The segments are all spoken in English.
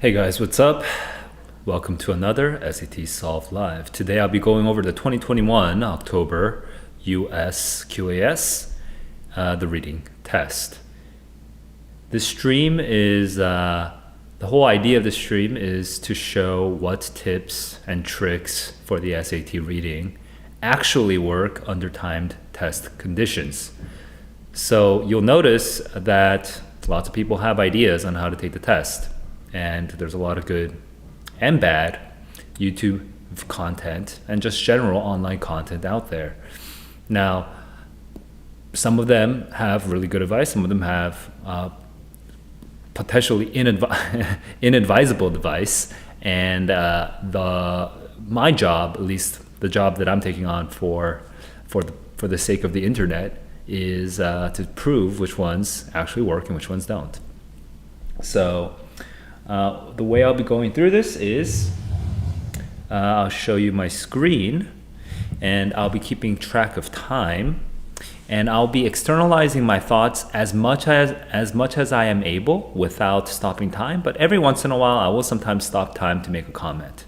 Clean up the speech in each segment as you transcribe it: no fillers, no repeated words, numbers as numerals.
Hey guys, what's up? Welcome to another SAT Solve Live. Today I'll be going over the 2021 October US QAS, the reading test. This stream is, the whole idea of the stream is to show what tips and tricks for the SAT reading actually work under timed test conditions. So you'll notice that lots of people have ideas on how to take the test. And there's a lot of good and bad YouTube content and just general online content out there. Now, some of them have really good advice. Some of them have potentially inadvisable advice. And my job, at least the job that I'm taking on for the sake of the internet, is to prove which ones actually work and which ones don't. So the way I'll be going through this is I'll show you my screen and I'll be keeping track of time, and I'll be externalizing my thoughts as much as I am able without stopping time, but every once in a while I will sometimes stop time to make a comment.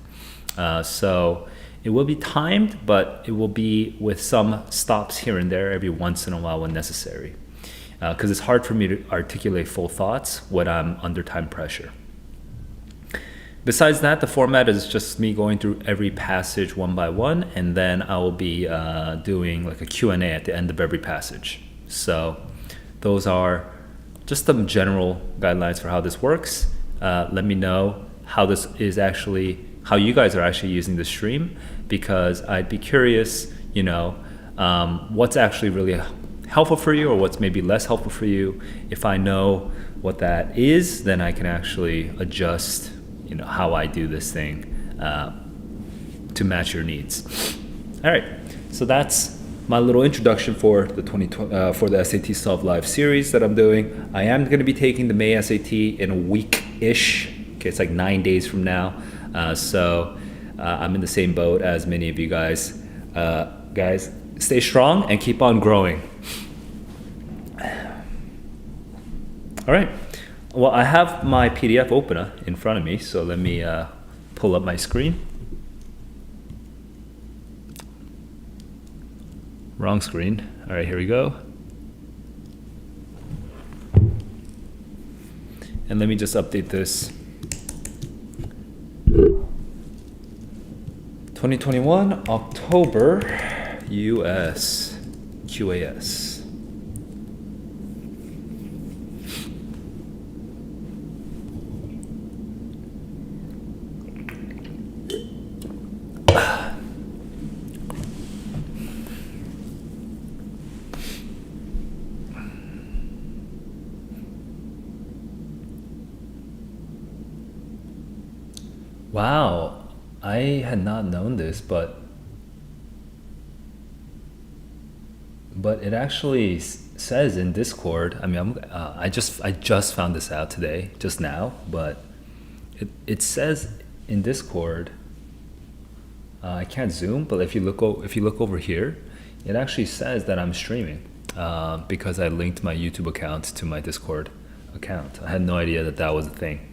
So it will be timed, but it will be with some stops here and there every once in a while when necessary, because it's hard for me to articulate full thoughts when I'm under time pressure. Besides that, the format is just me going through every passage one by one, and then I will be doing like a Q&A at the end of every passage. So those are just some general guidelines for how this works. Let me know how you guys are actually using the stream, because I'd be curious, what's actually really helpful for you or what's maybe less helpful for you. If I know what that is, then I can actually adjust how I do this thing to match your needs. All right, so that's my little introduction for the SAT Solve Live series that I'm doing. I am going to be taking the May SAT in a week-ish. Okay, it's like 9 days from now. So I'm in the same boat as many of you guys. Guys, stay strong and keep on growing. All right. Well, I have my PDF opener in front of me, so let me pull up my screen. Wrong screen. All right, here we go. And let me just update this. 2021 October US QAS. Wow, I had not known this, but it actually says in Discord. I mean, I just found this out today, just now, but it says in Discord. I can't zoom, but if you look over here, it actually says that I'm streaming because I linked my YouTube account to my Discord account. I had no idea that was a thing.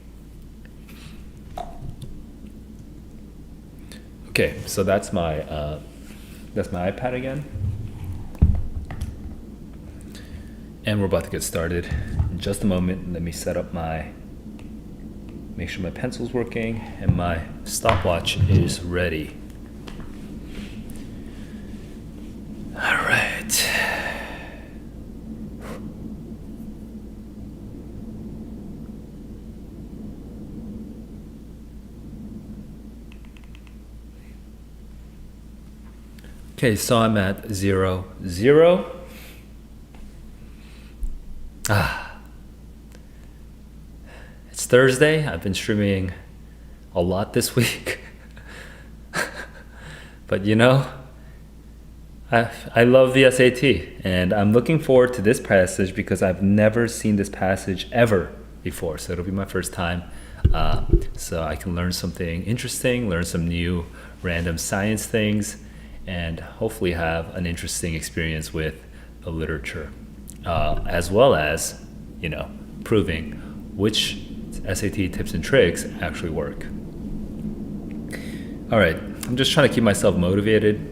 Okay, so that's my iPad again, and we're about to get started in just a moment. Let me make sure my pencil's working and my stopwatch is ready. All right. Okay, so I'm at 0, 0. It's Thursday. I've been streaming a lot this week. But I love the SAT, and I'm looking forward to this passage because I've never seen this passage ever before. So it'll be my first time. So I can learn something interesting, learn some new random science things, and hopefully have an interesting experience with the literature, as well as, proving which SAT tips and tricks actually work. All right, I'm just trying to keep myself motivated.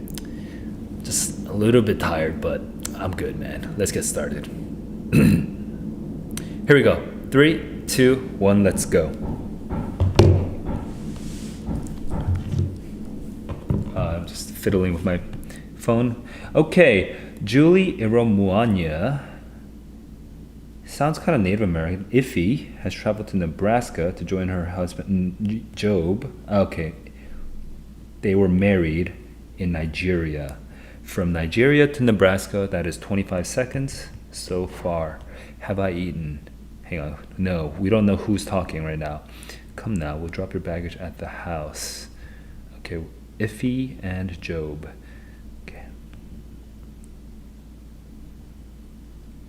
Just a little bit tired, but I'm good, man. Let's get started. Here we go. 3, 2, 1, let's go. I'm just fiddling with my phone. Okay, Julie Iromuanya. Sounds kind of Native American. Iffy has traveled to Nebraska to join her husband Job. Okay, they were married in Nigeria. From Nigeria to Nebraska, that is 25 seconds so far. Have I eaten? Hang on. No, we don't know who's talking right now. Come now, we'll drop your baggage at the house. Okay, Iffy and Job. Okay.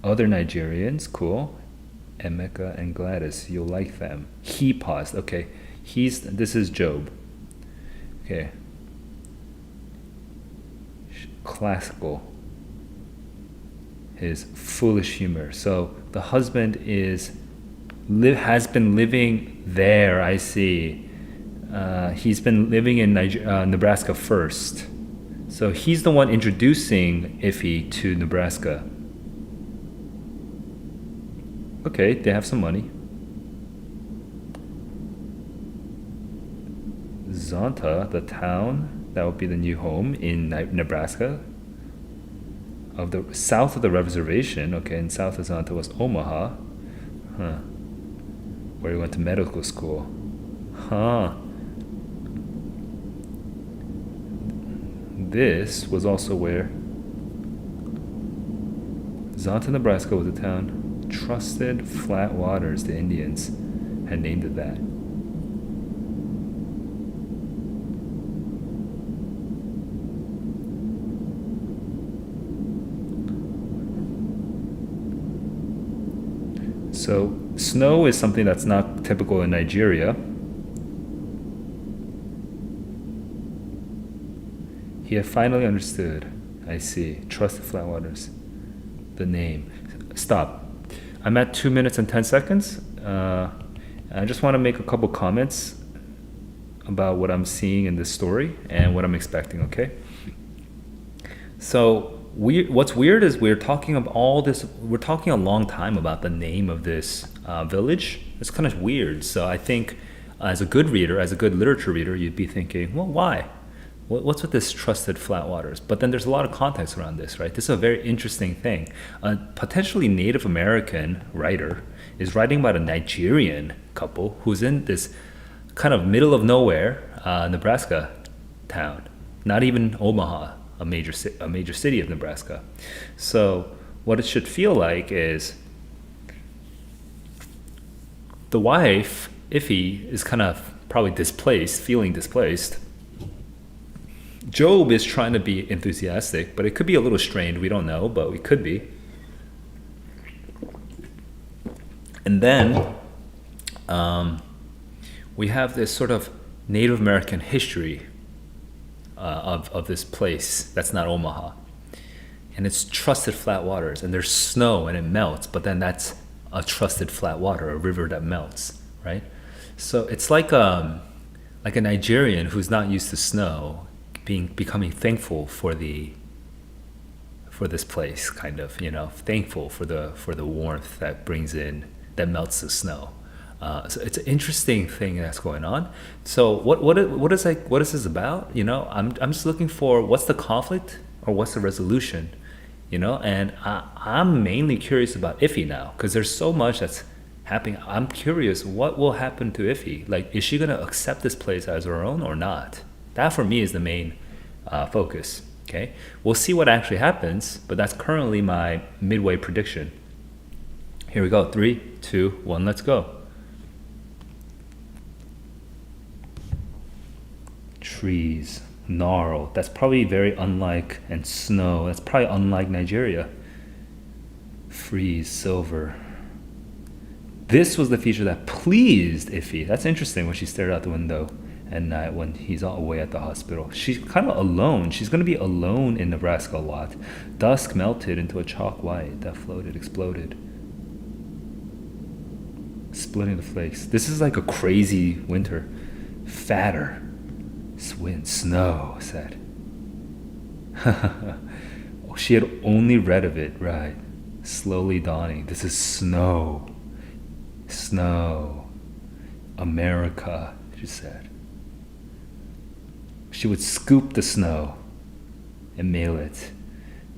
Other Nigerians, cool. Emeka and Gladys, you'll like them. He paused. Okay, this is Job. Okay. Classical. His foolish humor. So the husband has been living there. I see. He's been living in Nebraska first. So he's the one introducing Iffy to Nebraska. Okay, they have some money. Zonta, the town, that would be the new home in Nebraska. Of the south of the reservation, okay, and south of Zonta was Omaha, where he went to medical school. This was also where Zonta, Nebraska was a town. Trusted Flat Waters, the Indians had named it that. So snow is something that's not typical in Nigeria. He had finally understood. I see. Trusted Flat Waters. The name. Stop. I'm at 2 minutes and 10 seconds. I just want to make a couple comments about what I'm seeing in this story and what I'm expecting, okay? So what's weird is we're talking a long time about the name of this village. It's kind of weird. So I think as a good reader, as a good literature reader, you'd be thinking, well, why? What's with this trusted flat waters? But then there's a lot of context around this, right? This is a very interesting thing. A potentially Native American writer is writing about a Nigerian couple who's in this kind of middle of nowhere Nebraska town, not even Omaha, a major city of Nebraska. So what it should feel like is the wife, Iffy, is kind of probably feeling displaced. Job is trying to be enthusiastic, but it could be a little strained. We don't know, but we could be. And then we have this sort of Native American history of this place that's not Omaha. And it's trusted flat waters, and there's snow and it melts, but then that's a trusted flat water, a river that melts, right? So it's like a Nigerian who's not used to snow becoming thankful for this place, kind of, thankful for the warmth that melts the snow. So it's an interesting thing that's going on. So what is this about? I'm just looking for what's the conflict or what's the resolution, and I'm mainly curious about Iffy now because there's so much that's happening. I'm curious what will happen to Iffy. Like, is she gonna accept this place as her own or not? That for me is the main focus. Okay, we'll see what actually happens, but that's currently my midway prediction. Here we go. 3, 2, 1, let's go. Trees, gnarl. That's probably very unlike, and snow. That's probably unlike Nigeria. Freeze, silver. This was the feature that pleased Iffy. That's interesting when she stared out the window at night when he's away at the hospital. She's kind of alone. She's going to be alone in Nebraska a lot. Dusk melted into a chalk white that exploded. splitting the flakes. This is like a crazy winter. Fatter. Snow, said. Oh, she had only read of it, right. Slowly dawning. This is snow. Snow. America, she said. She would scoop the snow and mail it.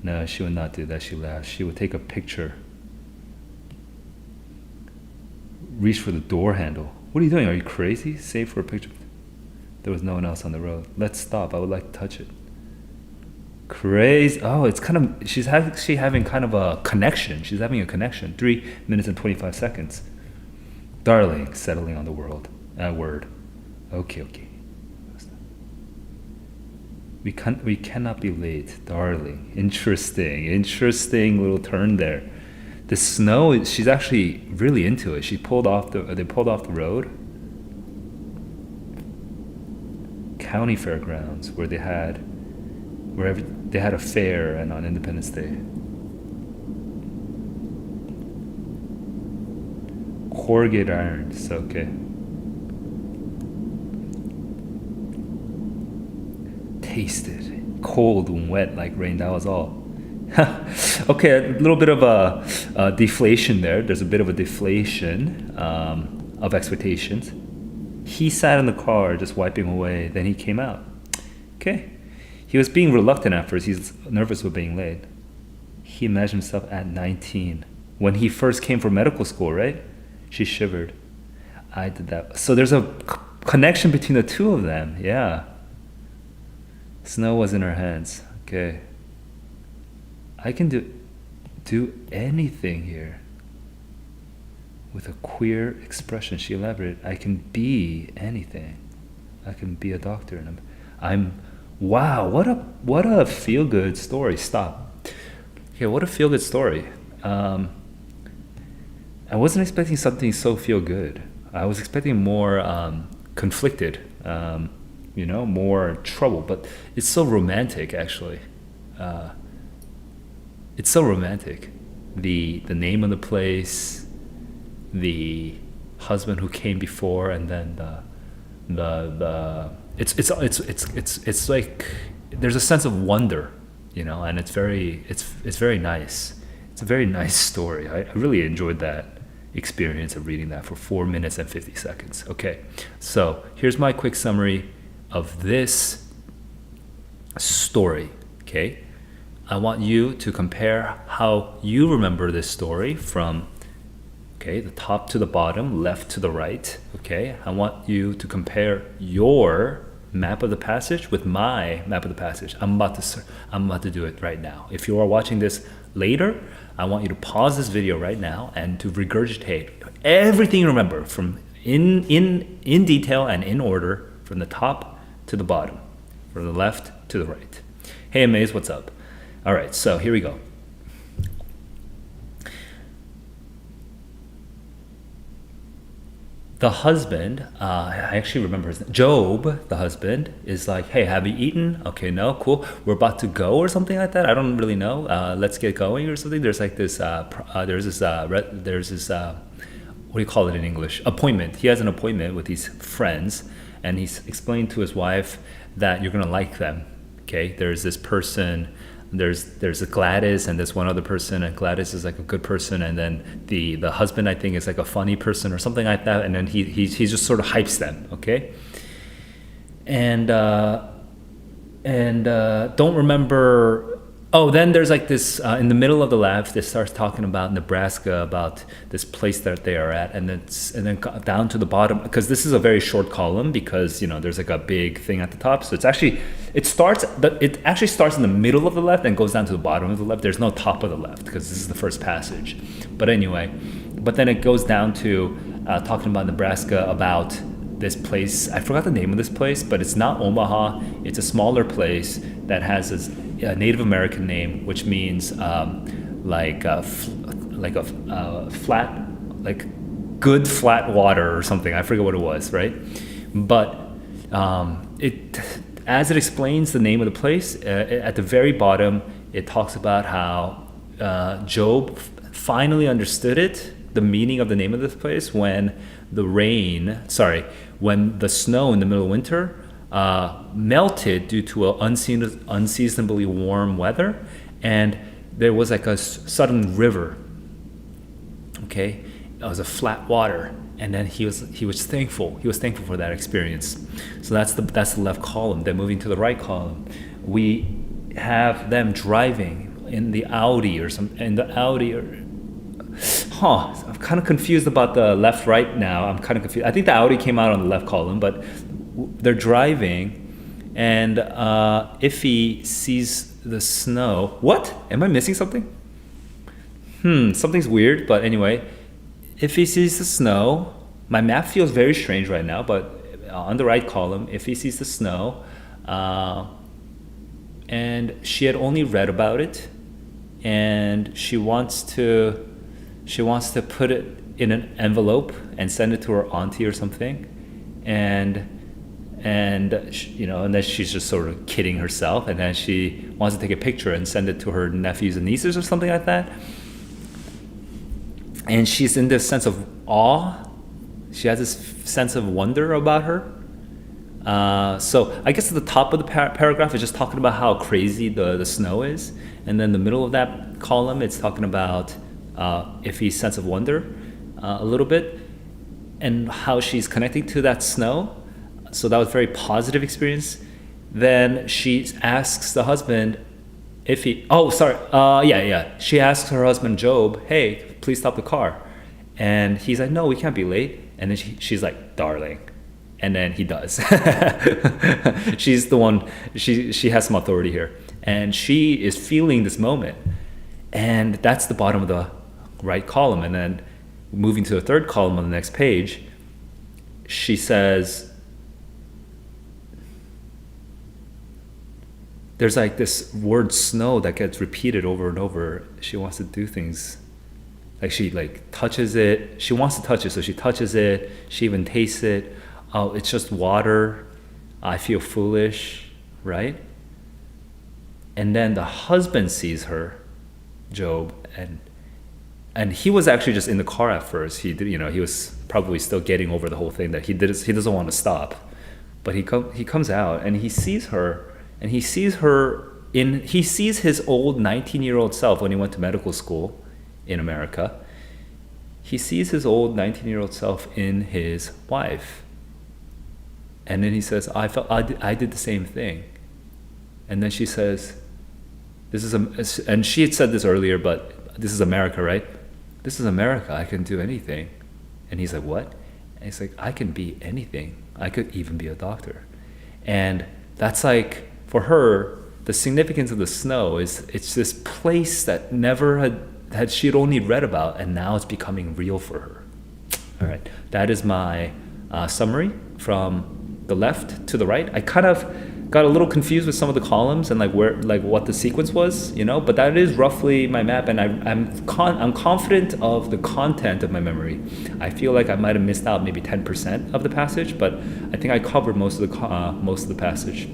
No, she would not do that, she laughed. She would take a picture. Reach for the door handle. What are you doing? Are you crazy? Save for a picture. There was no one else on the road. Let's stop. I would like to touch it. Crazy. Oh, it's kind of, she's actually having kind of a connection. She's having a connection. 3 minutes and 25 seconds. Darling, settling on the word. Okay. We cannot be late, darling. Interesting little turn there. The snow, she's actually really into it. They pulled off the road. County fairgrounds where they had a fair and on Independence Day. Corrugated irons, okay. Tasted cold and wet like rain. That was all. Okay, a little bit of a deflation there. There's a bit of a deflation of expectations. He sat in the car just wiping away. Then he came out. Okay. He was being reluctant at first. He's nervous with being late. He imagined himself at 19. When he first came from medical school, right? She shivered. I did that. So there's a connection between the two of them. Yeah. Snow was in her hands. Okay. I can do anything here. With a queer expression, she elaborated. I can be anything. I can be a doctor, and I'm wow. What a feel good story. Stop. Okay, what a feel good story. I wasn't expecting something so feel good. I was expecting more conflicted. More trouble. But it's so romantic, actually. It's so romantic. The name of the place. The husband who came before, and then it's like there's a sense of wonder, and it's very nice. It's a very nice story. I really enjoyed that experience of reading that for 4 minutes and 50 seconds. Okay, so here's my quick summary of this story. Okay, I want you to compare how you remember this story from the top to the bottom, left to the right. Okay, I want you to compare your map of the passage with my map of the passage. I'm about to do it right now. If you are watching this later, I want you to pause this video right now and to regurgitate everything you remember from in detail and in order from the top to the bottom, from the left to the right. Hey, Amaze, what's up? All right, so here we go. The husband, I actually remember his name, Job, the husband, is like, hey, have you eaten? Okay, no, cool. We're about to go or something like that. I don't really know. Let's get going or something. There's like this, what do you call it in English? Appointment. He has an appointment with these friends, and he's explaining to his wife that you're going to like them. Okay, there's this person. There's a Gladys and there's one other person, and Gladys is like a good person, and then the husband, I think, is like a funny person or something like that, and then he just sort of hypes them, okay? And don't remember. Oh, then there's like this in the middle of the lab. They starts talking about Nebraska, about this place that they are at, and then down to the bottom, because this is a very short column, because there's like a big thing at the top. So it actually starts in the middle of the left and goes down to the bottom of the left. There's no top of the left because this is the first passage. But anyway, then it goes down to talking about Nebraska, about this place. I forgot the name of this place, but it's not Omaha. It's a smaller place that has a Native American name, which means flat, like good flat water or something. I forget what it was, right? But as it explains the name of the place, at the very bottom, it talks about how Job finally understood it, the meaning of the name of this place when when the snow in the middle of winter melted due to unseasonably warm weather, and there was like a sudden river. Okay, it was a flat water, and then he was thankful. He was thankful for that experience. So that's the left column. Then moving to the right column, we have them driving in the Audi or some in the Audi or. I'm kind of confused about the left right now. I'm kind of confused. I think the Audi came out on the left column, but they're driving, and Iffy sees the snow. What? Am I missing something? Something's weird, but anyway, Iffy sees the snow. My map feels very strange right now, but on the right column, Iffy sees the snow, and she had only read about it, and she wants to put it in an envelope and send it to her auntie or something, and then she's just sort of kidding herself, and then she wants to take a picture and send it to her nephews and nieces or something like that. And she's in this sense of awe. She has this sense of wonder about her. So I guess at the top of the paragraph is just talking about how crazy the snow is, and then the middle of that column it's talking about Iffy's sense of wonder a little bit, and how she's connecting to that snow. So that was a very positive experience. Then she asks the husband, Iffy. She asks her husband Job, "Hey, please stop the car," and he's like, "No, we can't be late." And then she's like, "Darling," and then he does. She's the one. She has some authority here, and she is feeling this moment, and that's the bottom of the right column. And then moving to the third column on the next page, she says, there's like this word snow that gets repeated over and over. She wants to do things like she touches it. She wants to touch it, so she touches it. She even tastes it. Oh, it's just water. I feel foolish, right? And then the husband sees her, Job, and he was actually just in the car at first. He was probably still getting over the whole thing that he doesn't want to stop, but he comes out and he sees her. And he sees his old 19-year-old self when he went to medical school in America. He sees his old 19-year-old self in his wife. And then he says, I did the same thing. And then she says, and she had said this earlier, but this is America, right? This is America, I can do anything. And he's like, what? And he's like, I can be anything. I could even be a doctor. And that's like, for her, the significance of the snow is it's this place that never had she had only read about, and now it's becoming real for her. All right, that is my summary from the left to the right. I kind of got a little confused with some of the columns and what the sequence was, but that is roughly my map, and I'm confident of the content of my memory. I feel like I might have missed out maybe 10% of the passage, but I think I covered most of the passage.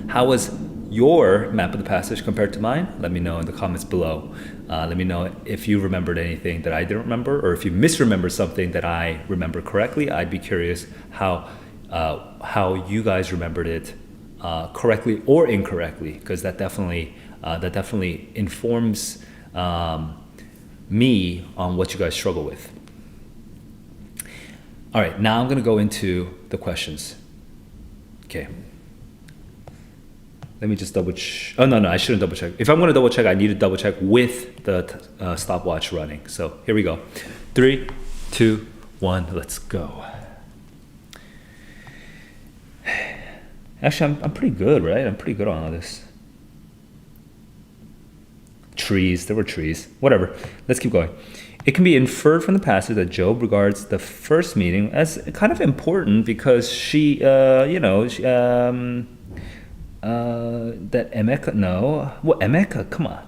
How was your map of the passage compared to mine? Let me know in the comments below. Let me know if you remembered anything that I didn't remember, or if you misremembered something that I remember correctly. I'd be curious how you guys remembered it correctly or incorrectly, because that definitely informs me on what you guys struggle with. All right, now I'm going to go into the questions. Okay. Let me just double check. Oh, no, I shouldn't double check. If I'm going to double check, I need to double check with the stopwatch running. So here we go. 3, 2, 1, let's go. Actually, I'm pretty good, right? I'm pretty good on all this. Trees, there were trees. Whatever, let's keep going. It can be inferred from the passage that Job regards the first meeting as kind of important because that Emeka, come on.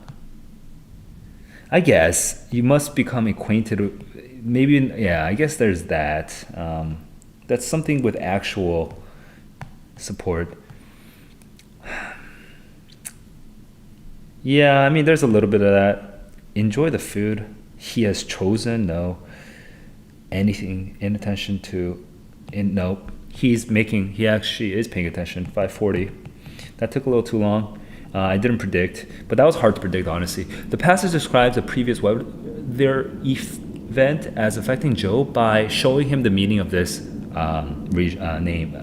I guess you must become acquainted with, maybe, yeah, I guess there's that. That's something with actual support. Yeah, I mean, there's a little bit of that. Enjoy the food. He has chosen, no. Anything, inattention to, no. He actually is paying attention, 540. That took a little too long. I didn't predict, but that was hard to predict, honestly. The passage describes a previous their event as affecting Job by showing him the meaning of this name,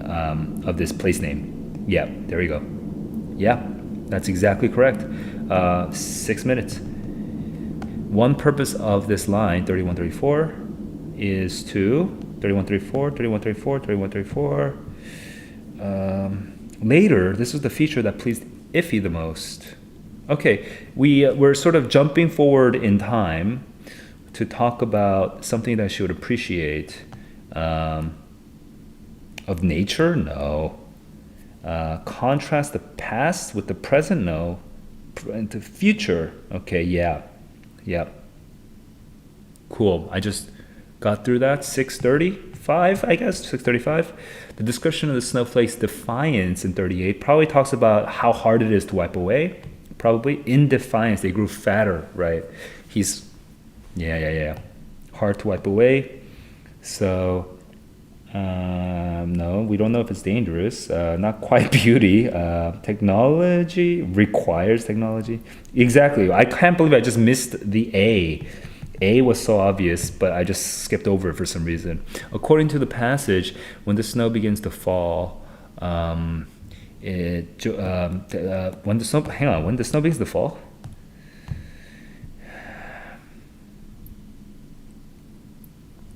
of this place name. Yeah, there you go. Yeah, that's exactly correct. 6 minutes. One purpose of this line, 3134, is to 3134, 3134, 3134. Later, this was the feature that pleased Iffy the most. Okay, we're sort of jumping forward in time to talk about something that she would appreciate. Of nature? No. Contrast the past with the present? No. And the future? Okay, yeah. Cool. I just got through that. 635, I guess. 635. The description of the snowflake's defiance in 38 probably talks about how hard it is to wipe away. Probably in defiance, they grew fatter, right? He's, yeah. Hard to wipe away. So, no, we don't know if it's dangerous. Not quite beauty. Technology requires technology. Exactly. I can't believe I just missed the A. A was so obvious, but I just skipped over it for some reason. According to the passage, when the snow begins to fall, when the snow begins to fall?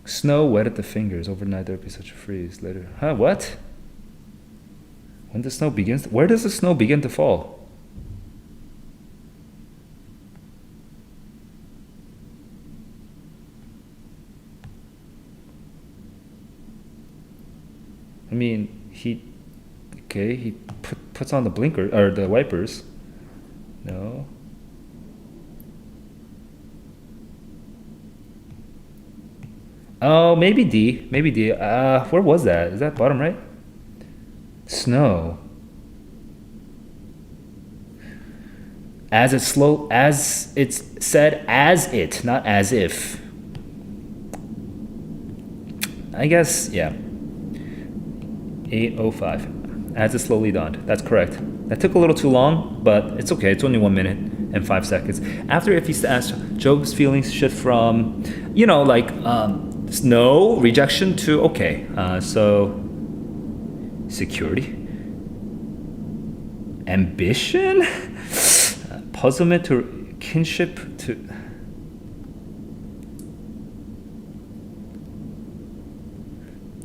Snow wet at the fingers. Overnight there will be such a freeze. Later. What? When the snow begins... Where does the snow begin to fall? I mean, he puts on the blinker or the wipers. No. Oh, maybe D. Where was that? Is that bottom right? Snow. As it's said as it, not as if. I guess, yeah. 8:05. As it slowly dawned. That's correct. That took a little too long, but it's okay. It's only 1 minute and 5 seconds. After Iffy asked, Job's feelings shift from, no rejection to okay. So security, ambition, puzzlement to kinship to.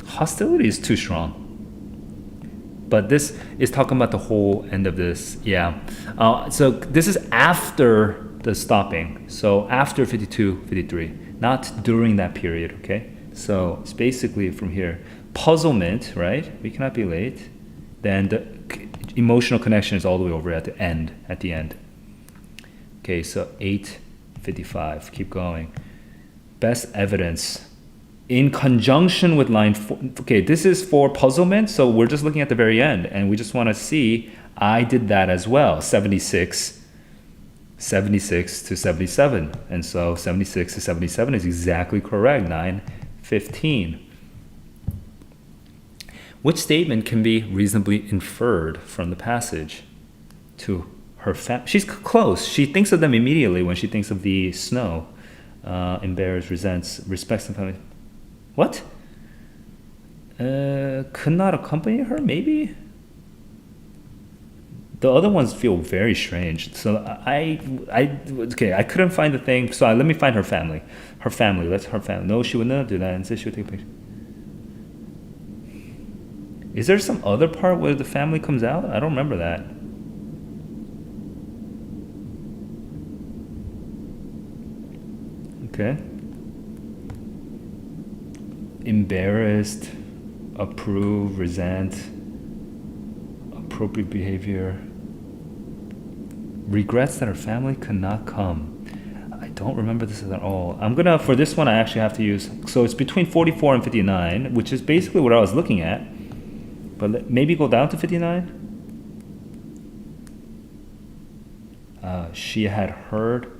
Hostility is too strong. But this is talking about the whole end of this. Yeah. So this is after the stopping. So after 52, 53. Not during that period, okay? So it's basically from here. Puzzlement, right? We cannot be late. Then the emotional connection is all the way over at the end. Okay, so 8:55. Keep going. Best evidence. In conjunction with line 4, okay, this is for puzzlement, so we're just looking at the very end, and we just want to see, I did that as well, 76 to 77, and so 76 to 77 is exactly correct, 9:15. Which statement can be reasonably inferred from the passage? To her she's close, she thinks of them immediately when she thinks of the snow, embarrassed, resents, respects, and family. What? Could not accompany her, maybe? The other ones feel very strange. So I couldn't find the thing. So let me find her family. Her family. No, she would not do that. Instead, she would take a picture. Is there some other part where the family comes out? I don't remember that. Okay. Embarrassed, approve, resent, appropriate behavior, regrets that her family could not come. I don't remember this at all. For this one, I actually have to use, so it's between 44 and 59, which is basically what I was looking at, but maybe go down to 59. She had heard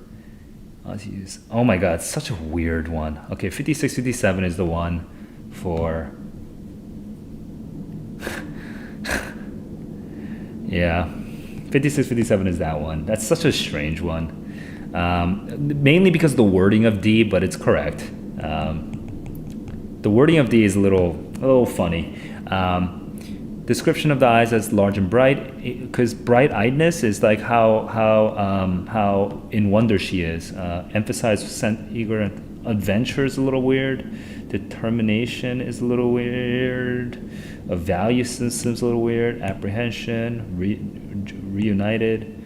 Oh my god, such a weird one. Okay, 56, 57 is the one for. Yeah, 56, 57 is that one. That's such a strange one. Mainly because of the wording of D, but it's correct. The wording of D is a little funny. Description of the eyes as large and bright, because bright-eyedness is like how in wonder she is. Emphasize eager adventure is a little weird. Determination is a little weird. A value system is a little weird. Apprehension, reunited.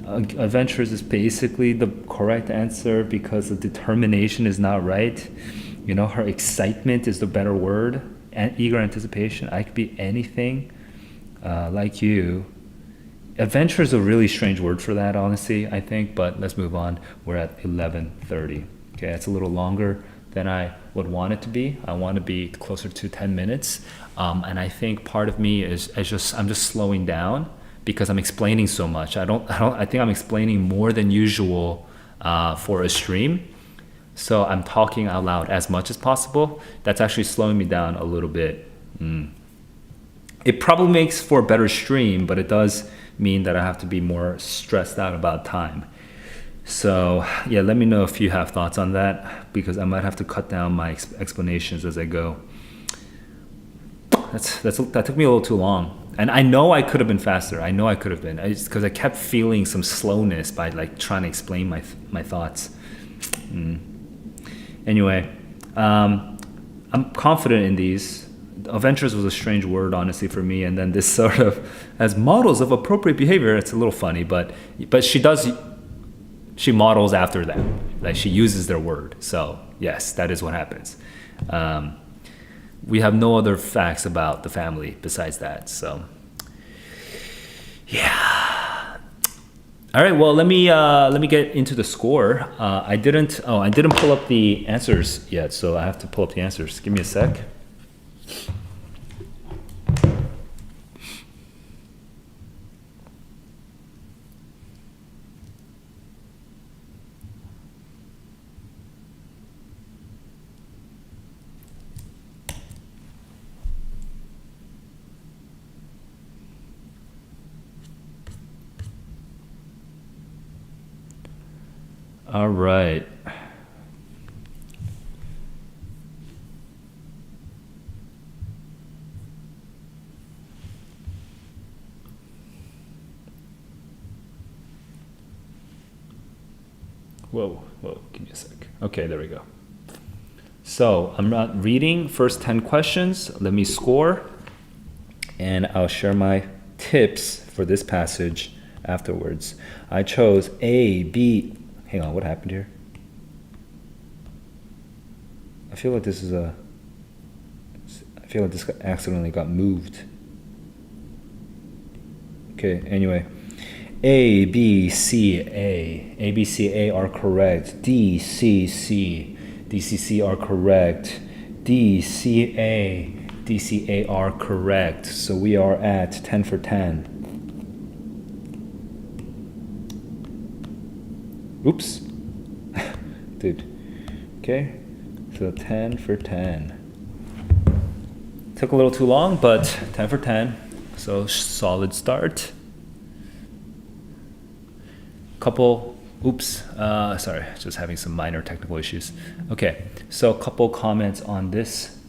Adventures is basically the correct answer because the determination is not right. You know, her excitement is the better word. And eager anticipation. I could be anything like you. Adventure is a really strange word for that, honestly, I think. But let's move on. We're at 11:30. Okay, it's a little longer than I would want it to be. I want to be closer to 10 minutes. And I think part of me is I'm just slowing down because I'm explaining so much. I think I'm explaining more than usual for a stream. So I'm talking out loud as much as possible. That's actually slowing me down a little bit. It probably makes for a better stream, but it does mean that I have to be more stressed out about time. So yeah, let me know if you have thoughts on that, because I might have to cut down my explanations as I go. That took me a little too long. And I know I could have been faster. I know I could have been. Because I kept feeling some slowness by like trying to explain my thoughts. Anyway, I'm confident in these. Adventures was a strange word, honestly, for me. And then this sort of, as models of appropriate behavior, it's a little funny. But she models after them. Like she uses their word. So yes, that is what happens. We have no other facts about the family besides that. So yeah. All right, well, let me get into the score. I didn't pull up the answers yet, so I have to pull up the answers. Give me a sec. All right. Whoa, give me a sec. Okay, there we go. So I'm not reading first 10 questions. Let me score, and I'll share my tips for this passage afterwards. I chose A, B. Hang on, what happened here? I feel like this accidentally got moved. Okay, anyway. A, B, C, A. A, B, C, A are correct. D, C, C. D, C, C are correct. D, C, A. D, C, A are correct. So we are at 10 for 10. Oops. Dude. Okay. So 10 for 10. Took a little too long, but 10 for 10. So solid start. Sorry, just having some minor technical issues. Okay, so a couple comments on this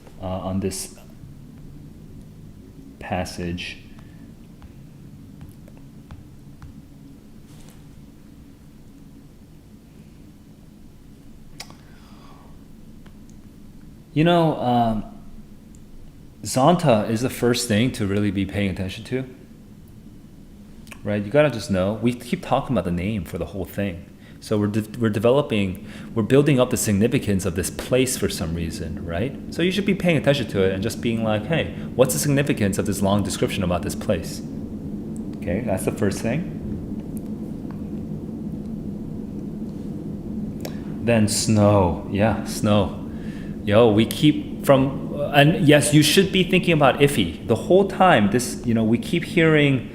passage. You know, Zonta is the first thing to really be paying attention to. Right, you gotta just know. We keep talking about the name for the whole thing, so we're building up the significance of this place for some reason, right? So you should be paying attention to it and just being like, hey, what's the significance of this long description about this place? Okay, that's the first thing. Then snow, yeah, snow. Yo, we keep from, and yes, you should be thinking about iffy the whole time. This, we keep hearing,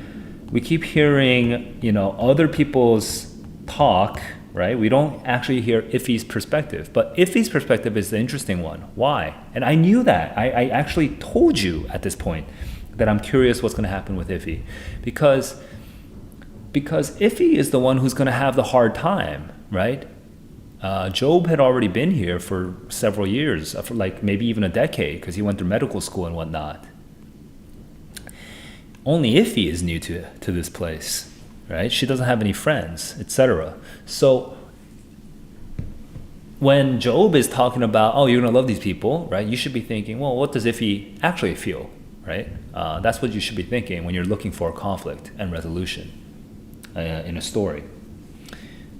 other people's talk, right? We don't actually hear Iffy's perspective. But Iffy's perspective is the interesting one. Why? And I knew that. I actually told you at this point that I'm curious what's going to happen with Iffy. Because Iffy is the one who's going to have the hard time, right? Job had already been here for several years, for like maybe even a decade, because he went through medical school and whatnot. Only Iffy is new to this place, right? She doesn't have any friends, etc. So when Job is talking about, oh, you're going to love these people, right? You should be thinking, well, what does Iffy actually feel, right? That's what you should be thinking when you're looking for conflict and resolution in a story.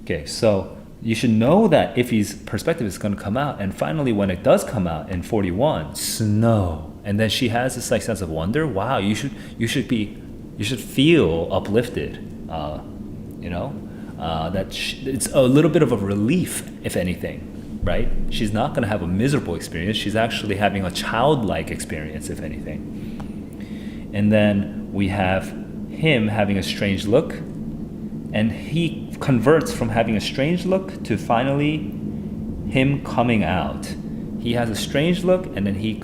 Okay, so you should know that Iffy's perspective is going to come out, and finally when it does come out in 41, snow, and then she has this like sense of wonder. Wow, you should feel uplifted, it's a little bit of a relief, if anything, right? She's not going to have a miserable experience. She's actually having a childlike experience, if anything. And then we have him having a strange look, and he converts from having a strange look to finally him coming out. He has a strange look, and then he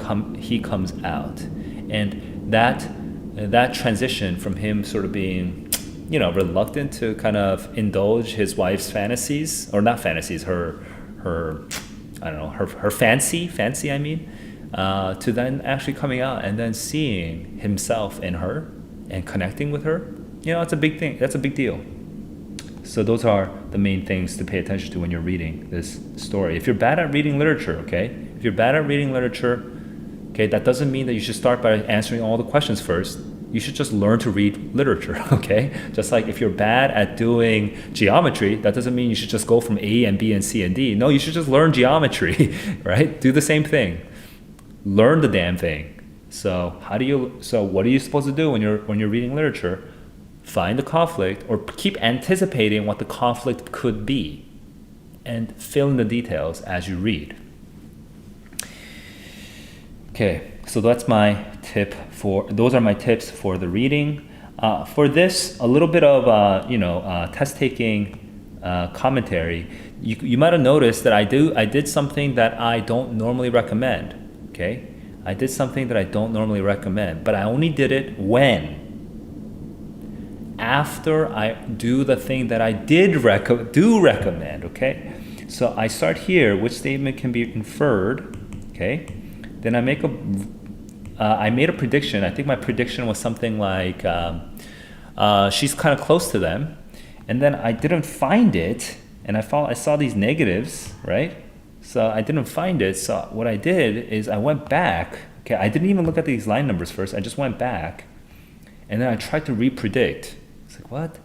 comes out, and that transition from him sort of being, reluctant to kind of indulge his wife's fantasies, or not fantasies, her fancy, to then actually coming out and then seeing himself in her and connecting with her. It's a big thing. That's a big deal. So those are the main things to pay attention to when you're reading this story. If you're bad at reading literature, that doesn't mean that you should start by answering all the questions first. You should just learn to read literature, okay? Just like if you're bad at doing geometry, that doesn't mean you should just go from A and B and C and D. No, you should just learn geometry, right? Do the same thing. Learn the damn thing. So what are you supposed to do when you're reading literature? Find the conflict, or keep anticipating what the conflict could be, and fill in the details as you read. Okay, so those are my tips for the reading. For this, a little bit of test-taking commentary. You might have noticed that I did something that I don't normally recommend. Okay, I did something that I don't normally recommend, but I only did it after I do the thing that I do recommend, okay? So I start here, which statement can be inferred, okay? Then I made a prediction. I think my prediction was something like, she's kind of close to them. And then I didn't find it, and I saw these negatives, right? So I didn't find it, so what I did is I went back, okay? I didn't even look at these line numbers first, I just went back, and then I tried to repredict. Like, what?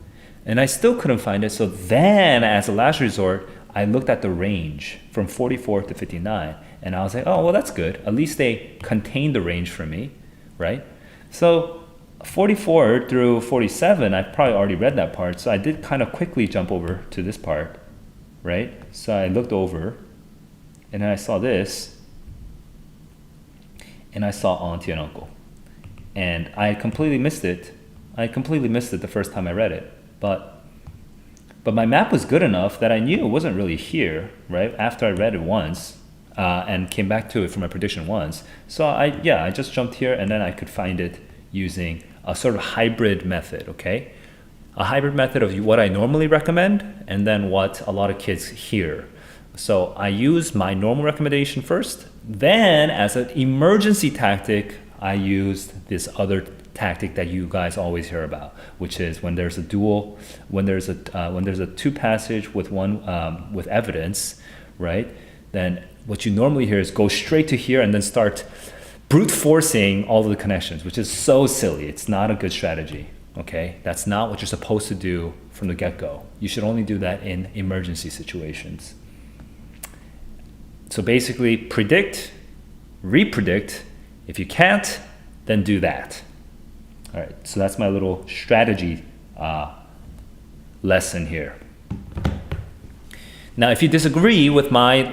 And I still couldn't find it. So then, as a last resort, I looked at the range from 44 to 59, and I was like, oh, well, that's good. At least they contained the range for me, right? So 44 through 47, I probably already read that part, so I did kind of quickly jump over to this part, right? So I looked over, and then I saw this, and I saw auntie and uncle. And I completely missed it. The first time I read it, but my map was good enough that I knew it wasn't really here, right? After I read it once and came back to it for my prediction once, so I just jumped here, and then I could find it using a sort of hybrid method, okay? A hybrid method of what I normally recommend and then what a lot of kids hear. So I use my normal recommendation first, then as an emergency tactic, I used this other tactic that you guys always hear about, which is when there's a two passage with one with evidence, right? Then what you normally hear is go straight to here and then start brute forcing all of the connections, which is so silly. It's not a good strategy. Okay, that's not what you're supposed to do from the get-go. You should only do that in emergency situations. So basically, predict, repredict. If you can't, then do that. All right, so that's my little strategy lesson here. Now, if you disagree with my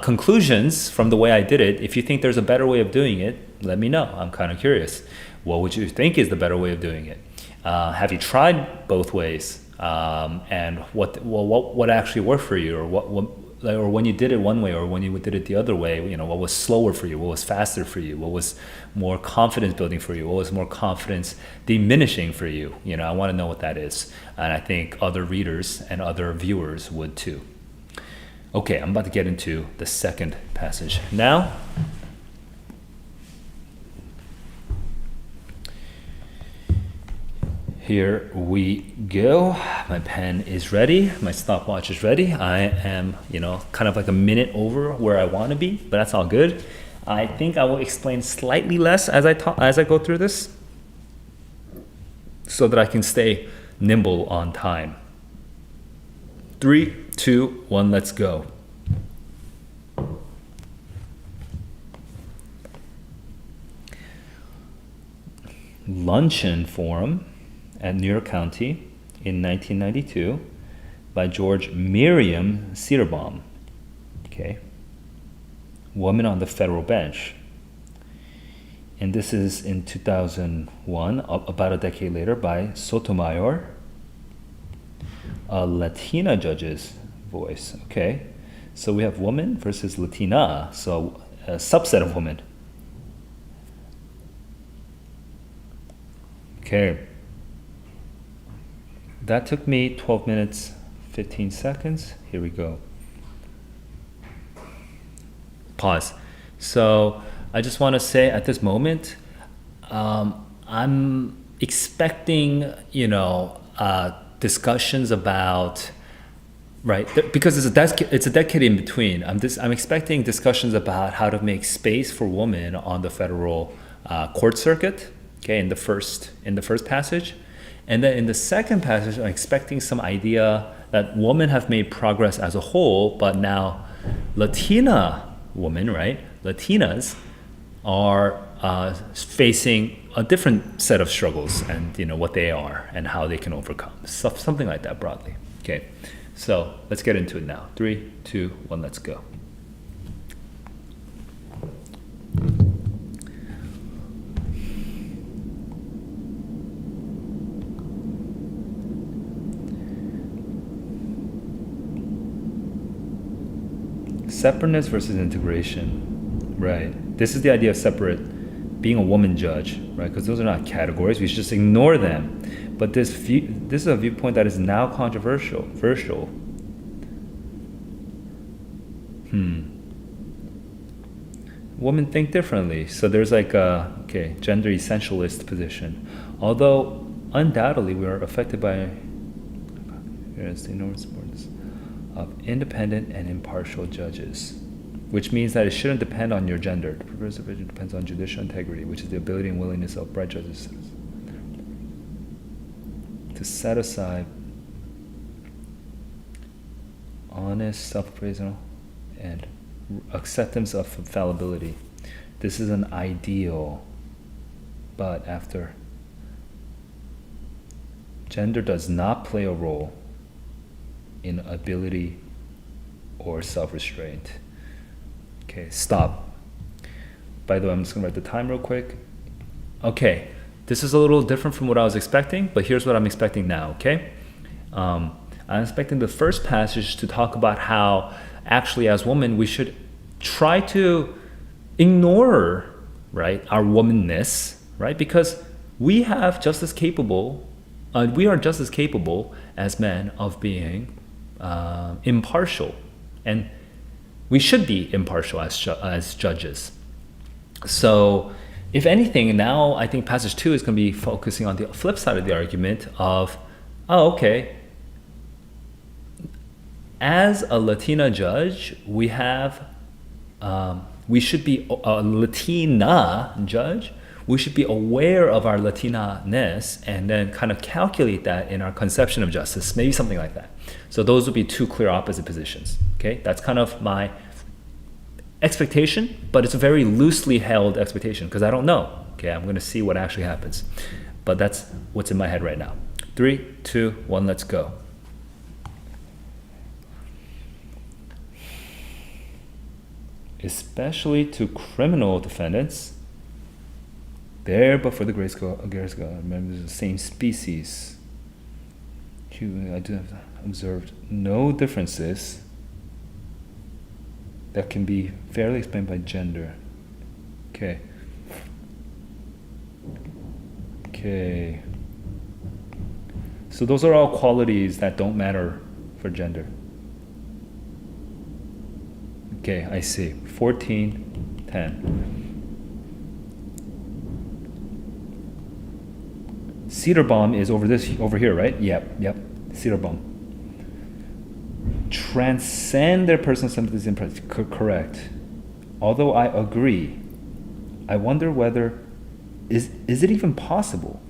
conclusions from the way I did it, if you think there's a better way of doing it, let me know. I'm kind of curious. What would you think is the better way of doing it? Have you tried both ways? and what actually worked for you, or or when you did it one way or when you did it the other way, what was slower for you, what was faster for you, what was more confidence building for you, what was more confidence diminishing for you. I want to know what that is, and I think other readers and other viewers would too. Okay, I'm about to get into the second passage now. Here we go. My pen is ready. My stopwatch is ready. I am, kind of like a minute over where I want to be, but that's all good. I think I will explain slightly less as I go through this, so that I can stay nimble on time. 3, 2, 1, let's go. Luncheon Forum at New York County in 1992 by George Miriam Cedarbaum. Okay. Woman on the Federal Bench. And this is in 2001, about a decade later, by Sotomayor, a Latina judge's voice. Okay. So we have woman versus Latina, so a subset of women. Okay. That took me 12 minutes, 15 seconds. Here we go. Pause. So I just want to say at this moment, I'm expecting, discussions about, right? Because it's a decade in between. I'm expecting discussions about how to make space for women on the federal court circuit. Okay, in the first passage. And then in the second passage, I'm expecting some idea that women have made progress as a whole, but now Latina women, right? Latinas are facing a different set of struggles, and what they are and how they can overcome. Something like that broadly. Okay, so let's get into it now. 3, 2, 1, let's go. Separateness versus integration, right? This is the idea of separate, being a woman judge, right? Because those are not categories. We should just ignore them. But this is a viewpoint that is now controversial. Women think differently. So there's like a gender essentialist position. Although undoubtedly we are affected by the enormous importance of independent and impartial judges, which means that it shouldn't depend on your gender. The progressive vision depends on judicial integrity, which is the ability and willingness of bright judges to set aside honest self-appraisal and acceptance of fallibility. This is an ideal, but after gender does not play a role in ability or self-restraint. Okay, stop. By the way, I'm just gonna write the time real quick. Okay, this is a little different from what I was expecting, but here's what I'm expecting now, okay? I'm expecting the first passage to talk about how actually as women we should try to ignore, right, our womanness, right? Because we are just as capable as men of being impartial, and we should be impartial as judges. So if anything, now I think passage 2 is going to be focusing on the flip side of the argument of, as a Latina judge, we should be a Latina judge. We should be aware of our Latina-ness and then kind of calculate that in our conception of justice, maybe something like that. So those would be two clear opposite positions. Okay, that's kind of my expectation, but it's a very loosely held expectation because I don't know. Okay, I'm going to see what actually happens, but that's what's in my head right now. 3, 2, 1, let's go. Especially to criminal defendants, there but for the grace of God, members of the same species, I do have observed no differences that can be fairly explained by gender. Okay. Okay. So those are all qualities that don't matter for gender. Okay, I see. 14, 10. Cedar bomb is over here, right? Yep. Cedar bomb. Transcend their personal sympathies and correct. Although I agree, I wonder whether is it even possible?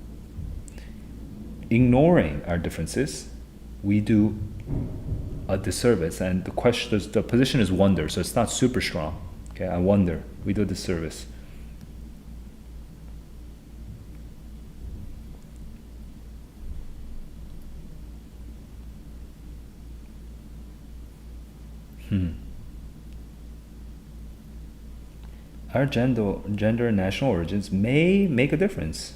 Ignoring our differences, we do a disservice, and the position is wonder, so it's not super strong. Okay, I wonder, we do a disservice. Our gender and national origins may make a difference.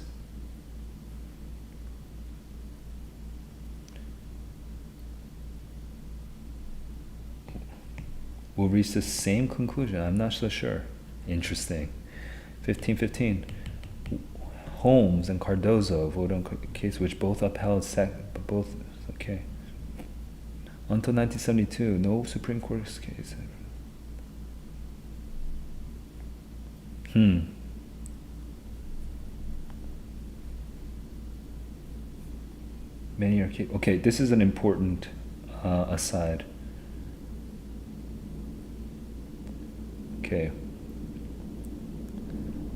We'll reach the same conclusion. I'm not so sure. Interesting. 1515. Holmes and Cardozo vote on case which both upheld okay. Until 1972, no Supreme Court case. Many are okay. This is an important aside. Okay.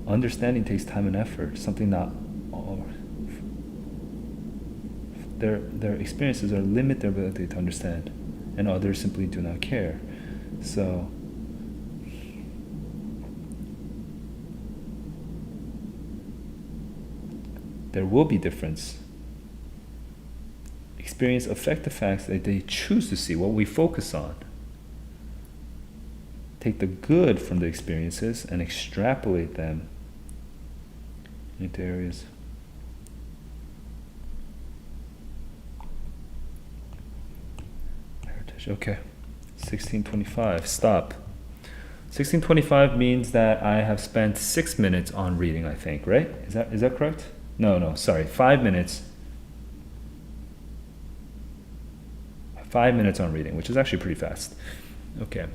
Understanding takes time and effort. Something not all. Their experiences are limit their ability to understand, and others simply do not care. So. There will be difference. Experience affect the facts that they choose to see, what we focus on. Take the good from the experiences and extrapolate them into areas. Heritage, okay. 1625, stop. 1625 means that I have spent 6 minutes on reading, I think, right? Is that correct? No, sorry, 5 minutes. 5 minutes on reading, which is actually pretty fast. Okay.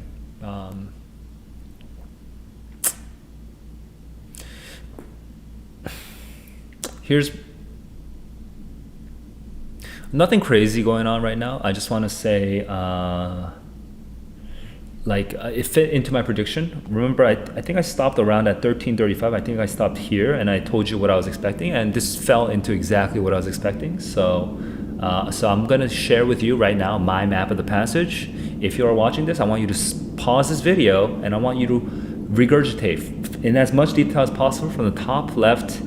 Here's nothing crazy going on right now. I just want to say, it fit into my prediction. Remember, I think I stopped around at 13:35. I think I stopped here, and I told you what I was expecting, and this fell into exactly what I was expecting. So I'm going to share with you right now my map of the passage. If you are watching this, I want you to pause this video, and I want you to regurgitate in as much detail as possible from the top left,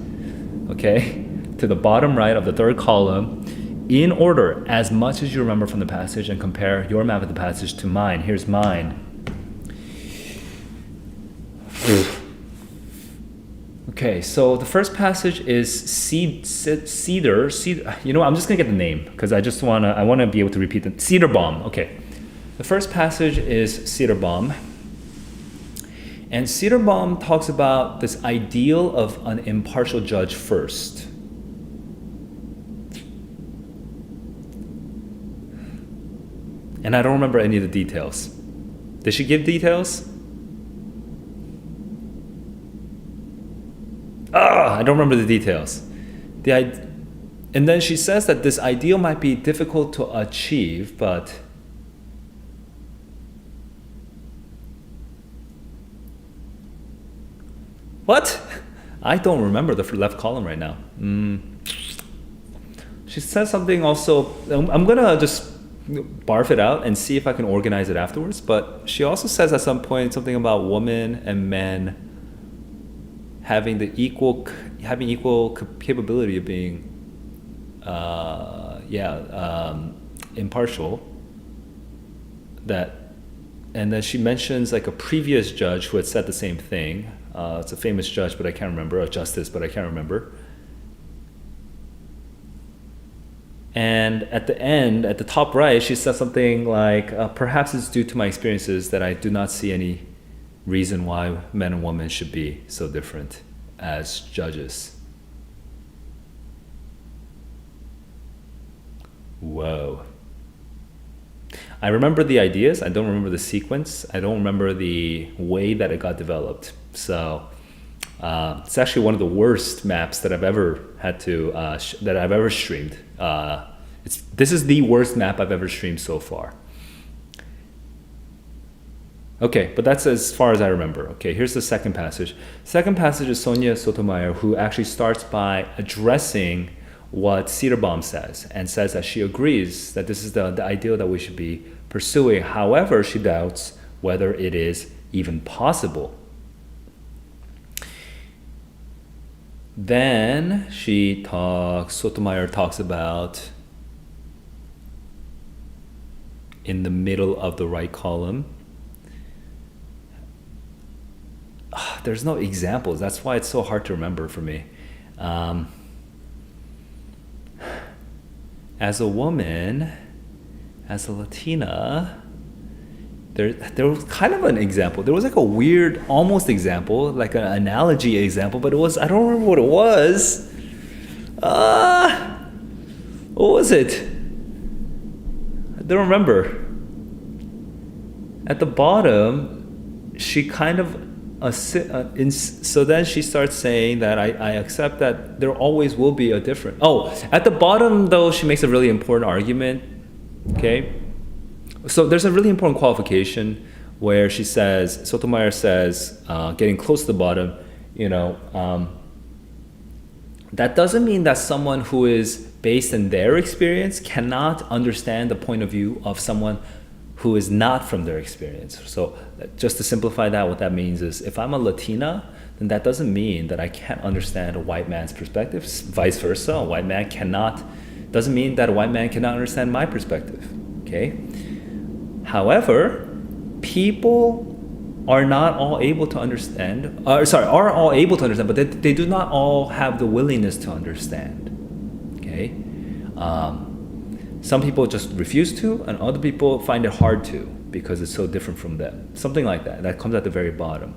okay, to the bottom right of the third column, in order as much as you remember from the passage, and compare your map of the passage to mine. Here's mine. Okay, so the first passage is cedar. You know, I'm just gonna get the name because I want to be able to repeat the cedar bomb. Okay, the first passage is cedar bomb, and cedar bomb talks about this ideal of an impartial judge first. And I don't remember any of the details. Did she give details? I don't remember the details. And then she says that this ideal might be difficult to achieve, but what? I don't remember the left column right now. She says something also. I'm gonna just barf it out and see if I can organize it afterwards. But she also says at some point something about women and men having equal capability of being impartial. And then she mentions like a previous judge who had said the same thing. It's a famous judge, but I can't remember, a justice, but I can't remember. And at the end, at the top right, she says something like, perhaps it's due to my experiences that I do not see any reason why men and women should be so different as judges. Whoa. I remember the ideas. I don't remember the sequence. I don't remember the way that it got developed. So it's actually one of the worst maps that I've ever had to that I've ever streamed. This is the worst map I've ever streamed so far. Okay, but that's as far as I remember. Okay, here's the second passage. Second passage is Sonia Sotomayor, who actually starts by addressing what Cedarbaum says, and says that she agrees that this is the ideal that we should be pursuing. However, she doubts whether it is even possible. Then Sotomayor talks about, in the middle of the right column, there's no examples. That's why it's so hard to remember for me. As a woman, as a Latina, there was kind of an example. There was like a weird, almost example, like an analogy example, but I don't remember what it was. What was it? I don't remember. At the bottom, she kind of, so then she starts saying that I accept that there always will be a difference. Oh, at the bottom though, she makes a really important argument. Okay, so there's a really important qualification where she says, Sotomayor says, getting close to the bottom, that doesn't mean that someone who is based in their experience cannot understand the point of view of someone who is not from their experience. So just to simplify that, what that means is if I'm a Latina, then that doesn't mean that I can't understand a white man's perspective. Vice versa, doesn't mean that a white man cannot understand my perspective, okay? However, people are not all able to understand, are all able to understand, but they do not all have the willingness to understand, okay? Some people just refuse to, and other people find it hard to because it's so different from them. Something like that. That comes at the very bottom.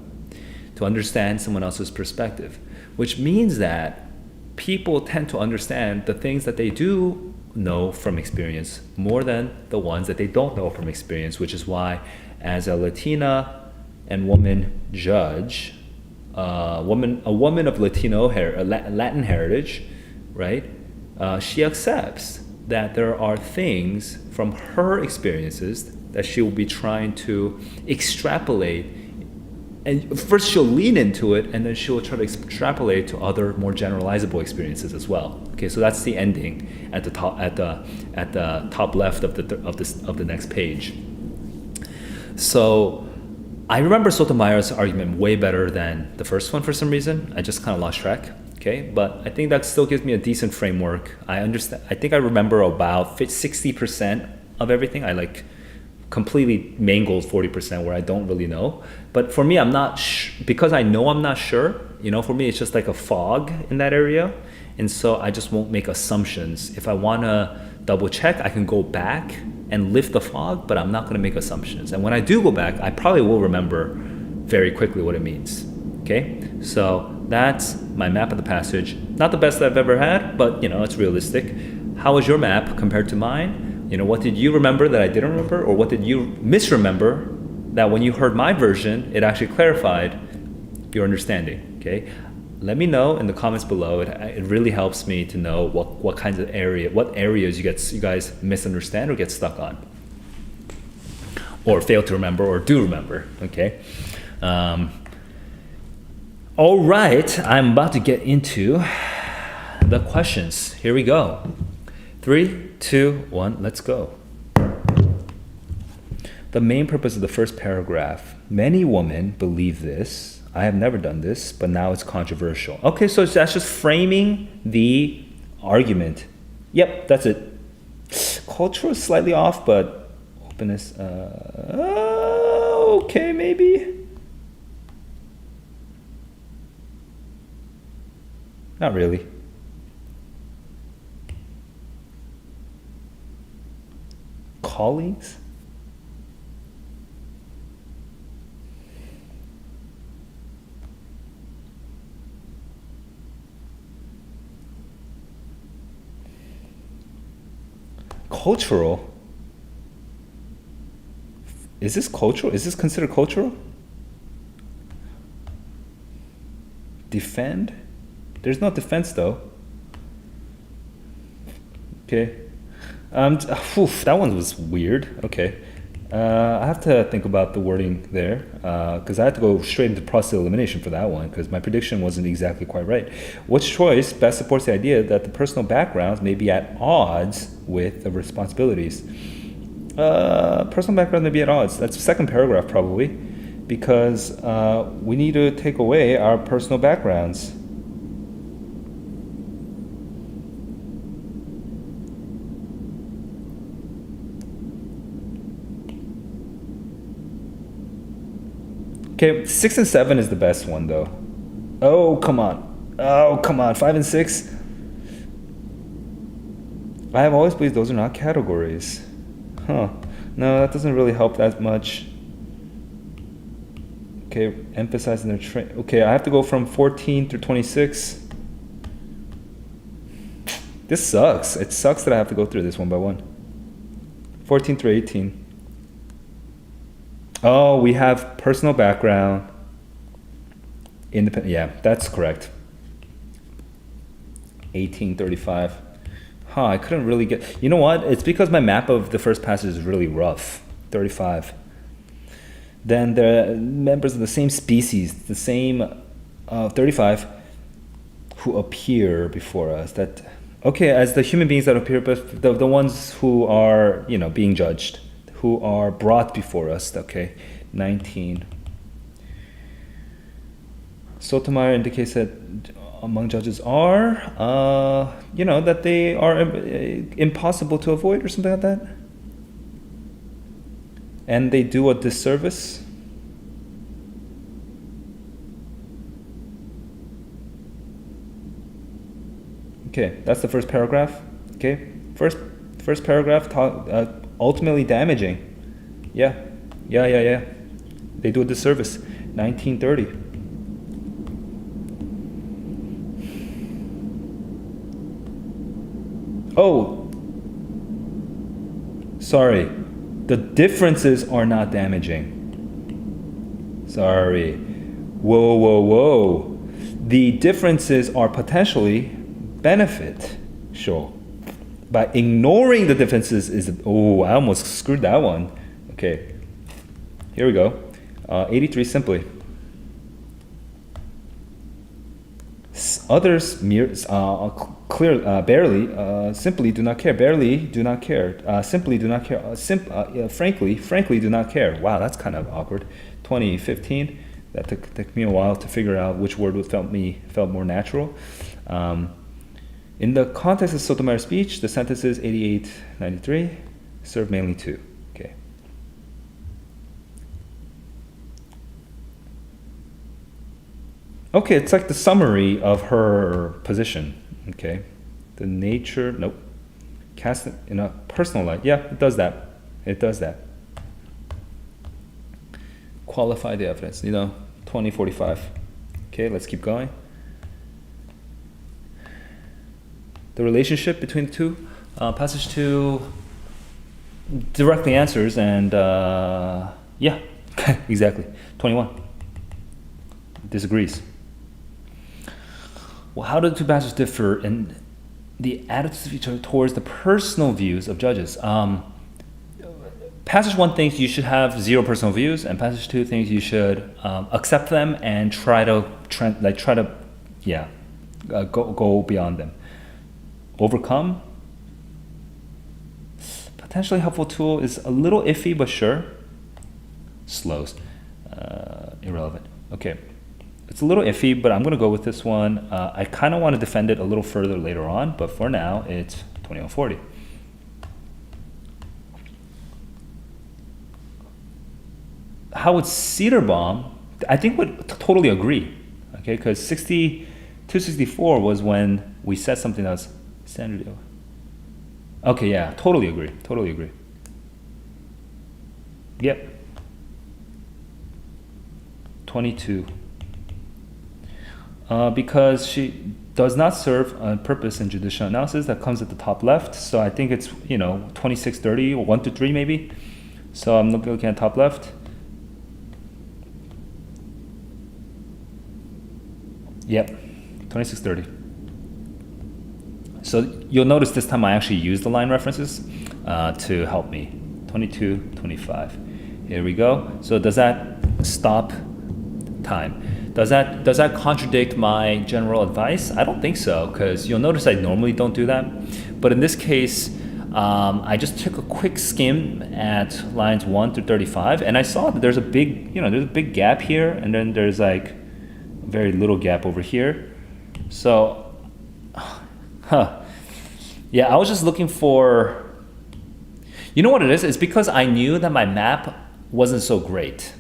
To understand someone else's perspective, which means that people tend to understand the things that they do know from experience more than the ones that they don't know from experience, which is why as a Latina and woman judge, a woman of Latin heritage, right? She accepts that there are things from her experiences that she will be trying to extrapolate, and first she'll lean into it, and then she'll try to extrapolate to other more generalizable experiences as well. Okay, so that's the ending at the top left of the next page. So I remember Sotomayor's argument way better than the first one for some reason. I just kind of lost track. Okay, but I think that still gives me a decent framework. I understand. I think I remember about 60% of everything. I completely mangled 40% where I don't really know. But for me, I'm not because I know I'm not sure. For me, it's just like a fog in that area, and so I just won't make assumptions. If I want to double check, I can go back and lift the fog, but I'm not going to make assumptions. And when I do go back, I probably will remember very quickly what it means. Okay, so that's my map of the passage. Not the best I've ever had, but it's realistic. How was your map compared to mine? What did you remember that I didn't remember, or what did you misremember that when you heard my version, it actually clarified your understanding? Okay, let me know in the comments below. It really helps me to know what kinds of areas you guys misunderstand or get stuck on, or fail to remember, or do remember. Okay. All right, I'm about to get into the questions. Here we go. 3, 2, 1, let's go. The main purpose of the first paragraph. Many women believe this. I have never done this, but now it's controversial. Okay, so that's just framing the argument. Yep, that's it. Culture is slightly off, but openness, okay, maybe. Not really. colleagues? Cultural? Is this cultural? Is this considered cultural? Defend? There's no defense though. Okay. That one was weird. Okay. I have to think about the wording there because I had to go straight into process elimination for that one because my prediction wasn't exactly quite right. Which choice best supports the idea that the personal backgrounds may be at odds with the responsibilities? Personal background may be at odds. That's the second paragraph probably because we need to take away our personal backgrounds. Okay, 6 and 7 is the best one though. Oh, come on. Oh, come on. 5 and 6. I have always believed those are not categories. Huh. No, that doesn't really help that much. Okay, emphasizing their train. Okay, I have to go from 14 through 26. This sucks. It sucks that I have to go through this one by one. 14 through 18. Oh, we have personal background. Independent. Yeah, that's correct. 1835. Huh, I couldn't really get... You know what? It's because my map of the first passage is really rough. 35. Then the members of the same species, the same 35, who appear before us. That okay, as the human beings that appear, but the ones who are, you know, being judged, who are brought before us. Okay, 19. Sotomayor indicates that among judges are, you know, that they are impossible to avoid or something like that. And they do a disservice. Okay, that's the first paragraph. Okay, first paragraph, ultimately damaging. Yeah. They do a disservice. 1930. Oh, sorry. The differences are not damaging. Sorry. Whoa. The differences are potentially beneficial. By ignoring the differences is... Oh, I almost screwed that one. Okay. Here we go. 83 simply. Others barely, simply do not care. Barely do not care. Simply do not care. Frankly do not care. Wow, that's kind of awkward. 2015. That took me a while to figure out which word felt more natural. In the context of Sotomayor's speech, the sentences 88-93 serve mainly two. Okay. Okay, it's like the summary of her position. Okay, the nature. Nope. Cast it in a personal light. Yeah, it does that. It does that. Qualify the evidence. You know, 2045. Okay, let's keep going. The relationship between the two. Passage 2 directly answers, and yeah, exactly. 21 disagrees. Well, how do the two passages differ in the attitudes of each other towards the personal views of judges? Passage 1 thinks you should have zero personal views, and passage 2 thinks you should accept them and try to go beyond them. Overcome. Potentially helpful tool is a little iffy, but sure. Slows. Irrelevant. Okay. It's a little iffy, but I'm going to go with this one. I kind of want to defend it a little further later on, but for now, it's 2140. How would Cedarbaum, I think, would totally agree, okay? Because 264 was when we said something that was standard. Okay, yeah, totally agree. Yep. 22. Because she does not serve a purpose in judicial analysis. That comes at the top left. So I think it's, 2630 or 1 to 3 maybe. So I'm looking at top left. Yep, 2630. So you'll notice this time I actually used the line references to help me. 22, 25. Here we go. So does that stop time? Does that contradict my general advice? I don't think so, because you'll notice I normally don't do that. But in this case, I just took a quick skim at lines 1 through 35, and I saw that there's a big, there's a big gap here, and then there's like a very little gap over here. So, yeah, I was just looking for, you know what it is? It's because I knew that my map wasn't so great.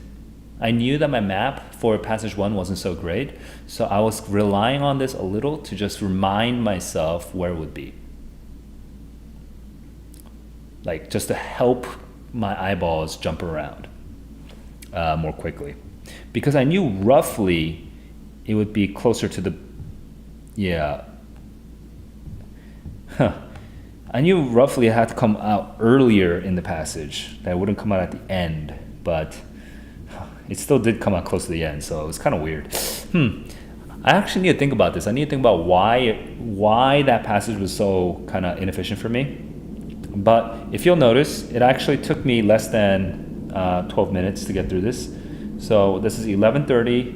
I knew that my map for passage 1 wasn't so great, so I was relying on this a little to just remind myself where it would be. Like, just to help my eyeballs jump around more quickly. Because I knew roughly it would be closer to the, I knew roughly it had to come out earlier in the passage, that it wouldn't come out at the end, but it still did come out close to the end, so it was kind of weird. I actually need to think about this. I need to think about why that passage was so kind of inefficient for me. But if you'll notice, it actually took me less than 12 minutes to get through this. So this is 11:30,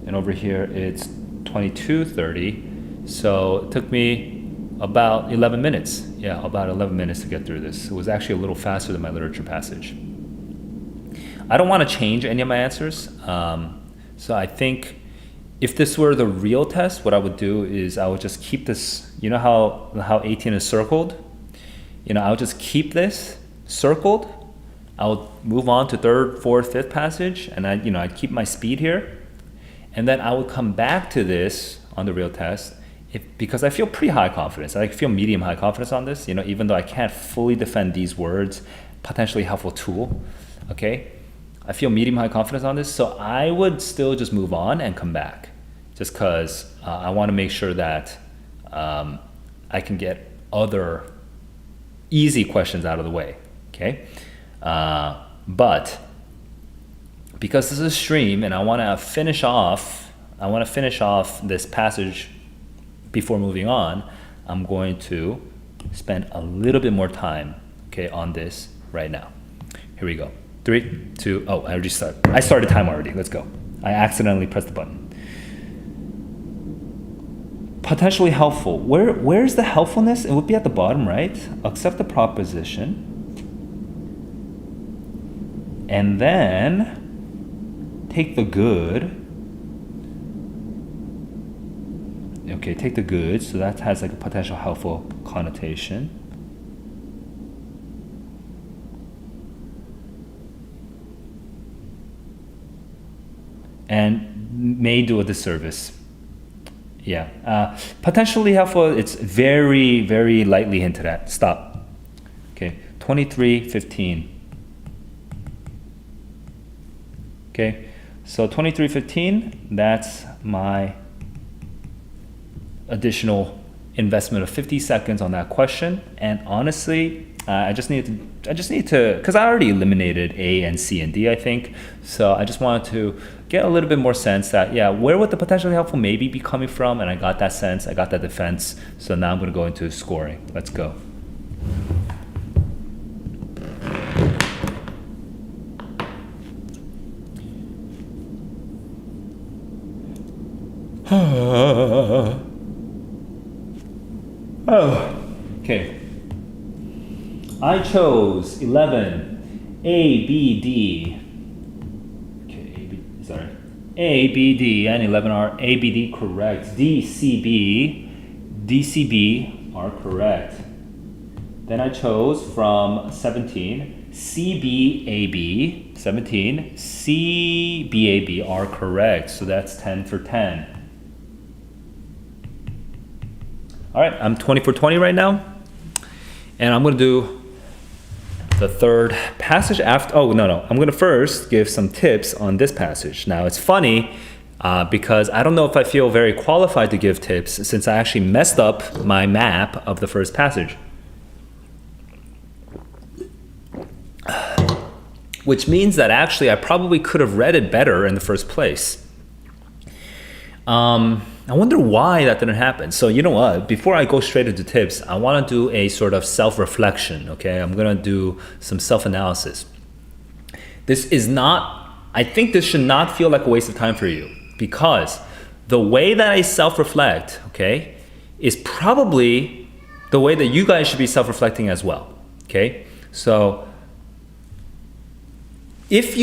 and over here it's 22:30. So it took me about 11 minutes. Yeah, about 11 minutes to get through this. It was actually a little faster than my literature passage. I don't want to change any of my answers. So I think if this were the real test, what I would do is I would just keep this, you know how 18 is circled? I would just keep this circled. I would move on to third, fourth, fifth passage, and I'd keep my speed here. And then I would come back to this on the real test because I feel pretty high confidence. I feel medium high confidence on this, even though I can't fully defend these words, potentially helpful tool, okay? I feel medium high confidence on this, so I would still just move on and come back, just because I want to make sure that I can get other easy questions out of the way, okay? But because this is a stream and I want to finish off this passage before moving on, I'm going to spend a little bit more time, okay, on this right now. Here we go. 3, 2, oh, I started time already. Let's go. I accidentally pressed the button. Potentially helpful. Where's the helpfulness? It would be at the bottom, right? Accept the proposition. And then take the good. Okay, take the good. So that has like a potential helpful connotation. And may do a disservice. Yeah, potentially helpful. It's very, very lightly hinted at. Stop. Okay, 23:15. Okay, so 23:15. That's my additional investment of 50 seconds on that question. And honestly, I just need to, because I already eliminated A and C and D, I think. So I just wanted to get a little bit more sense that, where would the potentially helpful maybe be coming from? And I got that sense, I got that defense. So now I'm going to go into scoring. Let's go. Okay. I chose 11, A, B, D. Okay, A, B, D, and 11 are A, B, D correct. D, C, B, are correct. Then I chose from 17, C, B, A, B. 17, C, B, A, B are correct. So that's 10 for 10. All right, I'm 20 for 20 right now. And I'm going to do the third passage after, oh, no. I'm going to first give some tips on this passage. Now, it's funny because I don't know if I feel very qualified to give tips since I actually messed up my map of the first passage. Which means that actually I probably could have read it better in the first place. I wonder why that didn't happen. So you know what? Before I go straight into tips, I want to do a sort of self-reflection, okay? I'm going to do some self-analysis. This is not, I think this should not feel like a waste of time for you because the way that I self-reflect, okay, is probably the way that you guys should be self-reflecting as well, okay? So if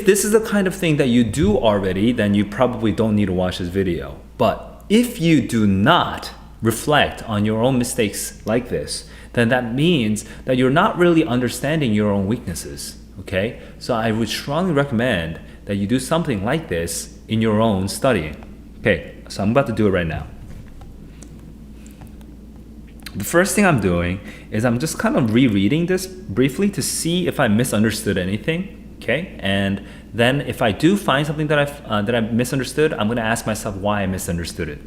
this is the kind of thing that you do already, then you probably don't need to watch this video. But if you do not reflect on your own mistakes like this, then that means that you're not really understanding your own weaknesses, okay? So I would strongly recommend that you do something like this in your own studying. Okay, so I'm about to do it right now. The first thing I'm doing is I'm just kind of rereading this briefly to see if I misunderstood anything, okay? And then if I do find something that I misunderstood, I'm going to ask myself why I misunderstood it.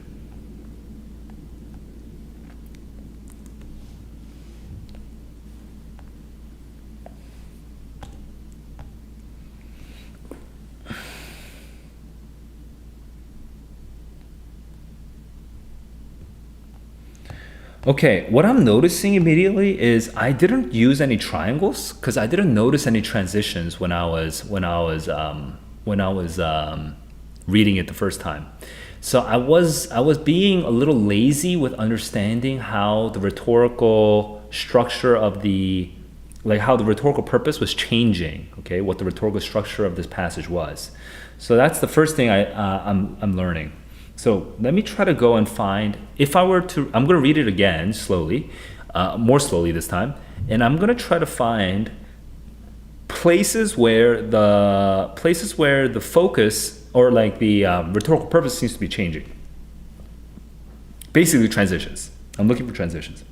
Okay, what I'm noticing immediately is I didn't use any triangles because I didn't notice any transitions when I was reading it the first time. So I was being a little lazy with understanding how the rhetorical structure of how the rhetorical purpose was changing. Okay, what the rhetorical structure of this passage was. So that's the first thing I'm learning. So let me try to go and find, I'm going to read it again slowly, more slowly this time, and I'm going to try to find places where the focus or like the rhetorical purpose seems to be changing. Basically transitions. I'm looking for transitions.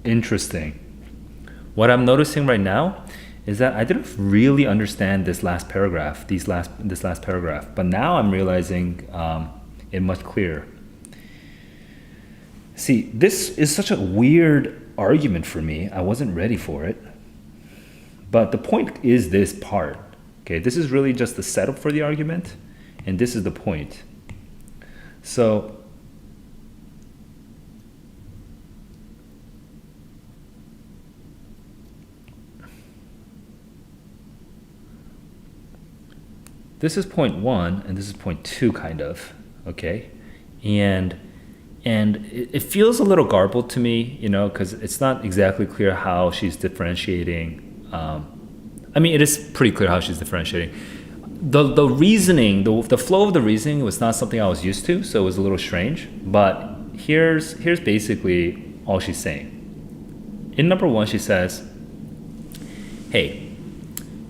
Interesting. What I'm noticing right now is that I didn't really understand this last paragraph, this last paragraph, but now I'm realizing it much clearer. See, this is such a weird argument for me. I wasn't ready for it. But the point is this part. Okay, this is really just the setup for the argument, and this is the point. So this is point 1 and this is point 2 kind of, okay? And it feels a little garbled to me, you know, because it's not exactly clear how she's differentiating. I mean, it is pretty clear how she's differentiating. The reasoning, the flow of the reasoning was not something I was used to, so it was a little strange. But here's basically all she's saying. In number 1, she says, hey,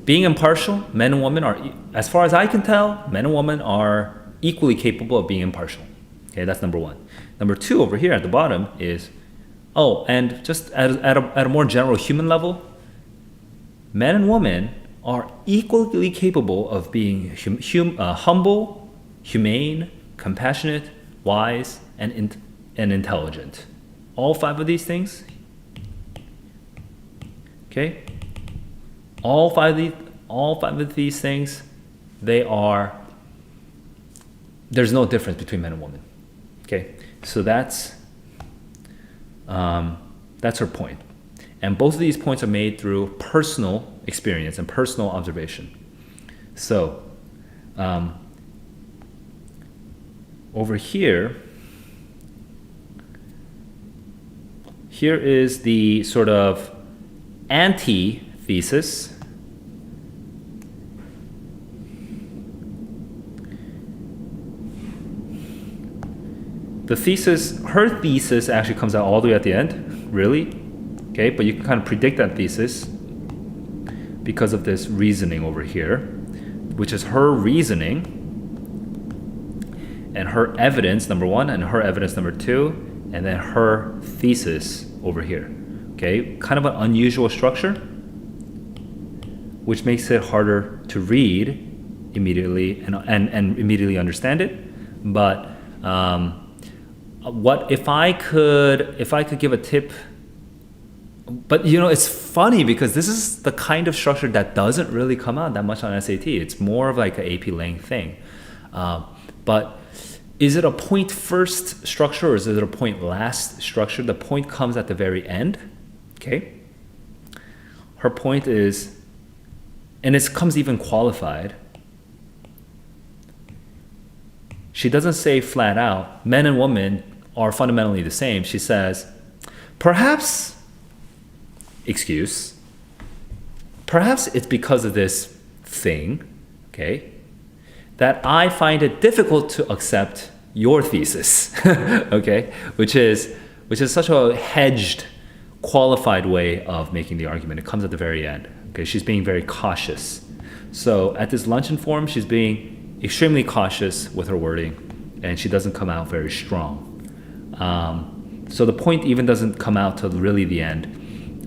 being impartial, men and women are, as far as I can tell, men and women are equally capable of being impartial. Okay, that's number 1. Number 2 over here at the bottom is, oh, and just at a more general human level, men and women are equally capable of being humble, humane, compassionate, wise, and intelligent. All five of these things, okay? All five of these things, there's no difference between men and women. Okay, so that's her point. And both of these points are made through personal experience and personal observation. So, over here is the sort of antithesis. Her thesis actually comes out all the way at the end, really. Okay, but you can kind of predict that thesis because of this reasoning over here, which is her reasoning and her evidence, number one, and her evidence, number two, and then her thesis over here. Okay, kind of an unusual structure, which makes it harder to read immediately and immediately understand it. But what if I could give a tip? But it's funny because this is the kind of structure that doesn't really come out that much on SAT. It's more of like an AP Lang thing. But is it a point first structure or is it a point last structure? The point comes at the very end. Okay. Her point is, and it comes even qualified. She doesn't say flat out, men and women are fundamentally the same. She says, perhaps it's because of this thing, okay, that I find it difficult to accept your thesis, okay, which is such a hedged, qualified way of making the argument. It comes at the very end. Okay, she's being very cautious. So at this luncheon forum, she's being extremely cautious with her wording, and she doesn't come out very strong. So the point even doesn't come out till really the end.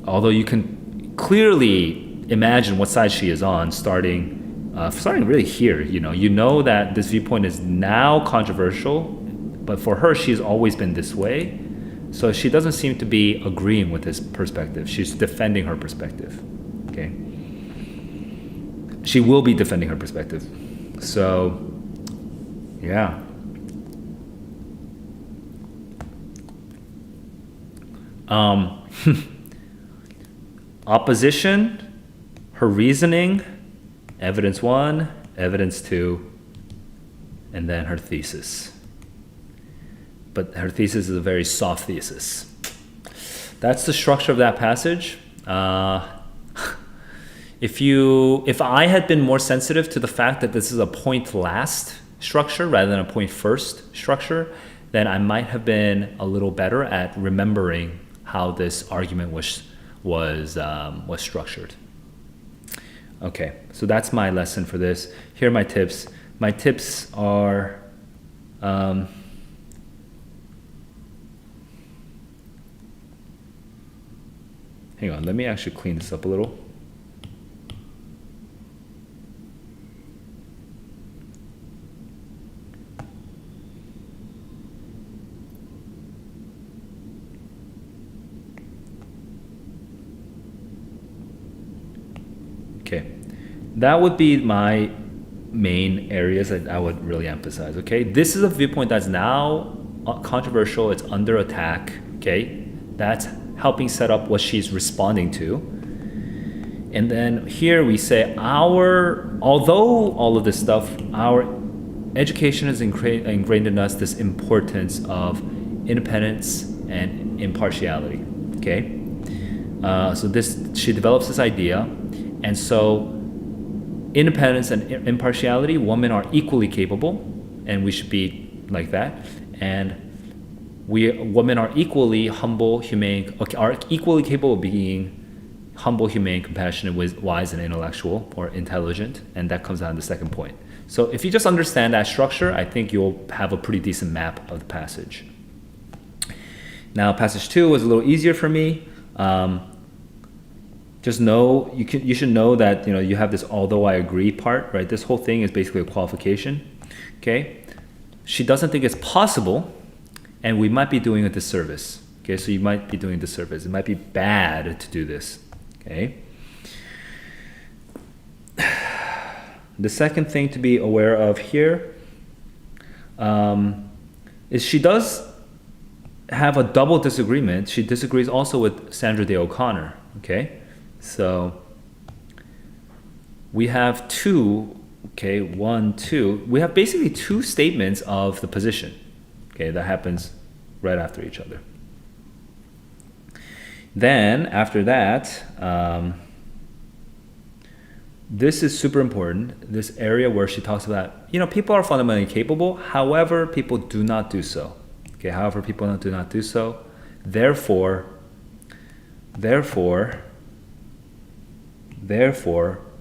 Although you can clearly imagine what side she is on, starting really here. You know that this viewpoint is now controversial, but for her, she's always been this way. So she doesn't seem to be agreeing with this perspective. She's defending her perspective. Okay, she will be defending her perspective. So, yeah. Opposition, her reasoning, evidence 1, evidence 2, and then her thesis. But her thesis is a very soft thesis. That's the structure of that passage. If I had been more sensitive to the fact that this is a point last structure rather than a point first structure, then I might have been a little better at remembering how this argument was structured. Okay, so that's my lesson for this. Here are my tips. My tips are hang on, let me actually clean this up a little. Okay, that would be my main areas that I would really emphasize. Okay, this is a viewpoint that's now controversial. It's under attack. Okay, that's helping set up what she's responding to. And then here we say although all of this stuff, our education has ingrained in us this importance of independence and impartiality. Okay, so she develops this idea. And so independence and impartiality, women are equally capable, and we should be like that. And women are equally humble, humane, are equally capable of being humble, humane, compassionate, wise, and intellectual or intelligent. And that comes out in the second point. So if you just understand that structure, I think you'll have a pretty decent map of the passage. Now, passage 2 was a little easier for me. just know you should know that you have this although I agree part, right? This whole thing is basically a qualification. Okay, she doesn't think it's possible, and we might be doing a disservice. Okay, so you might be doing a disservice. It might be bad to do this. Okay. The second thing to be aware of here is she does have a double disagreement. She disagrees also with Sandra Day O'Connor. Okay, so we have two. Okay, one, two. We have basically two statements of the position. Okay, that happens right after each other. Then after that, this is super important. This area where she talks about, people are fundamentally capable. However, people do not do so. Okay, however, people do not do so. Therefore,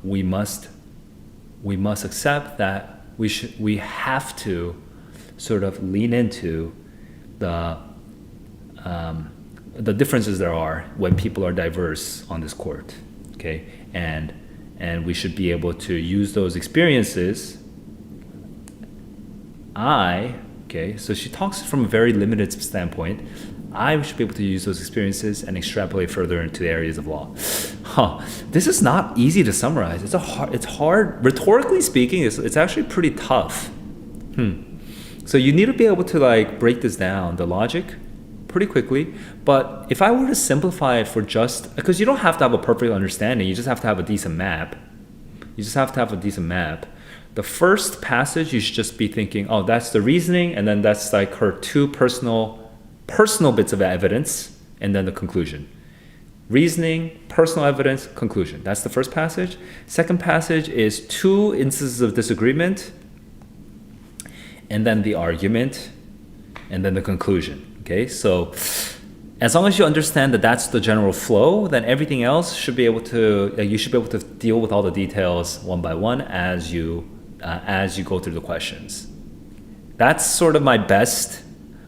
we must accept that we have to sort of lean into the differences there are when people are diverse on this court. Okay, and we should be able to use those experiences. Okay, so she talks from a very limited standpoint. I should be able to use those experiences and extrapolate further into the areas of law. This is not easy to summarize. It's hard. Rhetorically speaking, it's actually pretty tough. So you need to be able to break this down, the logic, pretty quickly. But if I were to simplify it because you don't have to have a perfect understanding, you just have to have a decent map. The first passage, you should just be thinking, oh, that's the reasoning, and then that's her two personal bits of evidence, and then the conclusion. Reasoning, personal evidence, conclusion. That's the first passage. Second passage is two instances of disagreement, and then the argument, and then the conclusion. Okay, so as long as you understand that that's the general flow, then everything else should be able to, you should be able to deal with all the details one by one as you go through the questions. That's sort of my best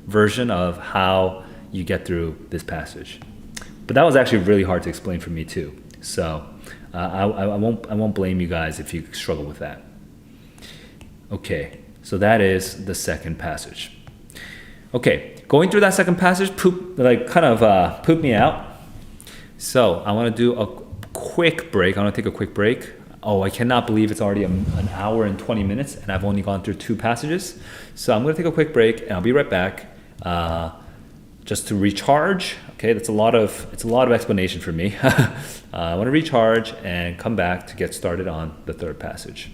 version of how you get through this passage. But that was actually really hard to explain for me too. So I won't blame you guys if you struggle with that. Okay, so that is the second passage. Okay, going through that second passage pooped me out. So I want to do a quick break. I want to take a quick break. Oh, I cannot believe it's already an hour and 20 minutes and I've only gone through two passages. So I'm going to take a quick break and I'll be right back just to recharge. Okay, it's a lot of explanation for me. I want to recharge and come back to get started on the third passage.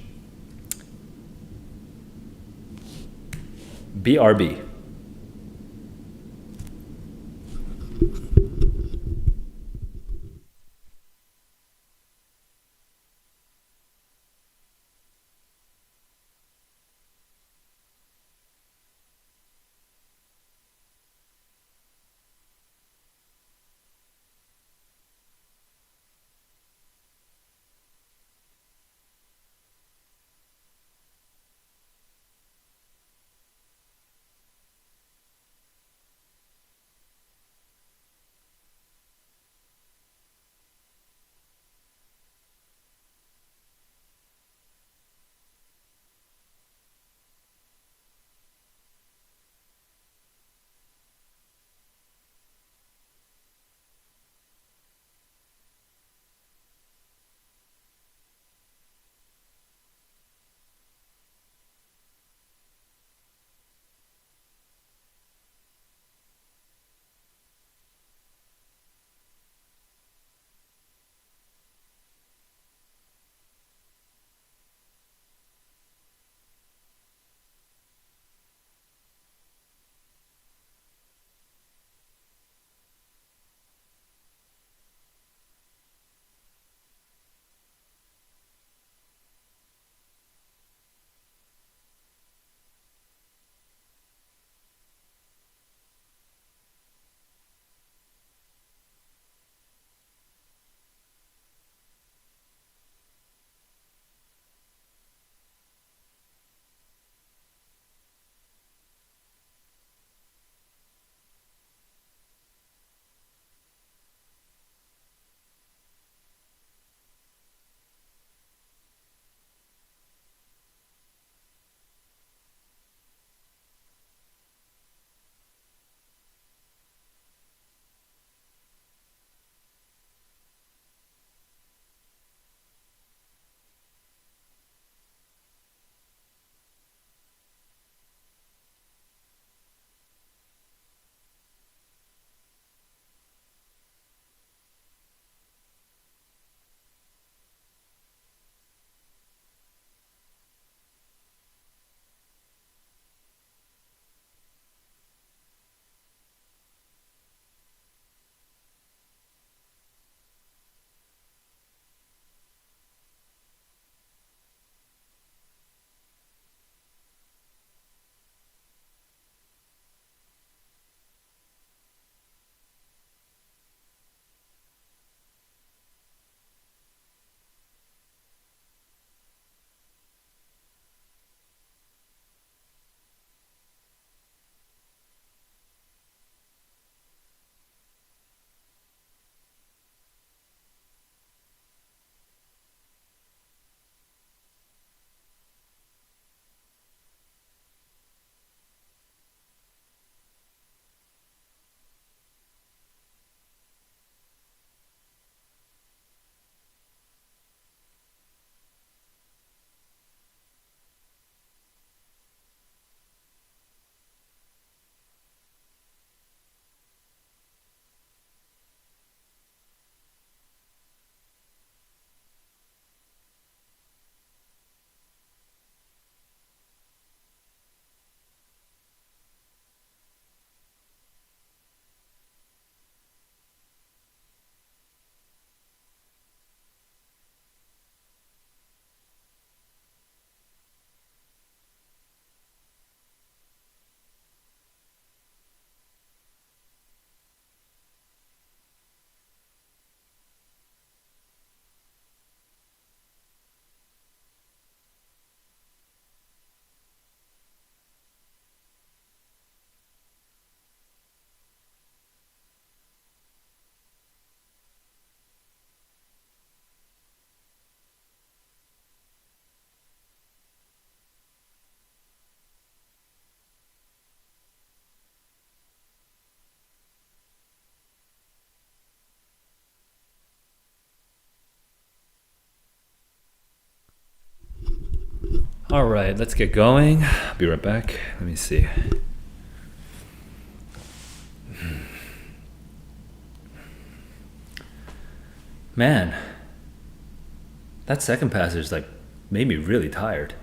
BRB. All right, let's get going. Be right back. Let me see. Man, that second passage like made me really tired.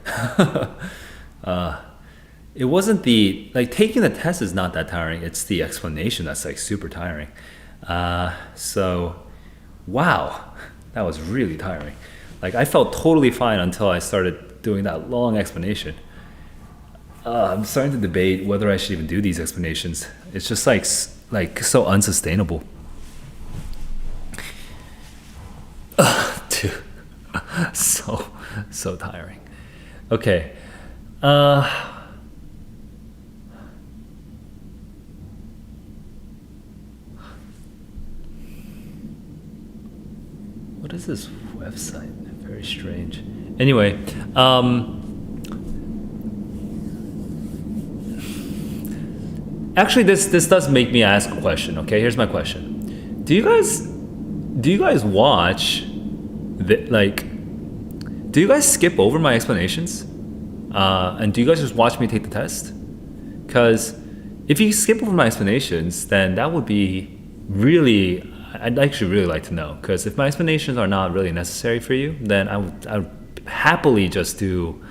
It wasn't the like taking the test is not that tiring. It's the explanation that's like super tiring. So, wow, that was really tiring. Like I felt totally fine until I started doing that long explanation. I'm starting to debate whether I should even do these explanations. It's just like so unsustainable. Dude, so tiring. Okay. What is this website? Very strange. Anyway, actually, this does make me ask a question. Okay, here's my question: Do you guys watch the like? Do you guys skip over my explanations? And do you guys just watch me take the test? Because if you skip over my explanations, then that would be really. I'd actually really like to know. Because if my explanations are not really necessary for you, then I would happily just do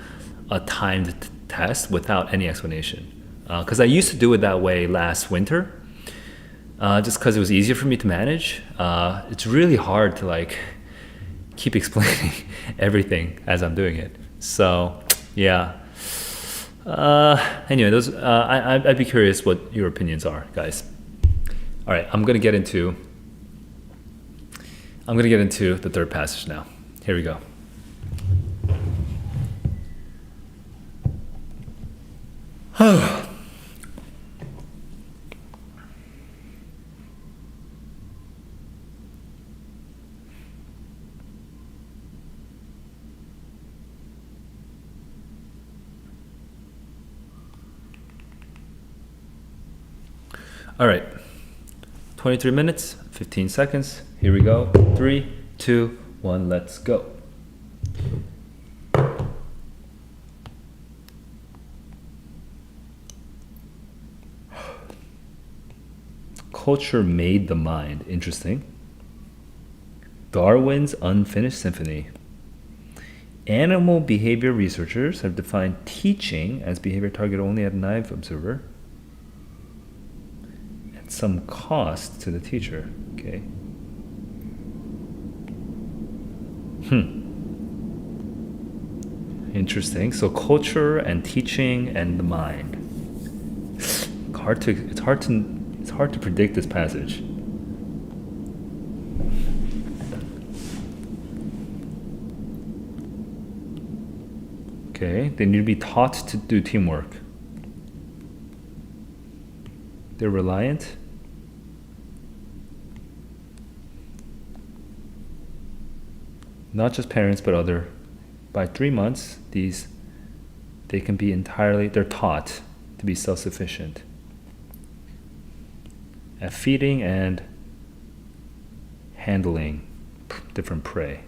a timed test without any explanation. Because I used to do it that way last winter, just because it was easier for me to manage. It's really hard to like keep explaining everything as I'm doing it. So yeah. Anyway, those I'd be curious what your opinions are, guys. All right, I'm gonna get into the third passage now. Here we go. All right, 23 minutes, 15 seconds. Here we go. 3, 2, 1, let's go. Culture made the mind. Interesting. Darwin's unfinished symphony. Animal behavior researchers have defined teaching as behavior targeted only at a naive observer at some cost to the teacher. Okay. Interesting. So culture and teaching and the mind. It's hard to predict this passage. Okay, they need to be taught to do teamwork. They're reliant. Not just parents, but other. By 3 months, they can be they're taught to be self-sufficient at feeding and handling different prey.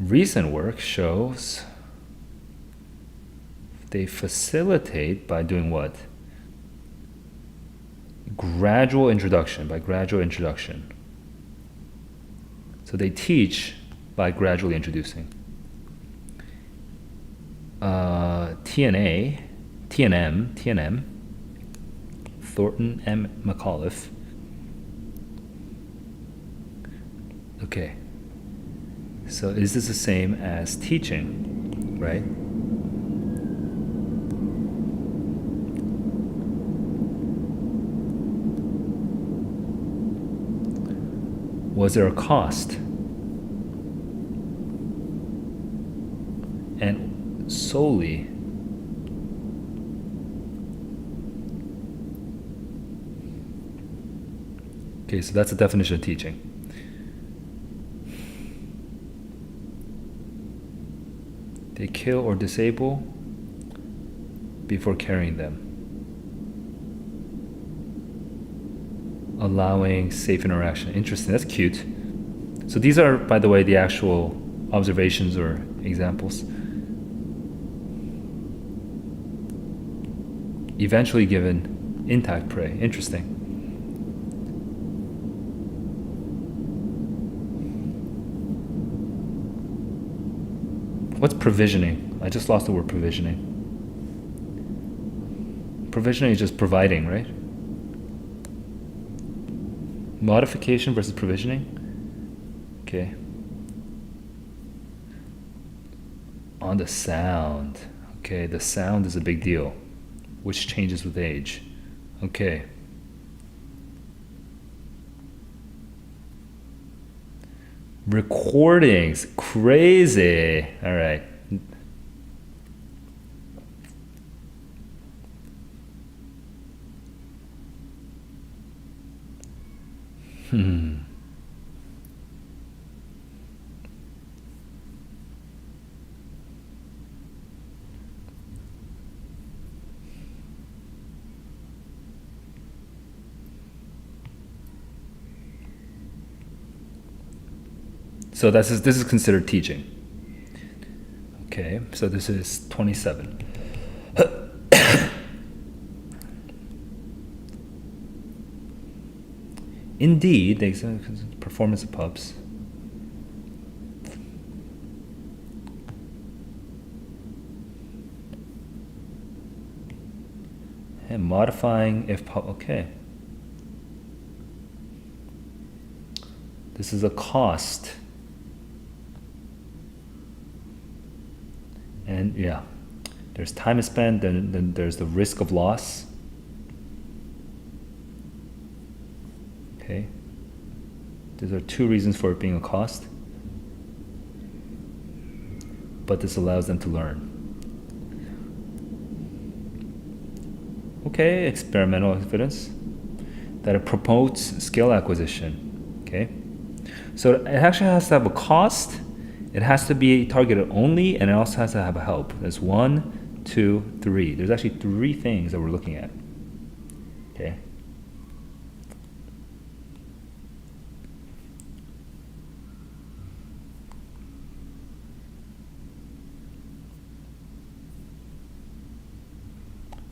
Recent work shows they facilitate by doing what? Gradual introduction. So they teach by gradually introducing. TNM, Thornton M. McAuliffe. Okay. So is this the same as teaching, right? Was there a cost? And solely okay, so that's the definition of teaching. They kill or disable before carrying them, allowing safe interaction. Interesting, that's cute. So these are, by the way, the actual observations or examples. Eventually given intact prey. Interesting. What's provisioning? I just lost the word provisioning. Provisioning is just providing, right? Modification versus provisioning? Okay. On the sound. Okay, the sound is a big deal, which changes with age. Okay. Recordings. Crazy. All right. So this is considered teaching. Okay, so this is 27. Indeed, the performance of pups. And modifying if pup. Okay. This is a cost. And yeah, there's time is spent, then there's the risk of loss. Okay. These are two reasons for it being a cost. But this allows them to learn. Okay, experimental evidence that it promotes skill acquisition. Okay. So it actually has to have a cost. It has to be targeted only, and it also has to have a help. There's 1, 2, 3. There's actually 3 things that we're looking at. Okay.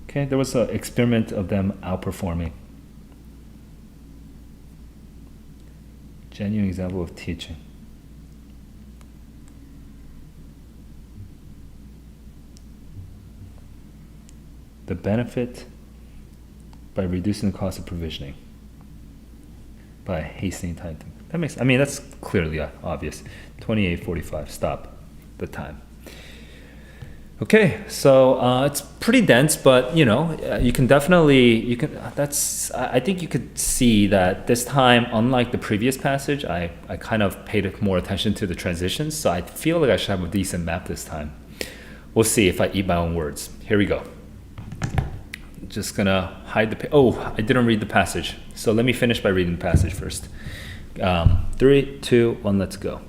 Okay, there was an experiment of them outperforming. Genuine example of teaching. The benefit by reducing the cost of provisioning by hastening time. That makes, I mean, that's clearly obvious. 28:45, stop the time. Okay, so it's pretty dense, but you know, you can definitely, I think you could see that this time, unlike the previous passage, I kind of paid more attention to the transitions, so I feel like I should have a decent map this time. We'll see if I eat my own words. Here we go. Just gonna hide the, I didn't read the passage. So let me finish by reading the passage first. 3, 2, 1, let's go.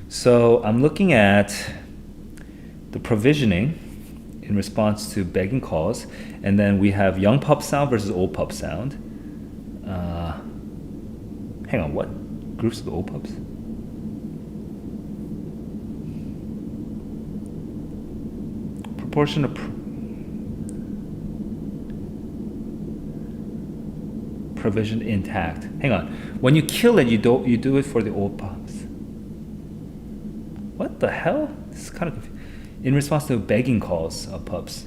So I'm looking at the provisioning in response to begging calls, and then we have young pup sound versus old pup sound. Hang on, what? Groups of old pups? Proportion of provision intact. Hang on. When you kill it, you do it for the old pups. What the hell? This is kind of confusing. In response to begging calls of pups.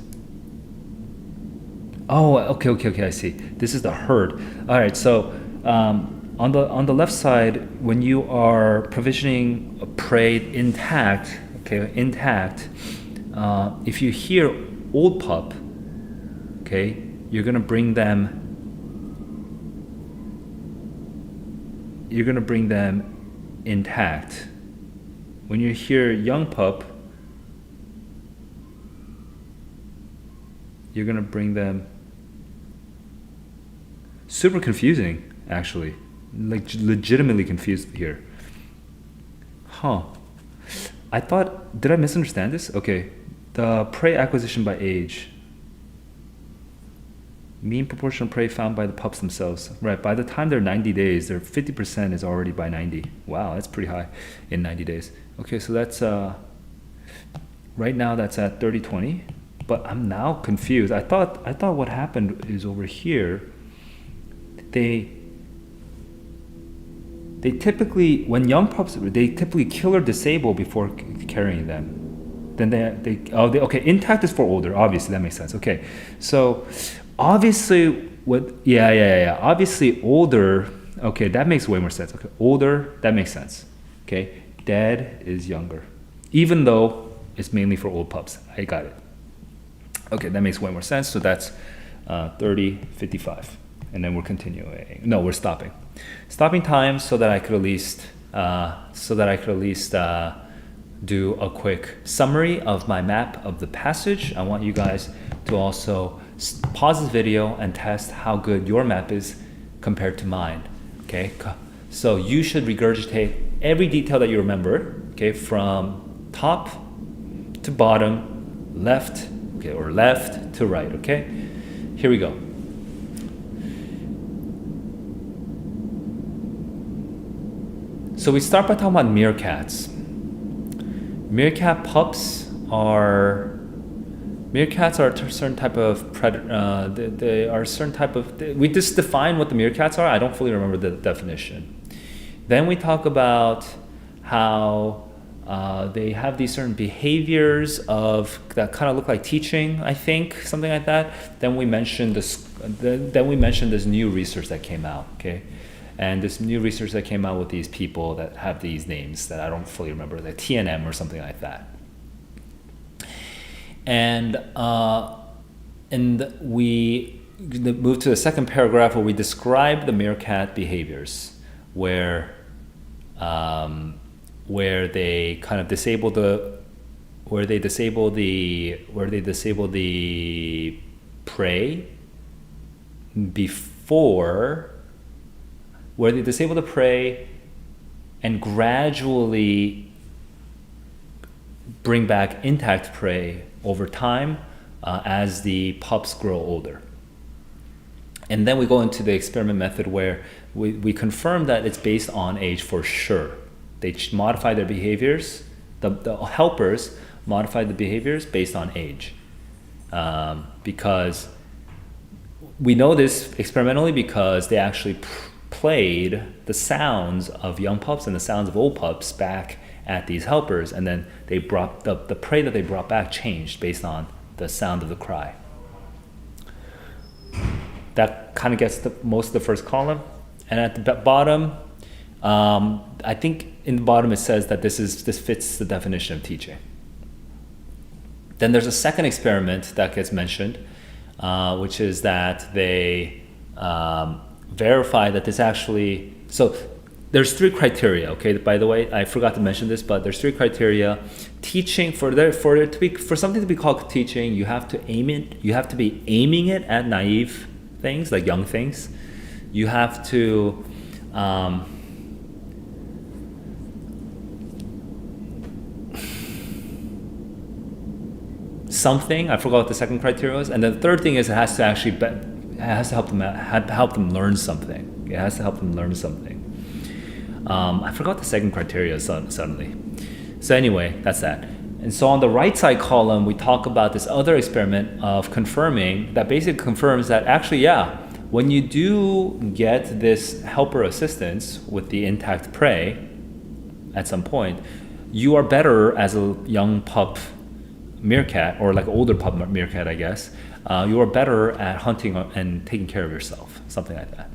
Oh, okay, I see. This is the herd. All right, so on the left side, when you are provisioning a prey intact, if you hear old pup, okay, you're gonna bring them intact. When you hear young pup, you're gonna bring them. Super confusing, actually. Like legitimately confused here. Huh. I thought, did I misunderstand this? Okay. The prey acquisition by age. Mean proportion of prey found by the pups themselves. Right, by the time they're 90 days, their 50% is already by 90. Wow, that's pretty high in 90 days. Okay, so that's right now that's at 30-20, but I'm now confused. I thought what happened is over here. They typically, when young pups, they typically kill or disable before carrying them. Then okay, intact is for older. Obviously, that makes sense. Okay, so obviously, obviously older. Okay, that makes way more sense. Okay, older, that makes sense. Okay, dead is younger, even though it's mainly for old pups. I got it. Okay, that makes way more sense. So that's 30, 55, and then we're continuing. No, we're stopping. Stopping time so that I could at least do a quick summary of my map of the passage. I want you guys to also pause this video and test how good your map is compared to mine. Okay, so you should regurgitate every detail that you remember. Okay, from top to bottom, left, okay, or left to right. Okay, here we go. So we start by talking about meerkats. Meerkats are a certain type of predator. They are a certain type of. We just define what the meerkats are. I don't fully remember the definition. Then we talk about how they have these certain behaviors that kind of look like teaching. I think something like that. Then we mentioned this. Then we mentioned this new research that came out. Okay. And this new research that came out with these people that have these names that I don't fully remember, like TNM or something like that. And we move to the second paragraph where we describe the meerkat behaviors, where they kind of disable the prey before. Where they disable the prey and gradually bring back intact prey over time as the pups grow older. And then we go into the experiment method where we confirm that it's based on age for sure. They modify their behaviors. The helpers modify the behaviors based on age. Because we know this experimentally because they actually played the sounds of young pups and the sounds of old pups back at these helpers, and then they brought the prey that they brought back changed based on the sound of the cry. That kind of gets most of the first column. And at the bottom, I think in the bottom it says that this fits the definition of teaching. Then there's a second experiment that gets mentioned, which is that they verify that this actually, so there's 3 criteria, okay? By the way, I forgot to mention this, but there's 3 criteria. Teaching, for something to be called teaching, you have to be aiming it at naive things, like young things. You have to something, I forgot what the second criteria was, and the third thing is it has to actually it has to help them learn something. It has to help them learn something. I forgot the second criteria suddenly. So anyway, that's that. And so on the right side column, we talk about this other experiment of confirming, that basically confirms that actually, yeah, when you do get this helper assistance with the intact prey at some point, you are better as a young pup meerkat, or like older pup meerkat, I guess. You are better at hunting and taking care of yourself, something like that.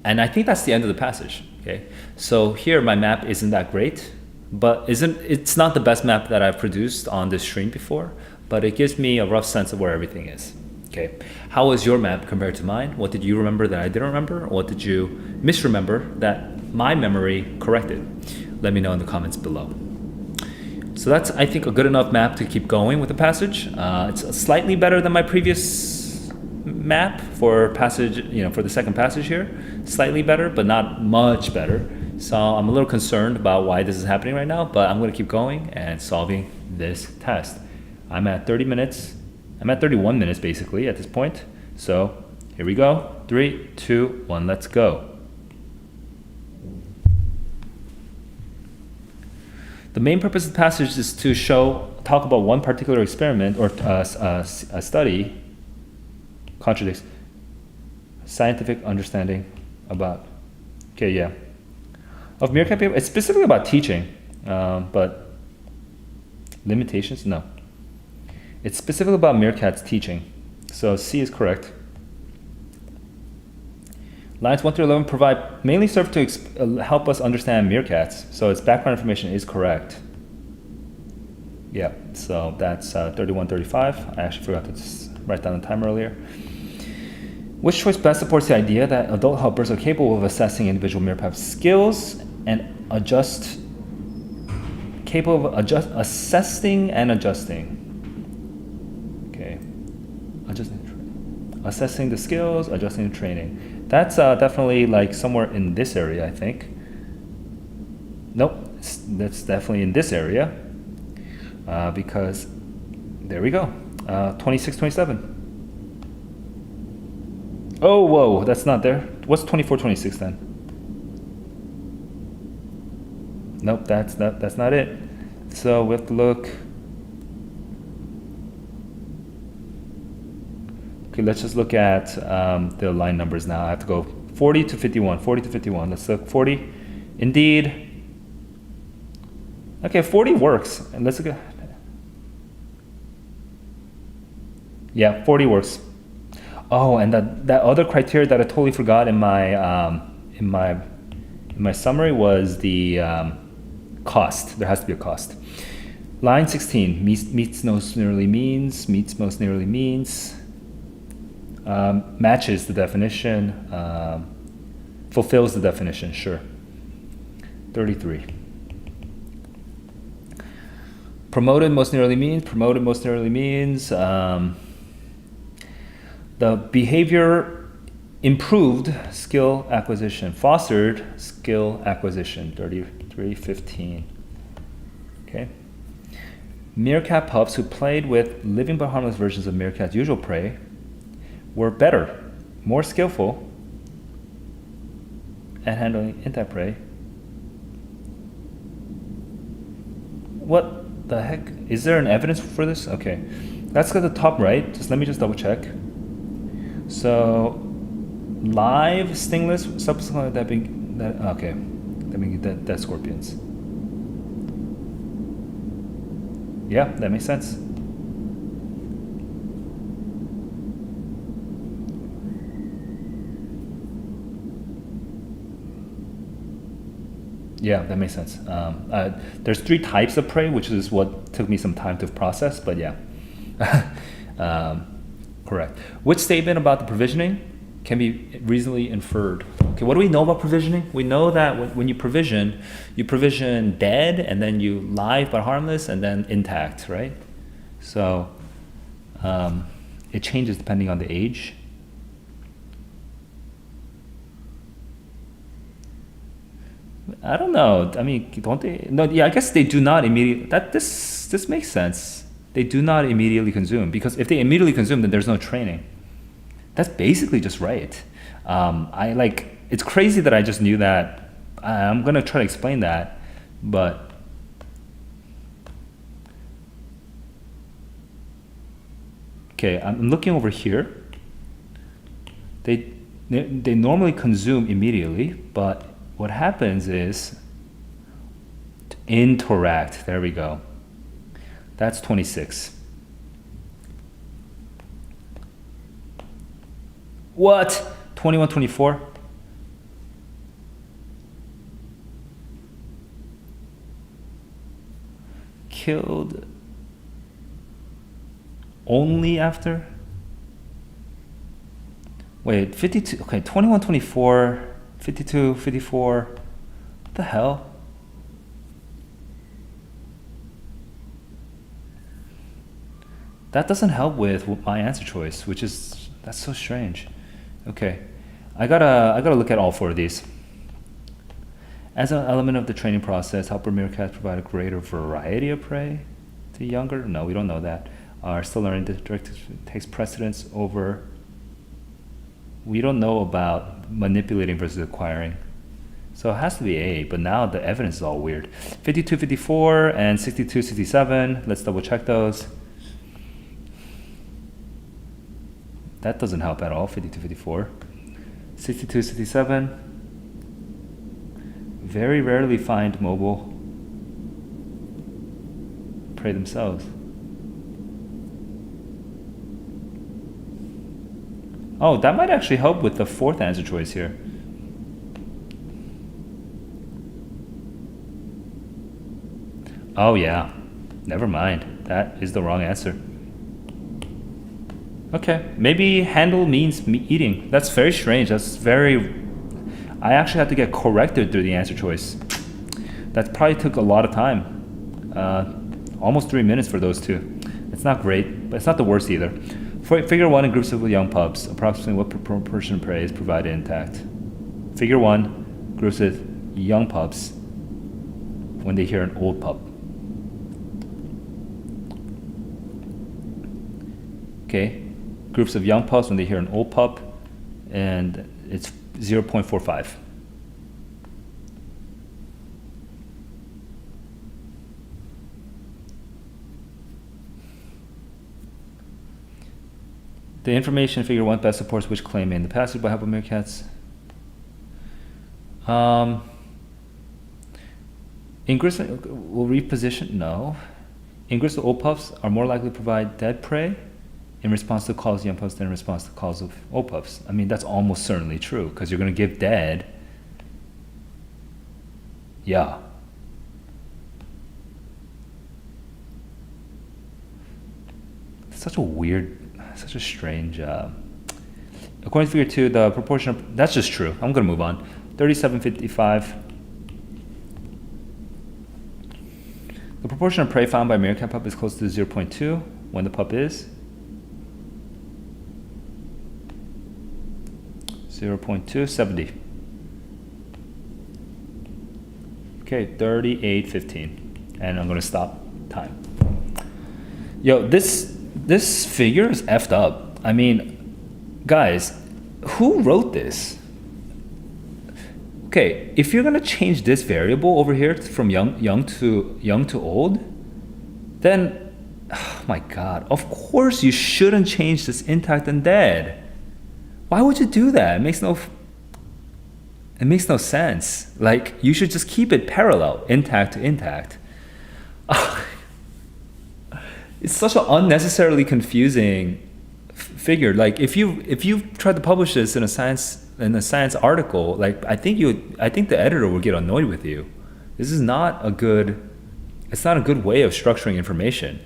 And I think that's the end of the passage. Okay, so here my map isn't that great, but it's not the best map that I've produced on this stream before, but it gives me a rough sense of where everything is. Okay, how was your map compared to mine? What did you remember that I didn't remember? What did you misremember that my memory corrected? Let me know in the comments below. So that's, I think, a good enough map to keep going with the passage. It's slightly better than my previous map for passage, for the second passage here. Slightly better, but not much better. So I'm a little concerned about why this is happening right now, but I'm going to keep going and solving this test. I'm at 30 minutes. I'm at 31 minutes basically at this point. So here we go. 3, 2, 1, let's go. The main purpose of the passage is to talk about one particular experiment or a study. Contradicts scientific understanding about. Okay, yeah. Of meerkat behavior, it's specifically about teaching, but limitations, no. It's specifically about meerkats teaching. So C is correct. Lines 1 through 11 mainly serve to help us understand meerkats. So its background information is correct. Yeah, so that's 31, 35. I actually forgot to write down the time earlier. Which choice best supports the idea that adult helpers are capable of assessing individual meerkat skills and capable of assessing and adjusting? Okay, assessing the skills, adjusting the training. That's definitely like somewhere in this area, I think. Nope, that's definitely in this area because there we go, 26, 27. Oh, whoa, that's not there. What's 24, 26 then? Nope, that's not it. So we have to look. Okay, let's just look at the line numbers now. I have to go 40 to 51, 40 to 51. Let's look 40. Indeed. Okay, 40 works. And let's look at. Yeah, 40 works. Oh, and that other criteria that I totally forgot in my summary was the cost. There has to be a cost. Line 16, meets most nearly means, matches the definition, fulfills the definition, sure. 33. Promoted most nearly means, the behavior improved skill acquisition, fostered skill acquisition, 33:15. Okay. Meerkat pups who played with living but harmless versions of meerkat's usual prey were better, more skillful at handling intact prey. What the heck? Is there an evidence for this? Okay. That's at the top right. Let me double check. So, live stingless, subsequently dead scorpions. Yeah, that makes sense. Yeah, that makes sense. There's 3 types of prey, which is what took me some time to process, but yeah. Correct. Which statement about the provisioning can be reasonably inferred? Okay, what do we know about provisioning? We know that when you provision dead, and then you live but harmless, and then intact, right? So it changes depending on the age. I don't know. I mean, don't they? No, yeah, I guess they do not immediately. This makes sense. They do not immediately consume, because if they immediately consume, then there's no training. That's basically just right. It's crazy that I just knew that. I'm gonna try to explain that, but okay, I'm looking over here. They normally consume immediately, but what happens is interact. There we go. That's 26. What? 21, 24? Killed only after? Wait, 52, okay, 21, 24, 52, 54. What the hell? That doesn't help with my answer choice, that's so strange. Okay, I gotta look at all 4 of these. As an element of the training process, helper meerkats provide a greater variety of prey to younger. No, we don't know that. Are still learning. The directive takes precedence over. We don't know about manipulating versus acquiring. So it has to be A, but now the evidence is all weird. 52, 54, and 62, 67. Let's double check those. That doesn't help at all, 52, 54. 62, 67. Very rarely find mobile prey themselves. Oh, that might actually help with the fourth answer choice here. Oh yeah, never mind. That is the wrong answer. Okay, maybe handle means eating. That's very strange. That's very... I actually had to get corrected through the answer choice. That probably took a lot of time. Almost 3 minutes for those two. It's not great, but it's not the worst either. For figure 1 in groups of young pups, approximately what proportion of prey is provided intact? Figure 1, groups of young pups when they hear an old pup. Okay, groups of young pups when they hear an old pup, and it's 0.45. The information in figure 1 best supports which claim in the passage by help of meerkats? In groups will reposition? No. In groups of old pups are more likely to provide dead prey in response to calls of young pups than in response to calls of old pups. I mean, that's almost certainly true, because you're going to give dead. Yeah. Such a weird, such a strange... according to figure 2, the proportion of... That's just true. I'm going to move on. 37.55. The proportion of prey found by meerkat pup is close to 0.2 when the pup is 0.270. Okay, 38.15, and I'm gonna stop time. Yo, this figure is effed up. I mean, guys, who wrote this? Okay, if you're gonna change this variable over here from young to old, then, oh my God, of course you shouldn't change this intact and dead. Why would you do that? It makes no sense. Like, you should just keep it parallel, intact to intact. It's such an unnecessarily confusing figure. Like, if you tried to publish this in a science article, like, I think the editor would get annoyed with you. This is not a good way of structuring information.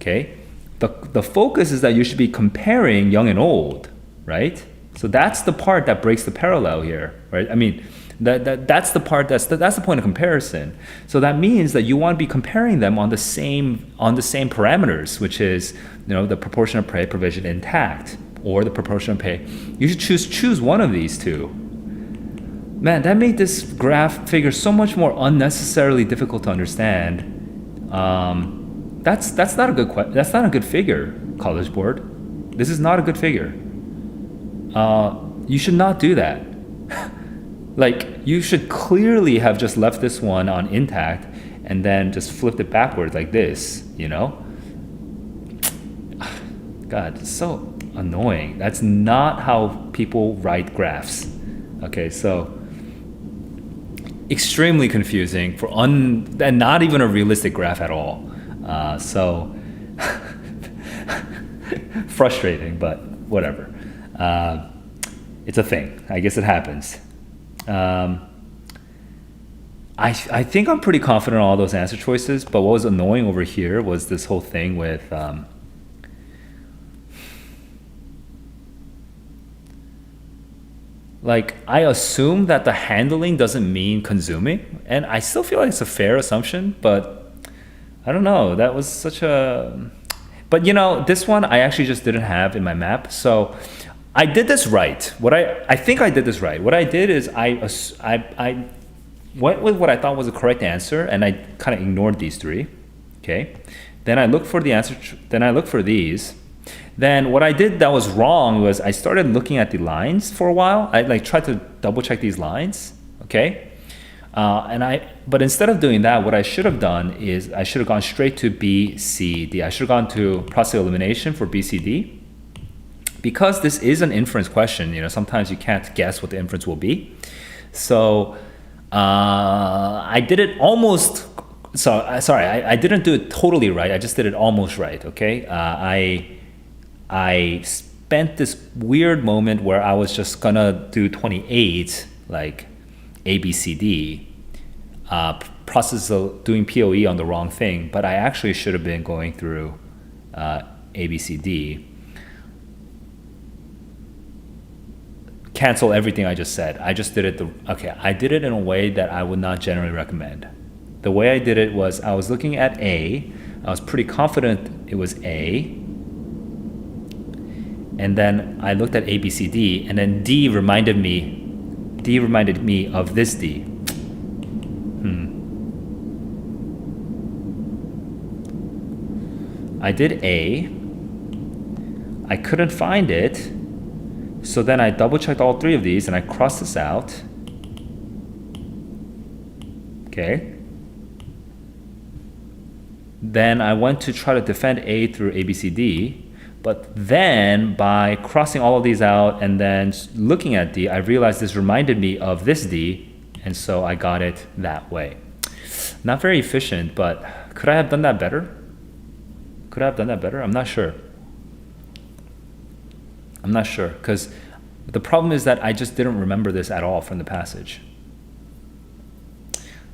Okay? The focus is that you should be comparing young and old, right? So that's the part that breaks the parallel here, right? I mean, that's the part that's the point of comparison. So that means that you want to be comparing them on the same parameters, which is, you know, the proportion of prey provision intact or the proportion of prey. You should choose one of these two. Man, that made this graph figure so much more unnecessarily difficult to understand. That's not a good figure, College Board. This is not a good figure. You should not do that. Like, you should clearly have just left this one on intact and then just flipped it backwards like this, you know? God, it's so annoying. That's not how people write graphs. Okay, so extremely confusing and not even a realistic graph at all. So frustrating, but whatever. It's a thing. I guess it happens. I think I'm pretty confident in all those answer choices, but what was annoying over here was this whole thing with like, I assume that the handling doesn't mean consuming, and I still feel like it's a fair assumption, but I don't know. That was such a... But, you know, this one I actually just didn't have in my map, so I did this right. I think I did this right. What I did is I went with what I thought was the correct answer, and I kind of ignored these three. Okay, then I looked for the answer. Then I looked for these. Then what I did that was wrong was I started looking at the lines for a while. I tried to double check these lines. Okay, But instead of doing that, what I should have done is I should have gone straight to B, C, D. I should have gone to process elimination for B, C, D. Because this is an inference question, sometimes you can't guess what the inference will be. So I did it almost. Sorry, I didn't do it totally right. I just did it almost right. Okay. I spent this weird moment where I was just gonna do 28, like A, B, C, D. Process of doing POE on the wrong thing, but I actually should have been going through A, B, C, D. Cancel everything I just said. I just did it. I did it in a way that I would not generally recommend. The way I did it was I was looking at A. I was pretty confident it was A. And then I looked at A, B, C, D, and then D reminded me of this D. I did A. I couldn't find it. So then I double checked all three of these and I crossed this out. Okay. Then I went to try to defend A through A, B, C, D. But then by crossing all of these out and then looking at D, I realized this reminded me of this D. And so I got it that way. Not very efficient, but could I have done that better? Could I have done that better? I'm not sure. Because the problem is that I just didn't remember this at all from the passage.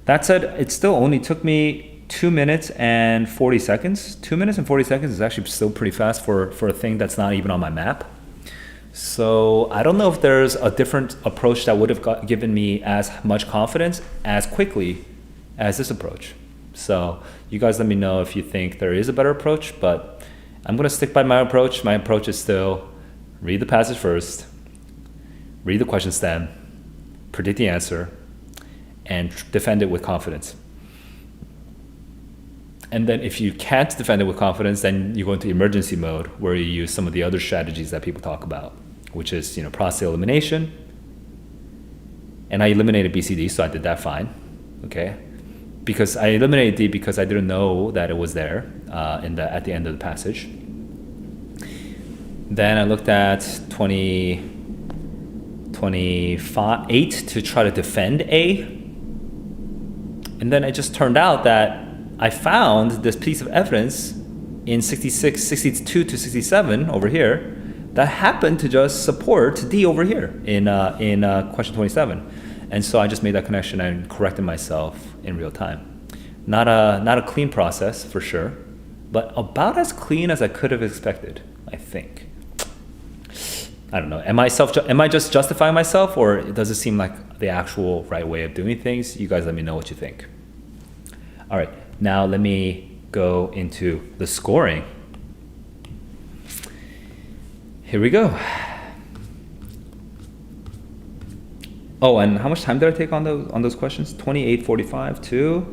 That said, it still only took me 2 minutes and 40 seconds. 2 minutes and 40 seconds is actually still pretty fast for a thing that's not even on my map. So I don't know if there's a different approach that would have given me as much confidence as quickly as this approach. So you guys let me know if you think there is a better approach, but I'm going to stick by my approach. My approach is still read the passage first, read the question stem, predict the answer, and defend it with confidence. And then if you can't defend it with confidence, then you go into emergency mode where you use some of the other strategies that people talk about, which is process elimination. And I eliminated BCD, so I did that fine. Okay. Because I eliminated D because I didn't know that it was there at the end of the passage. Then I looked at 28 to try to defend A. And then it just turned out that I found this piece of evidence in 62 to 67 over here that happened to just support D over here in question 27. And so I just made that connection and corrected myself in real time. Not a clean process for sure, but about as clean as I could have expected, I think. I don't know. Am I just justifying myself, or does it seem like the actual right way of doing things? You guys let me know what you think. All right, now let me go into the scoring. Here we go. Oh, and how much time did I take on those questions? 28:45 to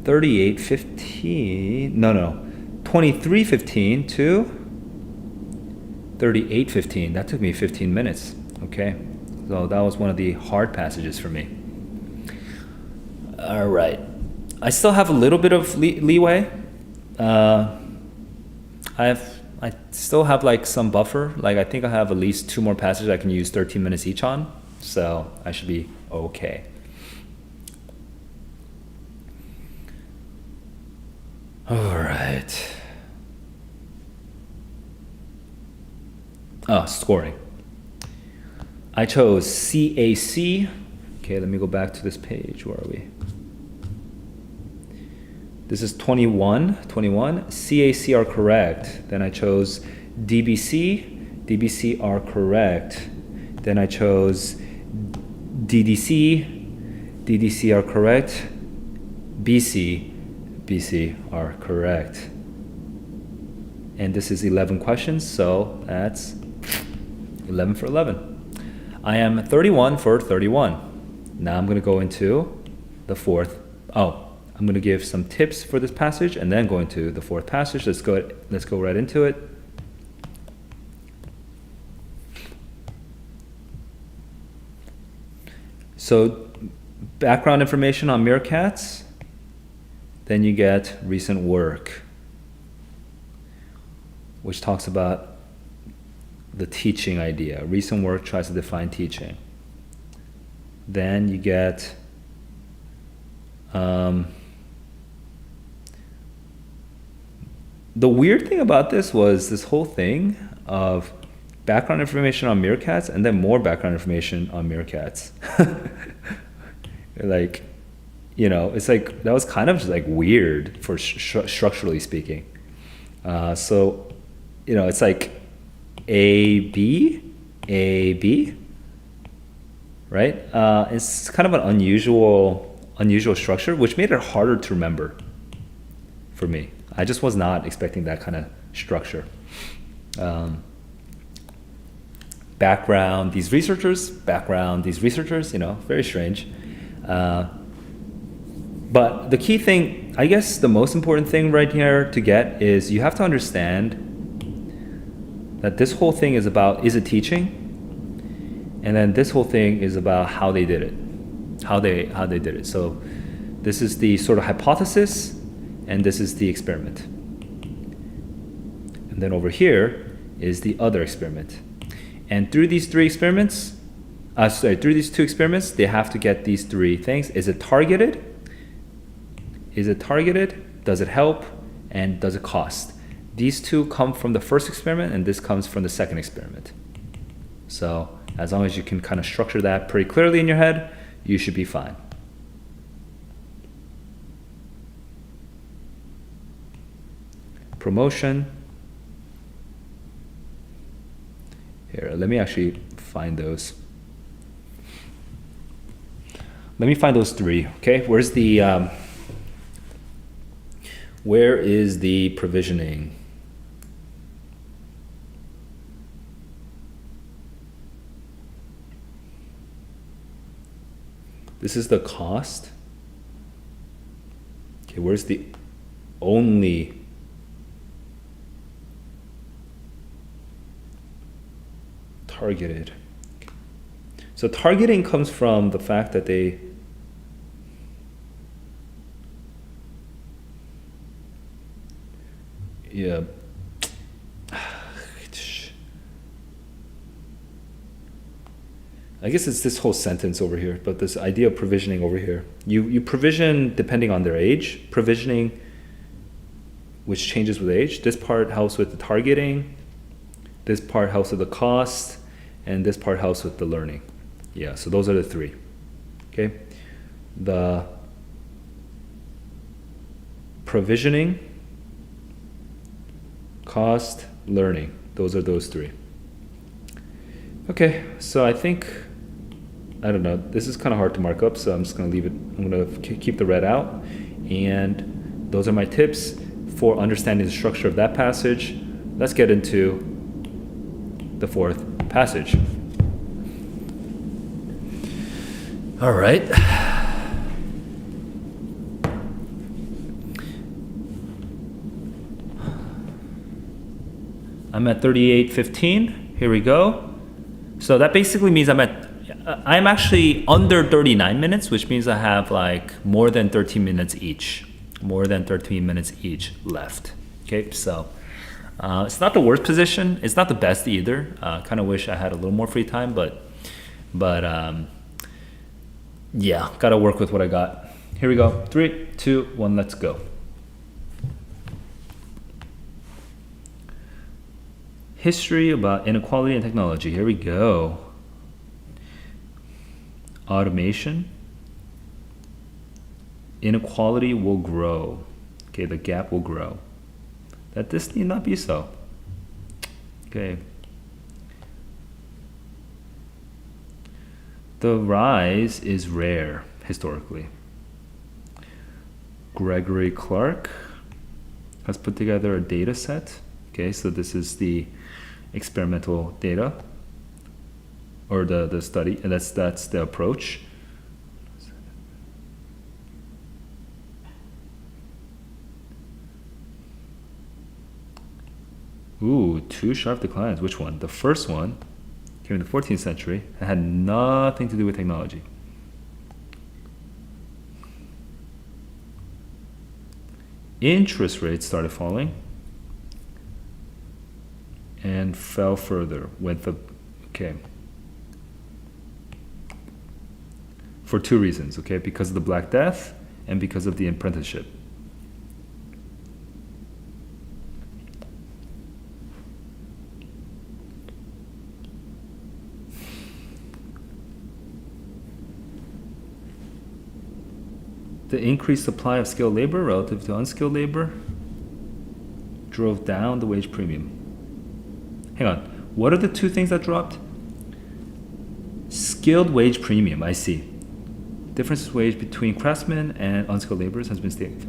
38:15. No. 23:15 to 38:15. That took me 15 minutes. Okay. So that was one of the hard passages for me. All right. I still have a little bit of leeway. I still have some buffer. I think I have at least 2 more passages I can use 13 minutes each on. So I should be okay. All right. Scoring. I chose CAC. Okay, let me go back to this page. Where are we? This is 21. CAC are correct. Then I chose DBC. DBC are correct. Then I chose DDC. DDC are correct. BC. BC are correct. And this is 11 questions, so that's 11 for 11. I am 31 for 31. Now I'm going to go into the fourth. I'm going to give some tips for this passage and then go into the fourth passage. Let's go right into it. So background information on meerkats, then you get recent work, which talks about the teaching idea. Recent work tries to define teaching. Then you get the weird thing about this was this whole thing of background information on meerkats and then more background information on meerkats. Like, you know, it's like that was kind of just like weird for structurally speaking. So, you know, it's like A B, right? It's kind of an unusual structure, which made it harder to remember for me. I just was not expecting that kind of structure. Background, these researchers, you know, very strange. But the key thing, I guess the most important thing right here to get is you have to understand that this whole thing is about, is it teaching? And then this whole thing is about how they did it, how they did it. So this is the sort of hypothesis, and this is the experiment. And then over here is the other experiment. And through these two experiments, they have to get these three things. Is it targeted? Does it help? And does it cost? These two come from the first experiment, and this comes from the second experiment. So as long as you can kind of structure that pretty clearly in your head, you should be fine. Promotion. Here, let me actually find those. Let me find those three, okay? Where is the provisioning? This is the cost. Okay, where's the only? Targeted. So targeting comes from the fact that they I guess it's this whole sentence over here, but this idea of provisioning over here. You provision depending on their age, provisioning which changes with age. This part helps with the targeting, this part helps with the cost, and this part helps with the learning. Yeah, so those are the three. Okay? The provisioning, cost, learning. Those are those three. Okay, so I think, I don't know, this is kind of hard to mark up, so I'm just going to leave it. I'm going to keep the red out. And those are my tips for understanding the structure of that passage. Let's get into the fourth passage. All right. I'm at 38:15. Here we go. So that basically means I'm actually under 39 minutes, which means I have like more than 13 minutes each. More than 13 minutes each left. Okay, so it's not the worst position. It's not the best either. Kind of wish I had a little more free time, but yeah, gotta work with what I got. Here we go. 3, 2, 1, let's go. History about inequality and technology. Here we go. Automation. Inequality will grow. Okay, the gap will grow. That this need not be so. Okay. The rise is rare historically. Gregory Clark has put together a data set. Okay, so this is the experimental data or the study, and that's the approach. Ooh, 2 sharp declines. Which one? The first one came in the 14th century and had nothing to do with technology. interest rates started falling and fell further. Okay. For two reasons, okay? Because of the Black Death and because of the apprenticeship. The increased supply of skilled labor relative to unskilled labor drove down the wage premium. Hang on, what are the two things that dropped? Skilled wage premium, I see. Difference in wage between craftsmen and unskilled laborers has been stated.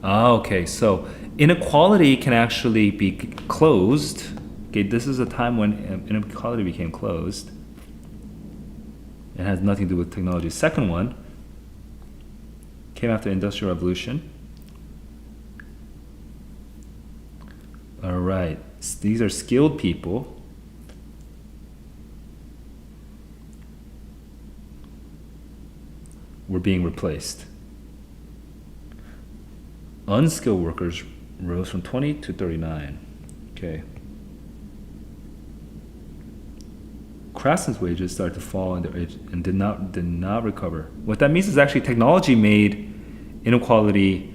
Okay, so inequality can actually be closed. Okay, this is a time when inequality became closed. It has nothing to do with technology. Second one came after Industrial Revolution. All right, these are skilled people. Were being replaced. Unskilled workers rose from 20 to 39. Okay. Craftsmen's wages started to fall and did not recover. What that means is actually technology made inequality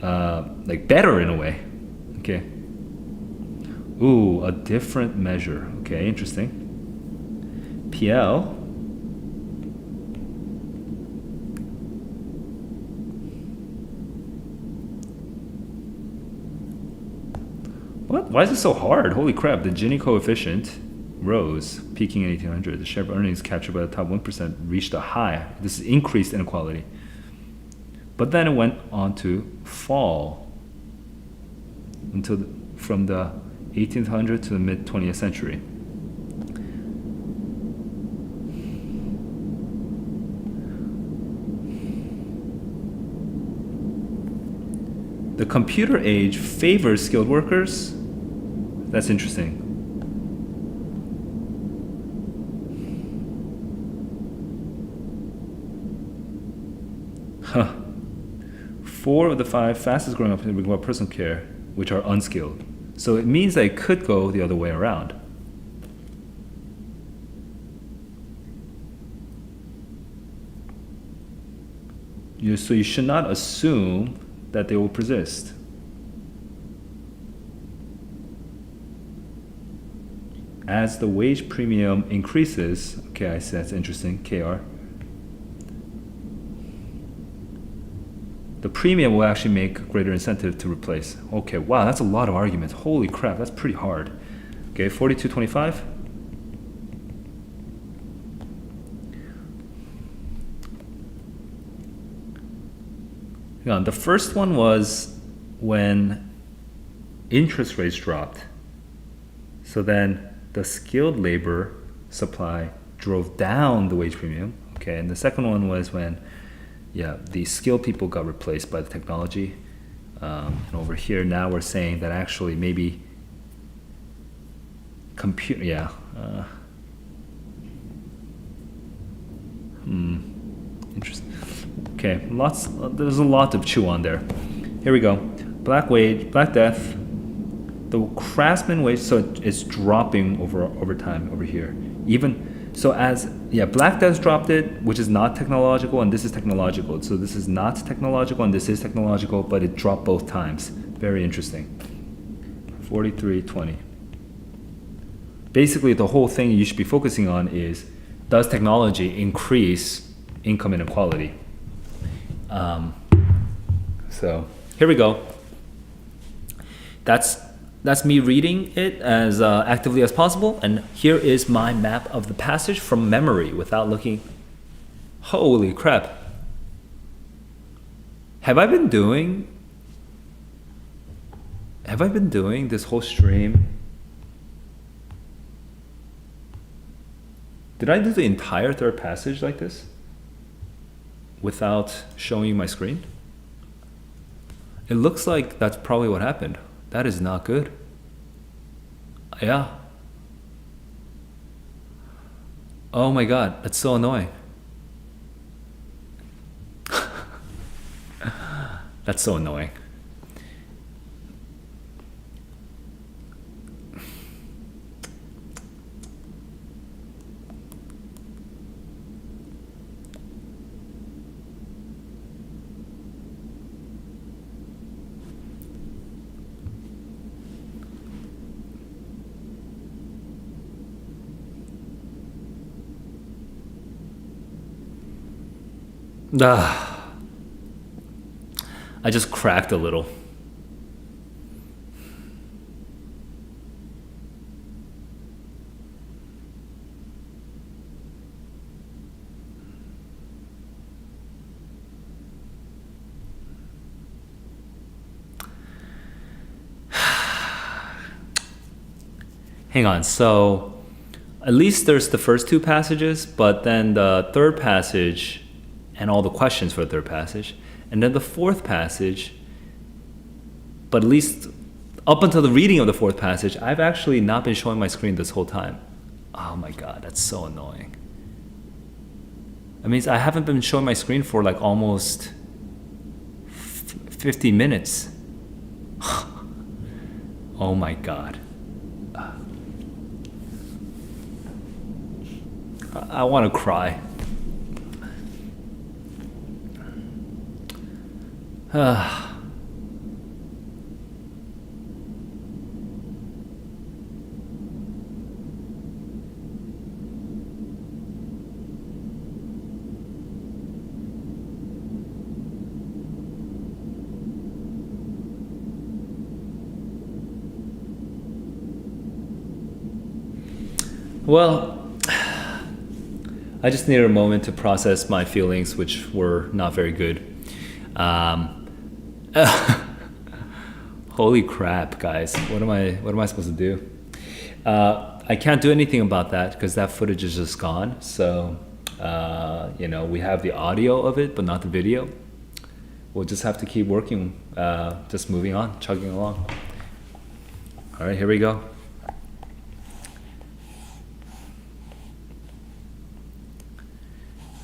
like better in a way. Okay. Ooh, a different measure. Okay, interesting. PL. What? Why is it so hard? Holy crap, the Gini coefficient rose, peaking in 1800. The share of earnings captured by the top 1% reached a high. This is increased inequality. But then it went on to fall from the 1800 to the mid 20th century. The computer age favors skilled workers. That's interesting. Huh. 4 of the 5 fastest growing up require personal care, which are unskilled. So it means that it could go the other way around. So you should not assume that they will persist. As the wage premium increases, okay, I see, that's interesting, KR. The premium will actually make greater incentive to replace. Okay, wow, that's a lot of arguments. Holy crap, that's pretty hard. Okay, 42.25. The first one was when interest rates dropped. So then the skilled labor supply drove down the wage premium. Okay, and the second one was when, the skilled people got replaced by the technology. And over here now we're saying that actually maybe interesting. Okay, there's a lot to chew on there. Here we go. Black Death. The craftsman wage, so it's dropping over time over here. Even so, Black Death dropped it, which is not technological, and this is technological. So this is not technological, and this is technological, but it dropped both times. Very interesting. 43.20. Basically, the whole thing you should be focusing on is, does technology increase income inequality? So here we go. That's me reading it as actively as possible, and here is my map of the passage from memory without looking. Holy crap. Have I been doing this whole stream? Did I do the entire third passage like this without showing you my screen? It looks like that's probably what happened. That is not good. Yeah. Oh my god, that's so annoying. That's so annoying. Ah, I just cracked a little. Hang on. So at least there's the first two passages, but then the third passage and all the questions for the third passage, and then the fourth passage. But at least up until the reading of the fourth passage, I've actually not been showing my screen this whole time. Oh my God, that's so annoying. That means I haven't been showing my screen for like almost 50 minutes. Oh my God. I want to cry. Well, I just needed a moment to process my feelings, which were not very good. Holy crap, guys! What am I supposed to do? I can't do anything about that because that footage is just gone. So, we have the audio of it, but not the video. We'll just have to keep working, just moving on, chugging along. All right, here we go.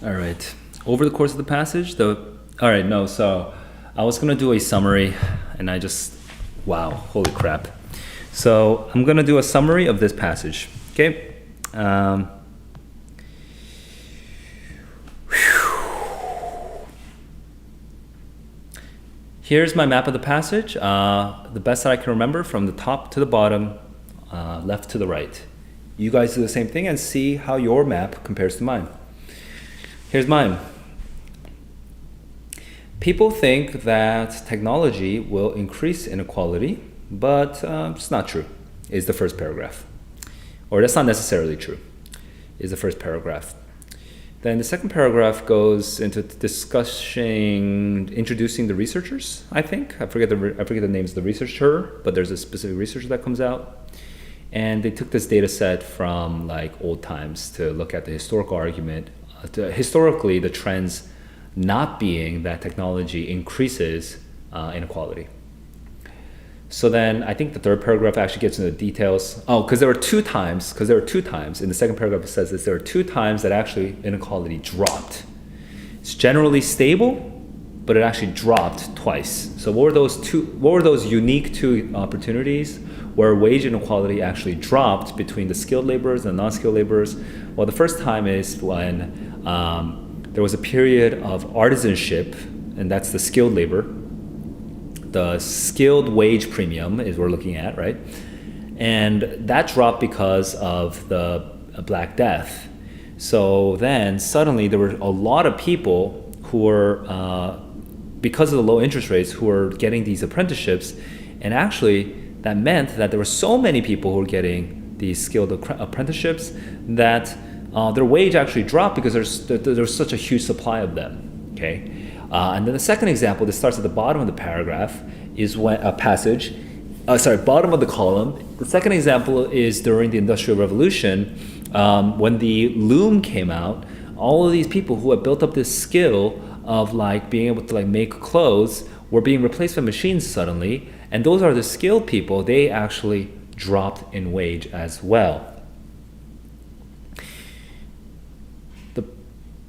All right. Over the course of the passage, so I was gonna do a summary, and wow, holy crap. So I'm gonna do a summary of this passage. Okay. Here's my map of the passage, the best that I can remember from the top to the bottom, left to the right. You guys do the same thing and see how your map compares to mine. Here's mine. People think that technology will increase inequality, but it's not true, is the first paragraph. Or that's not necessarily true, is the first paragraph. Then the second paragraph goes into discussing, introducing the researchers, I think. I forget the names of the researcher, but there's a specific researcher that comes out. And they took this data set from like old times to look at the historical argument. Historically, the trends not being that technology increases inequality. So then I think the third paragraph actually gets into the details. Oh, because there were two times, in the second paragraph it says this, there are two times that actually inequality dropped. It's generally stable, but it actually dropped twice. So what were those unique two opportunities where wage inequality actually dropped between the skilled laborers and non-skilled laborers? Well, the first time is when there was a period of artisanship, and that's the skilled labor. The skilled wage premium is what we're looking at, right? And that dropped because of the Black Death. So then suddenly there were a lot of people who were, because of the low interest rates, who were getting these apprenticeships. And actually that meant that there were so many people who were getting these skilled apprenticeships that their wage actually dropped because there's such a huge supply of them, okay? And then the second example, this starts at the bottom of the paragraph, is when bottom of the column. The second example is during the Industrial Revolution, when the loom came out, all of these people who had built up this skill of like being able to like make clothes were being replaced by machines suddenly, and those are the skilled people. They actually dropped in wage as well.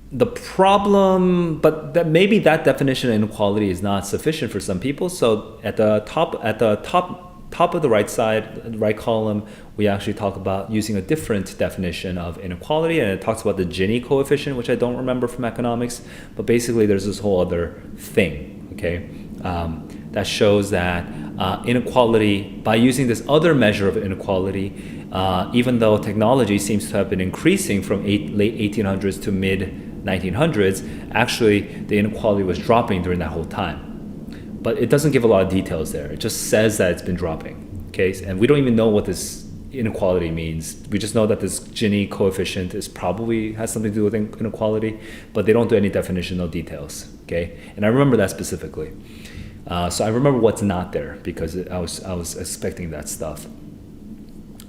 The problem, but that maybe that definition of inequality is not sufficient for some people. So at the top of the right side, right column, we actually talk about using a different definition of inequality, and it talks about the Gini coefficient, which I don't remember from economics. But basically, there's this whole other thing, okay, that shows that inequality, by using this other measure of inequality, even though technology seems to have been increasing from late 1800s to mid 1900s, actually the inequality was dropping during that whole time. But it doesn't give a lot of details there. It just says that it's been dropping. Okay, and we don't even know what this inequality means. We just know that this Gini coefficient is probably has something to do with inequality, but they don't do any definition, no details. Okay, and I remember that specifically. So I remember what's not there because I was expecting that stuff.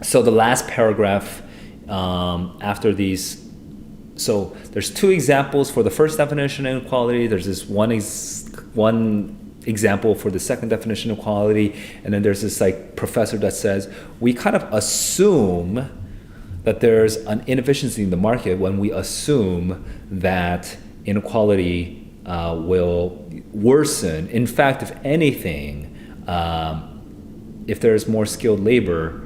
So the last paragraph after these, so there's two examples for the first definition of inequality. There's this one example for the second definition of equality, and then there's this like professor that says we kind of assume that there's an inefficiency in the market when we assume that inequality will worsen. In fact, if anything, if there's more skilled labor,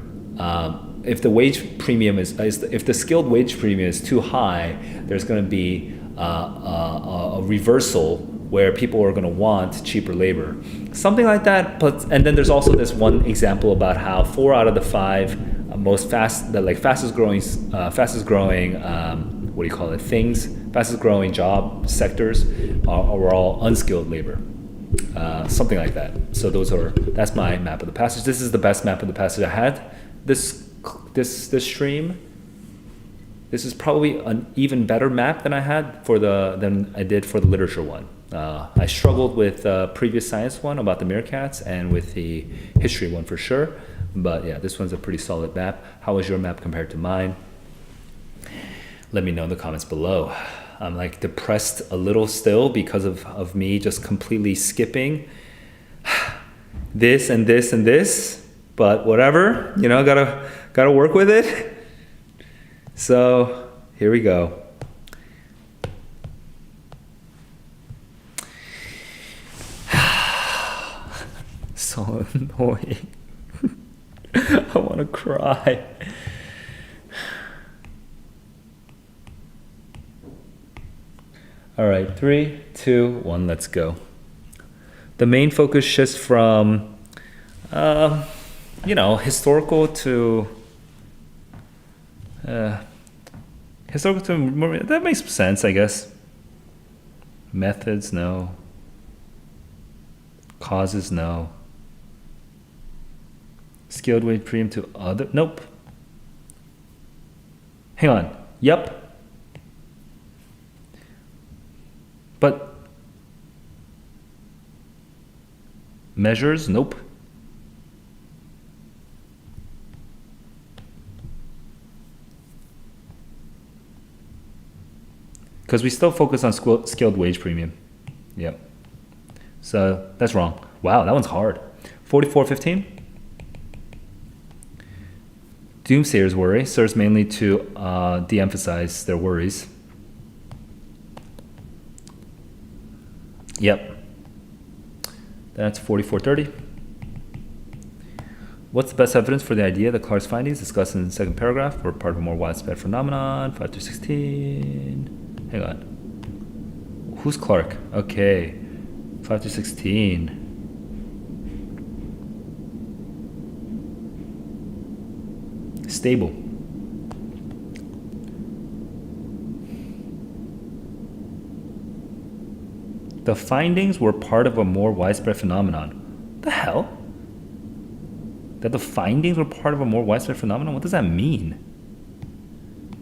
if the wage premium if the skilled wage premium is too high, there's going to be a reversal where people are going to want cheaper labor, something like that. But and then there's also this one example about how 4 out of the 5 fastest growing fastest growing job sectors are all unskilled labor, something like that. So that's my map of the passage. This is the best map of the passage I had. This stream. This is probably an even better map than than I did for the literature one. I struggled with the previous science one about the meerkats and with the history one for sure. But yeah, this one's a pretty solid map. How was your map compared to mine? Let me know in the comments below. I'm like depressed a little still because of me just completely skipping this and this and this. But whatever, gotta work with it. So here we go. So annoying. I want to cry. All right, 3, 2, 1, let's go. The main focus shifts from, historical to that makes sense, I guess. Methods, no. Causes, no. Skilled wage premium to other, nope. Hang on, yep. But measures, nope. Because we still focus on skilled wage premium. Yep. So that's wrong. Wow, that one's hard. 4415. Doomsayers worry serves mainly to de-emphasize their worries. Yep. That's 4430. What's the best evidence for the idea that Clark's findings discussed in the second paragraph were part of a more widespread phenomenon? 5 to 16. Hang on. Who's Clark? Okay. 5 to 16. Stable. The findings were part of a more widespread phenomenon. The hell? That the findings were part of a more widespread phenomenon? What does that mean?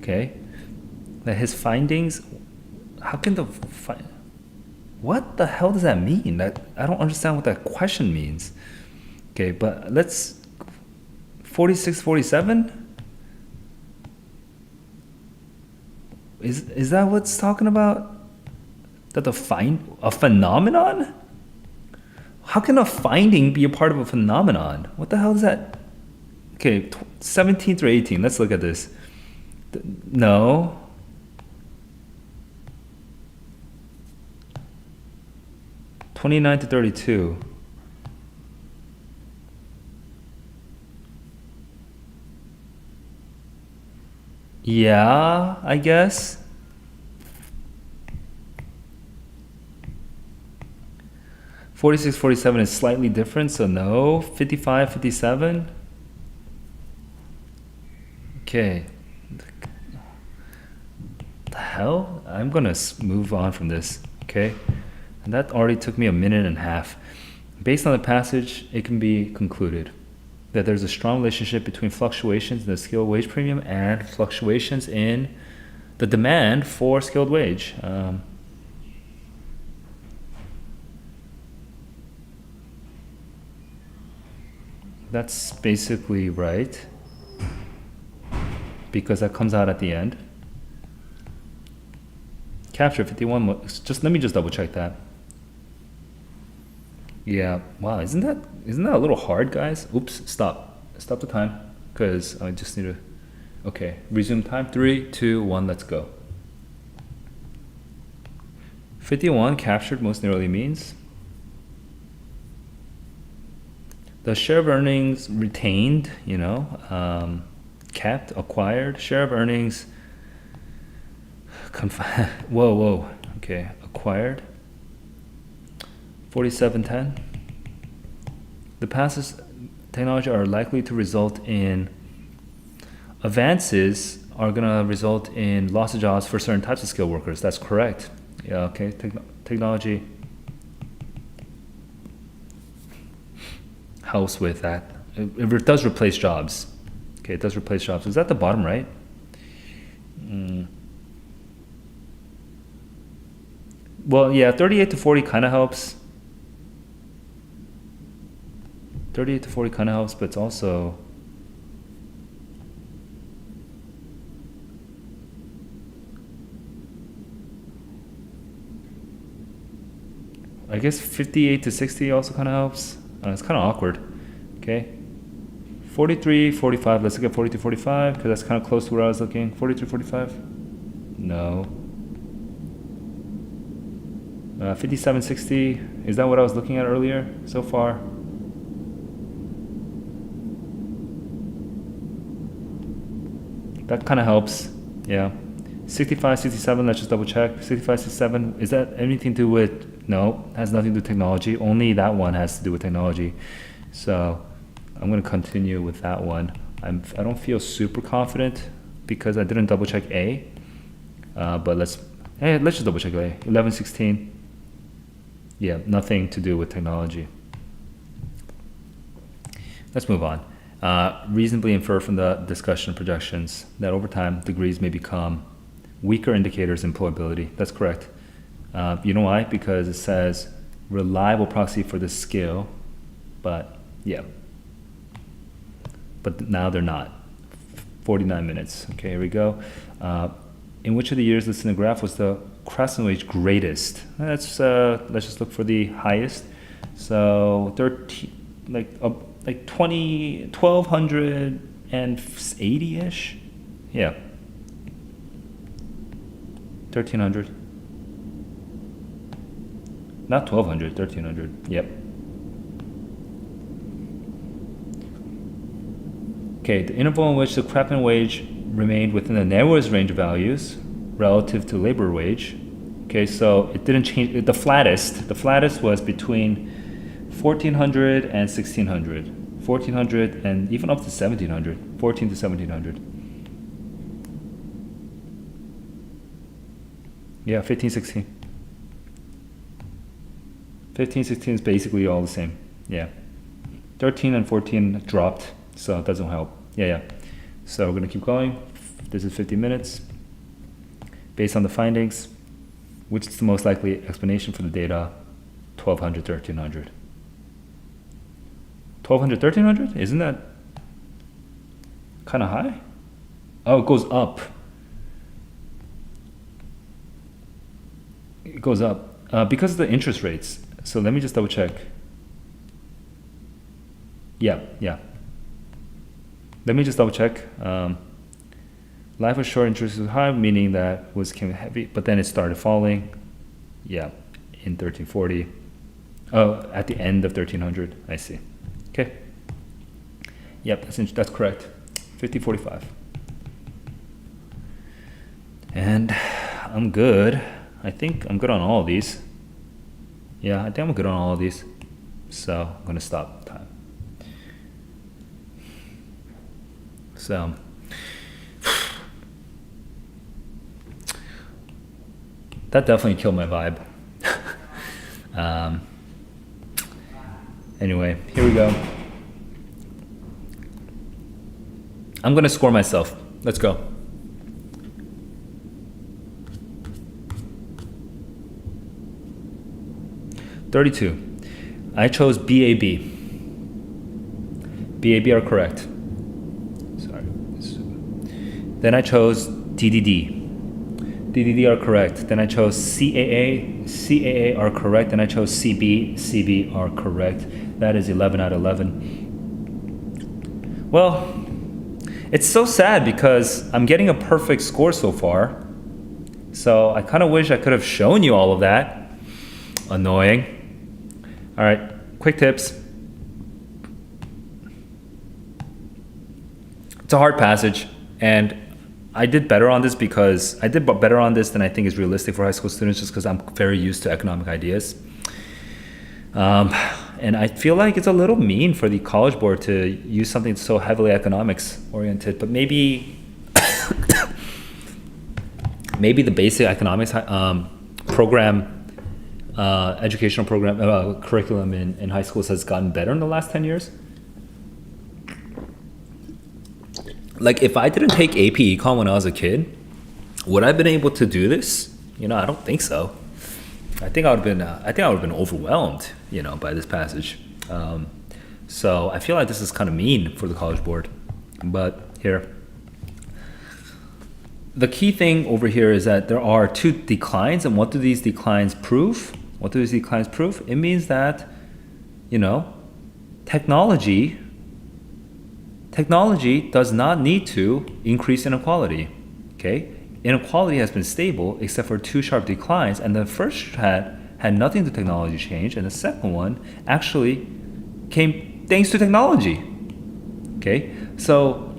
Okay. That his findings, how can what the hell does that mean? I don't understand what that question means. Okay, but let's 46, 47? Is that what's talking about? That a phenomenon? How can a finding be a part of a phenomenon? What the hell is that? Okay, 17 through 18. Let's look at this. No. (29 to 32). Yeah, I guess. (46, 47) is slightly different, so no. 55, 57. Okay. The hell? I'm gonna move on from this, okay? And that already took me a minute and a half. Based on the passage, it can be concluded that there's a strong relationship between fluctuations in the skilled wage premium and fluctuations in the demand for skilled wage. That's basically right, because that comes out at the end. Capture 51, just let me just double check that. Yeah, wow, isn't that a little hard, guys? Oops, stop the time, because I just need to, okay, resume time, 3, 2, 1, let's go. 51 captured most nearly means the share of earnings retained, kept, acquired, share of earnings, whoa, okay, acquired, 4710. The passes technology are likely to result in advances are going to result in loss of jobs for certain types of skilled workers. That's correct. Yeah, okay, technology helps with that. It does replace jobs. Okay, it does replace jobs. Is that the bottom right? Well, yeah, 38 to 40 kind of helps. 38 to 40 kind of helps, but it's also I guess 58 to 60 also kind of helps. It's kind of awkward. Okay. 43, 45. Let's look at 42, 45 because that's kind of close to where I was looking. 43, 45. No. 57, 60. Is that what I was looking at earlier so far? That kind of helps. Yeah. 65, 67. Let's just double check. 65, 67. Is that anything to do with? No, has nothing to do with technology. Only that one has to do with technology. So I'm going to continue with that one. I don't feel super confident because I didn't double check A. But let's just double check A. 11, 16. Yeah, nothing to do with technology. Let's move on. Reasonably infer from the discussion projections that over time degrees may become weaker indicators of employability. That's correct. You know why? Because it says reliable proxy for the skill, but yeah. But now they're not. 49 minutes. Okay, here we go. In which of the years listed in the graph was the craftsman wage greatest? Let's just look for the highest. So 13, like 20, 1280-ish. Yeah. 1300. Not 1200, 1300. Yep. Okay, the interval in which the craftsman wage remained within the narrowest range of values relative to labor wage. Okay, so it didn't change. The flattest was between 1400 and 1600. 1400 and even up to 1700. 14 to 1700. Yeah, 15, 16. 15, 16 is basically all the same. Yeah. 13 and 14 dropped, so it doesn't help. Yeah. So we're going to keep going. This is 50 minutes. Based on the findings, which is the most likely explanation for the data? 1200, 1300. 1200, 1300? Isn't that kind of high? Oh, it goes up. It goes up because of the interest rates. So let me just double check. Yeah. Let me just double check. Life was short, interest was high, meaning that came heavy, but then it started falling. Yeah, in 1340. Oh, at the end of 1300. I see. Okay. Yep, that's correct. 5045. And I'm good. I think I'm good on all of these. Yeah, I think I'm good on all of these. So I'm gonna stop time. So that definitely killed my vibe. um, anyway, here we go. I'm gonna score myself. Let's go. $32. I chose BAB. BAB are correct. Sorry. Then I chose DDD. DDD are correct. Then I chose CAA. CAA are correct. Then I chose CB. CB are correct. That is 11 out of 11. Well, it's so sad because I'm getting a perfect score so far. So I kind of wish I could have shown you all of that. Annoying. All right, quick tips. It's a hard passage, and I did better on this because I did better on this than I think is realistic for high school students, just because I'm very used to economic ideas. And I feel like it's a little mean for the College Board to use something so heavily economics oriented, but maybe maybe the basic economics program, educational program, curriculum in high schools has gotten better in the last 10 years. Like, if I didn't take AP Econ when I was a kid, would I have been able to do this? I don't think so. I think I would have been overwhelmed, by this passage. So I feel like this is kind of mean for the College Board. But here, the key thing over here is that there are two declines, and what do these declines prove? It means that, technology does not need to increase inequality. Okay? Inequality has been stable except for two sharp declines, and the first had nothing to technology change, and the second one actually came thanks to technology. Okay? So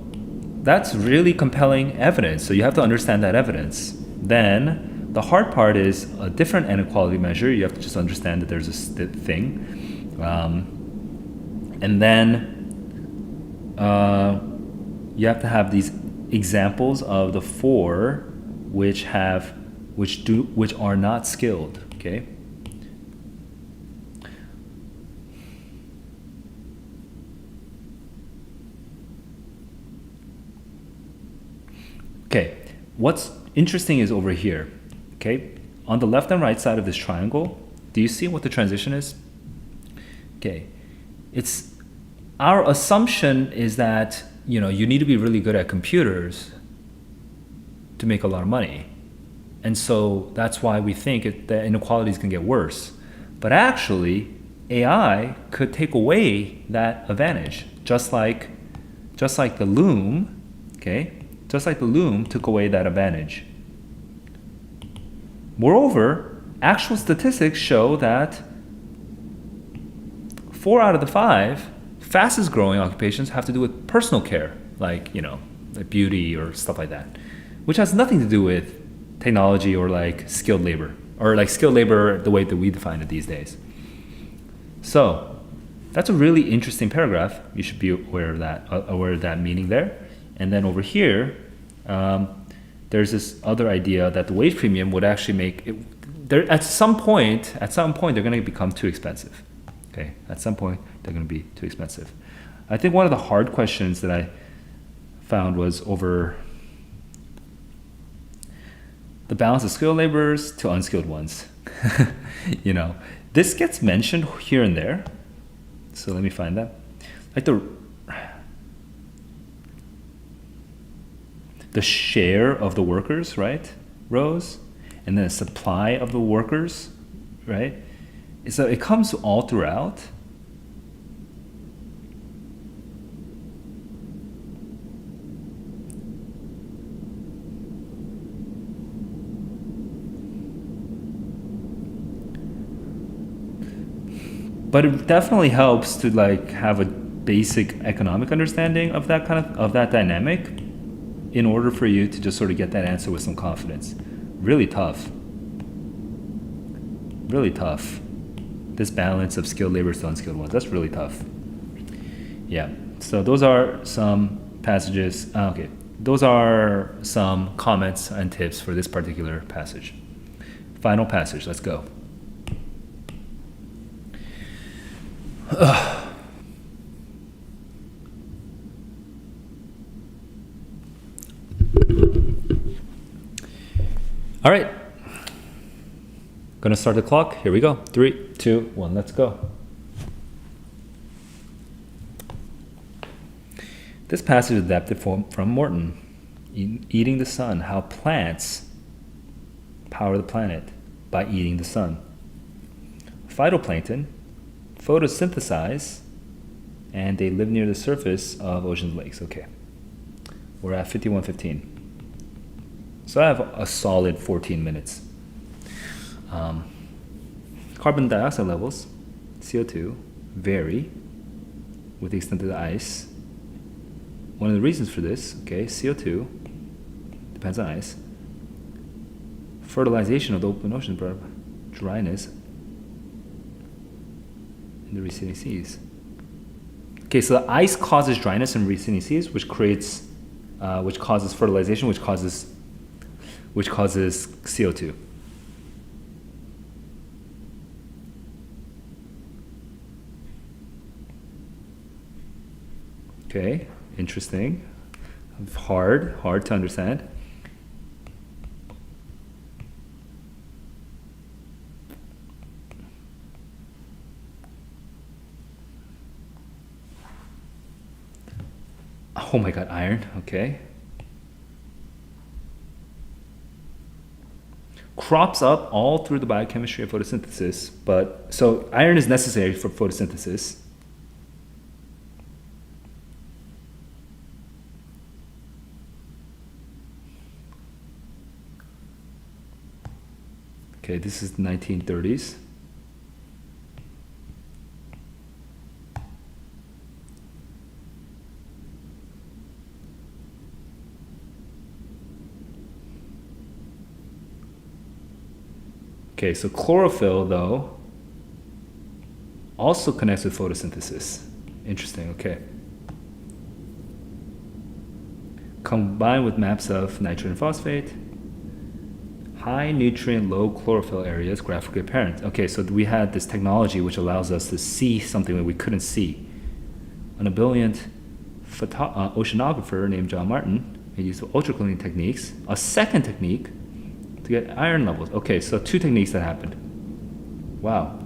that's really compelling evidence. So you have to understand that evidence. Then the hard part is a different inequality measure. You have to just understand that there's a thing. And then you have to have these examples of the four which are not skilled. Okay. Okay. What's interesting is over here. Okay. On the left and right side of this triangle, do you see what the transition is? Okay. Our assumption is that you need to be really good at computers to make a lot of money, and so that's why we think that inequalities can get worse. But actually, AI could take away that advantage, just like the loom. Okay, just like the loom took away that advantage. Moreover, actual statistics show that 4 out of the 5 fastest growing occupations have to do with personal care, like beauty or stuff like that, which has nothing to do with technology or like skilled labor, or like skilled labor the way that we define it these days. So that's a really interesting paragraph. You should be aware of that meaning there. And then over here, there's this other idea that the wage premium would actually make it. At some point, they're going to become too expensive. Okay, at some point, they're going to be too expensive. I think one of the hard questions that I found was over the balance of skilled laborers to unskilled ones. This gets mentioned here and there. So let me find that. Like the share of the workers, right, rose, and then the supply of the workers, right? So it comes all throughout. But it definitely helps to like have a basic economic understanding of that that dynamic in order for you to just sort of get that answer with some confidence. Really tough. Really tough. This balance of skilled laborers to unskilled ones, that's really tough. Yeah, so those are some passages. Those are some comments and tips for this particular passage. Final passage. Let's go. All right. Gonna start the clock. Here we go. 3, 2, 1. Let's go. This passage is adapted from Morton. Eating the sun. How plants power the planet by eating the sun. Phytoplankton photosynthesize, and they live near the surface of oceans and lakes. Okay. We're at 51:15. So I have a solid 14 minutes. Carbon dioxide levels, CO2, vary with the extent of the ice. One of the reasons for this, okay, CO2 depends on ice. Fertilization of the open ocean, dryness in the receding seas. Okay, so the ice causes dryness in receding seas, which causes fertilization, which causes CO2. Okay, interesting. Hard to understand. Oh my god, iron, okay. Crops up all through the biochemistry of photosynthesis, so iron is necessary for photosynthesis. Okay, this is the 1930s. Okay, so chlorophyll, though, also connects with photosynthesis. Interesting, okay. Combined with maps of nitrogen phosphate, high nutrient, low chlorophyll areas graphically apparent. Okay, so we had this technology which allows us to see something that we couldn't see. An ebullient oceanographer named John Martin used ultracleaning techniques. A second technique to get iron levels. Okay, so 2 techniques that happened. Wow.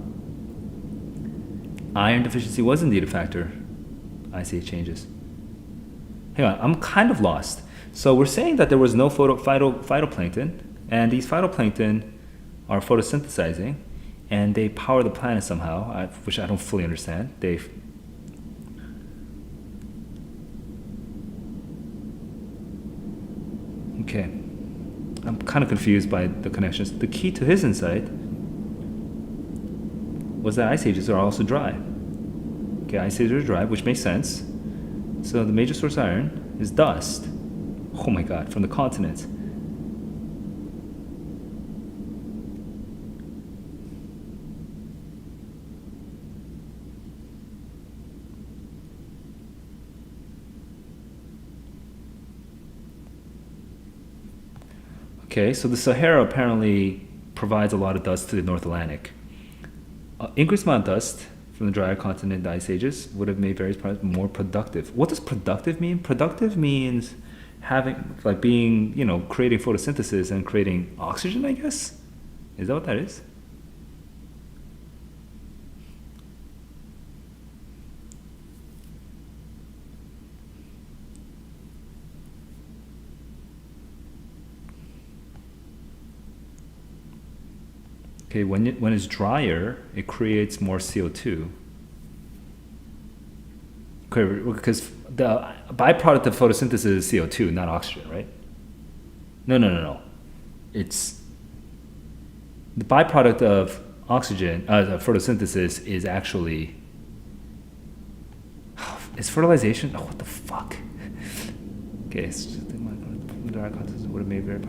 Iron deficiency was indeed a factor. I see changes. Hang on, I'm kind of lost. So we're saying that there was no phytoplankton, and these phytoplankton are photosynthesizing, and they power the planet somehow, which I don't fully understand. Okay. I'm kind of confused by the connections. The key to his insight was that ice ages are also dry. Okay, ice ages are dry, which makes sense. So the major source of iron is dust. Oh my god, from the continents. Okay, so the Sahara apparently provides a lot of dust to the North Atlantic. Increased amount of dust from the drier continent in the ice ages would have made various products more productive. What does productive mean? Productive means creating photosynthesis and creating oxygen, I guess? Is that what that is? Okay, when it's drier, it creates more CO2. Okay, because the byproduct of photosynthesis is CO2, not oxygen, right? No. It's the byproduct of oxygen, photosynthesis is actually, is fertilization? Oh, what the fuck? Okay, it's just the dry continents would have made very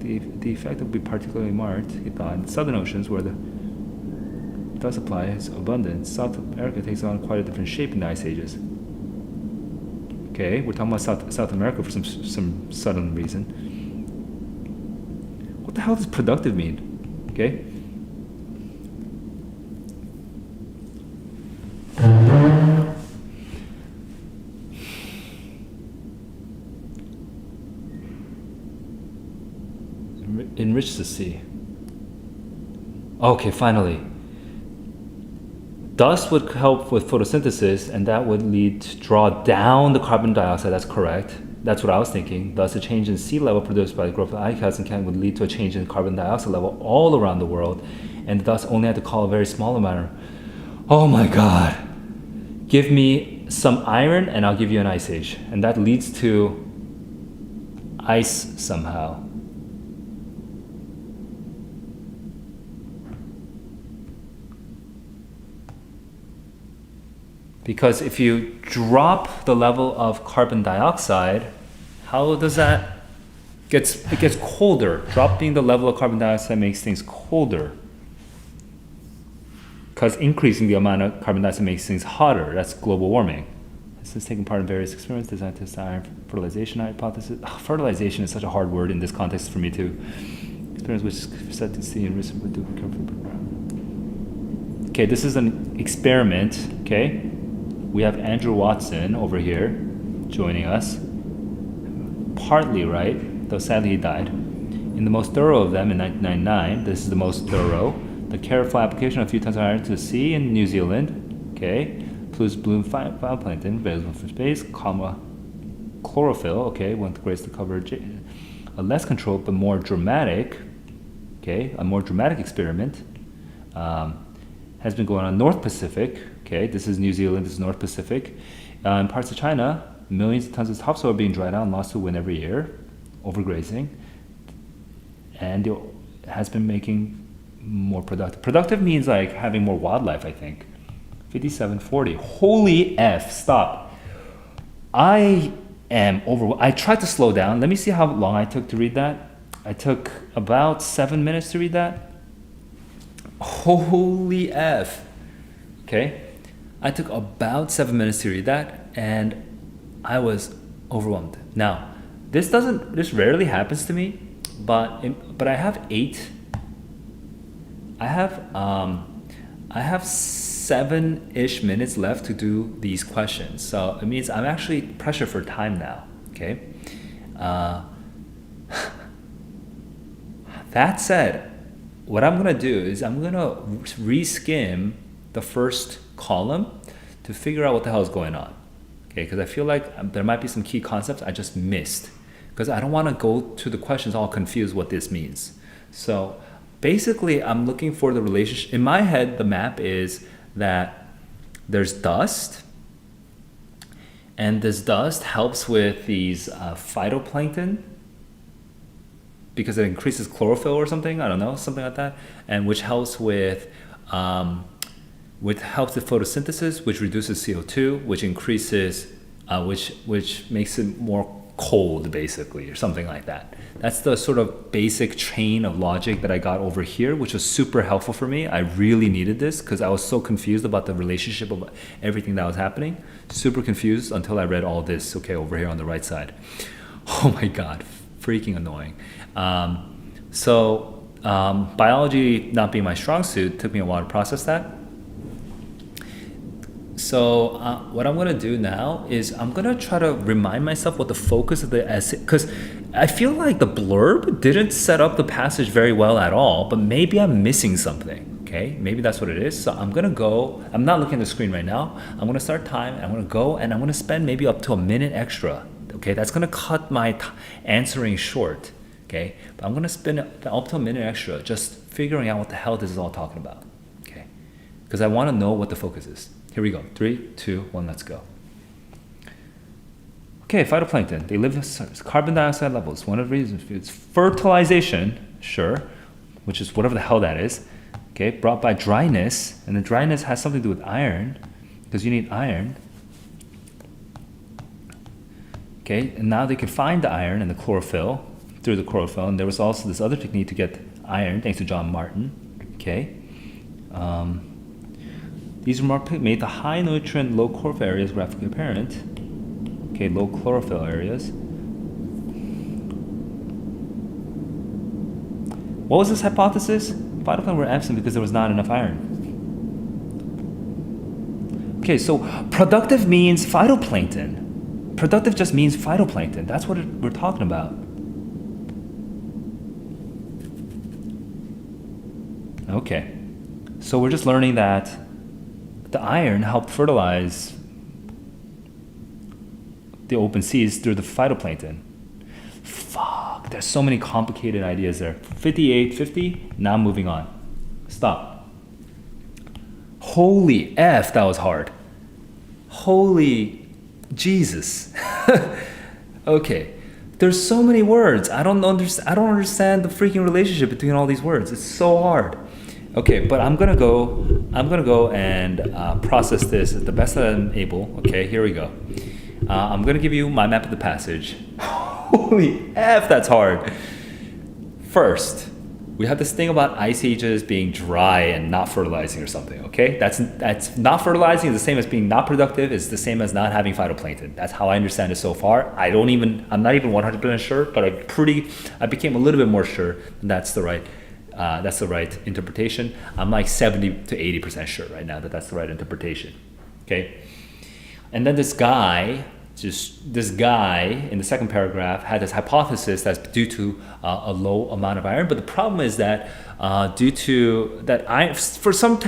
the effect would be particularly marked, he thought, in southern oceans where the dust supply is abundant. South America takes on quite a different shape in the ice ages. Okay, we're talking about South America for some sudden reason. What the hell does productive mean? Okay. Enrich the sea. Okay, finally. Dust would help with photosynthesis, and that would lead to draw down the carbon dioxide. That's correct. That's what I was thinking. Thus, a change in sea level produced by the growth of ice and can would lead to a change in carbon dioxide level all around the world, and thus only had to call a very small amount. Oh my God! Give me some iron, and I'll give you an ice age, and that leads to ice somehow. Because if you drop the level of carbon dioxide, how does that it gets colder. Dropping the level of carbon dioxide makes things colder. Because increasing the amount of carbon dioxide makes things hotter. That's global warming. This is taking part in various experiments designed to test iron fertilization hypothesis. Fertilization is such a hard word in this context for me too. Experiments which is set to see and risk would do carefully. Okay, this is an experiment. Okay. We have Andrew Watson over here joining us. Partly right, though sadly he died. In the most thorough of them in 1999, this is the most thorough, the careful application of a few tons of iron to the sea in New Zealand, okay, plus bloom phytoplankton, available for space, comma, chlorophyll, okay, went to grace to cover a less controlled but more dramatic, okay, a more dramatic experiment has been going on North Pacific. Okay, this is New Zealand, this is North Pacific. In parts of China, millions of tons of topsoil are being dried out and lost to wind every year, overgrazing, and it has been making more productive. Productive means like having more wildlife, I think. 5740. Holy F, stop. I am over. I tried to slow down. Let me see how long I took to read that. I took about 7 minutes to read that. Holy F. Okay. I took about 7 minutes to read that, and I was overwhelmed. Now, this rarely happens to me, but I have 7-ish minutes left to do these questions. So it means I'm actually pressured for time now. Okay. That said, what I'm gonna do is I'm gonna reskim the first column to figure out what the hell is going on. Okay, because I feel like there might be some key concepts I just missed, because I don't want to go to the questions all confused what this means. So basically I'm looking for the relationship. In my head, the map is that there's dust, and this dust helps with these phytoplankton because it increases chlorophyll or something, I don't know, something like that, and which helps with photosynthesis, which reduces CO2, which increases, which makes it more cold, basically, or something like that. That's the sort of basic chain of logic that I got over here, which was super helpful for me. I really needed this because I was so confused about the relationship of everything that was happening. Super confused until I read all this, okay, over here on the right side. Oh my God, freaking annoying. Biology not being my strong suit, took me a while to process that. So what I'm going to do now is I'm going to try to remind myself what the focus of the essay, because I feel like the blurb didn't set up the passage very well at all, but maybe I'm missing something, okay? Maybe that's what it is. So I'm going to go, I'm not looking at the screen right now. I'm going to start time, and I'm going to go, and I'm going to spend maybe up to a minute extra, okay? That's going to cut my answering short, okay? But I'm going to spend up to a minute extra just figuring out what the hell this is all talking about, okay? Because I want to know what the focus is. Here we go. 3, 2, 1, let's go. Okay, phytoplankton. They live at carbon dioxide levels. One of the reasons is fertilization, sure, which is whatever the hell that is, okay, brought by dryness. And the dryness has something to do with iron, because you need iron. Okay, and now they can find the iron and the chlorophyll through the chlorophyll. And there was also this other technique to get iron, thanks to John Martin. Okay. These remarks made the high nutrient, low chlorophyll areas graphically apparent. Okay, low chlorophyll areas. What was this hypothesis? Phytoplankton were absent because there was not enough iron. Okay, so productive means phytoplankton. Productive just means phytoplankton. That's what we're talking about. Okay, so we're just learning that the iron helped fertilize the open seas through the phytoplankton. Fuck, there's so many complicated ideas there. 58, 50, now moving on. Stop. Holy F, that was hard. Holy Jesus. Okay, there's so many words. I don't understand the freaking relationship between all these words. It's so hard. Okay, but I'm gonna go and process this the best that I'm able. Okay, here we go. I'm gonna give you my map of the passage. Holy F, that's hard. First, we have this thing about ice ages being dry and not fertilizing or something, okay? That's not fertilizing is the same as being not productive, is the same as not having phytoplankton. That's how I understand it so far. I'm not even 100% sure, but I became a little bit more sure that's the right interpretation. I'm like 70 to 80% sure right now that that's the right interpretation, okay? And then this guy in the second paragraph had this hypothesis that's due to a low amount of iron, but the problem is that due to that iron, for some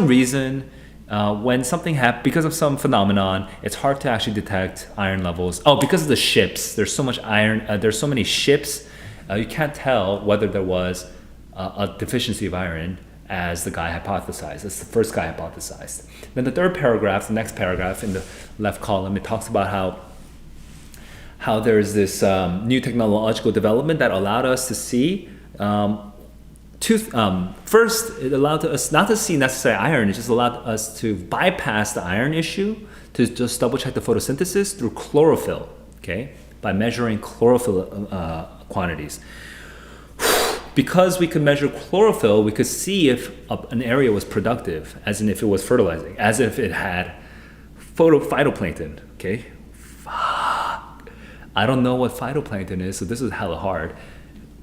reason, when something happens, because of some phenomenon, it's hard to actually detect iron levels. Oh, because of the ships, there's so much iron, there's so many ships, you can't tell whether there was a deficiency of iron as the guy hypothesized. That's the first guy hypothesized. Then the third paragraph, the next paragraph in the left column, it talks about how there's this new technological development that allowed us to see first, it allowed us not to see necessary iron, it just allowed us to bypass the iron issue to just double check the photosynthesis through chlorophyll, okay, by measuring chlorophyll quantities. Because we could measure chlorophyll, we could see if an area was productive, as in if it was fertilizing, as if it had phytoplankton, okay? Fuck. I don't know what phytoplankton is, so this is hella hard.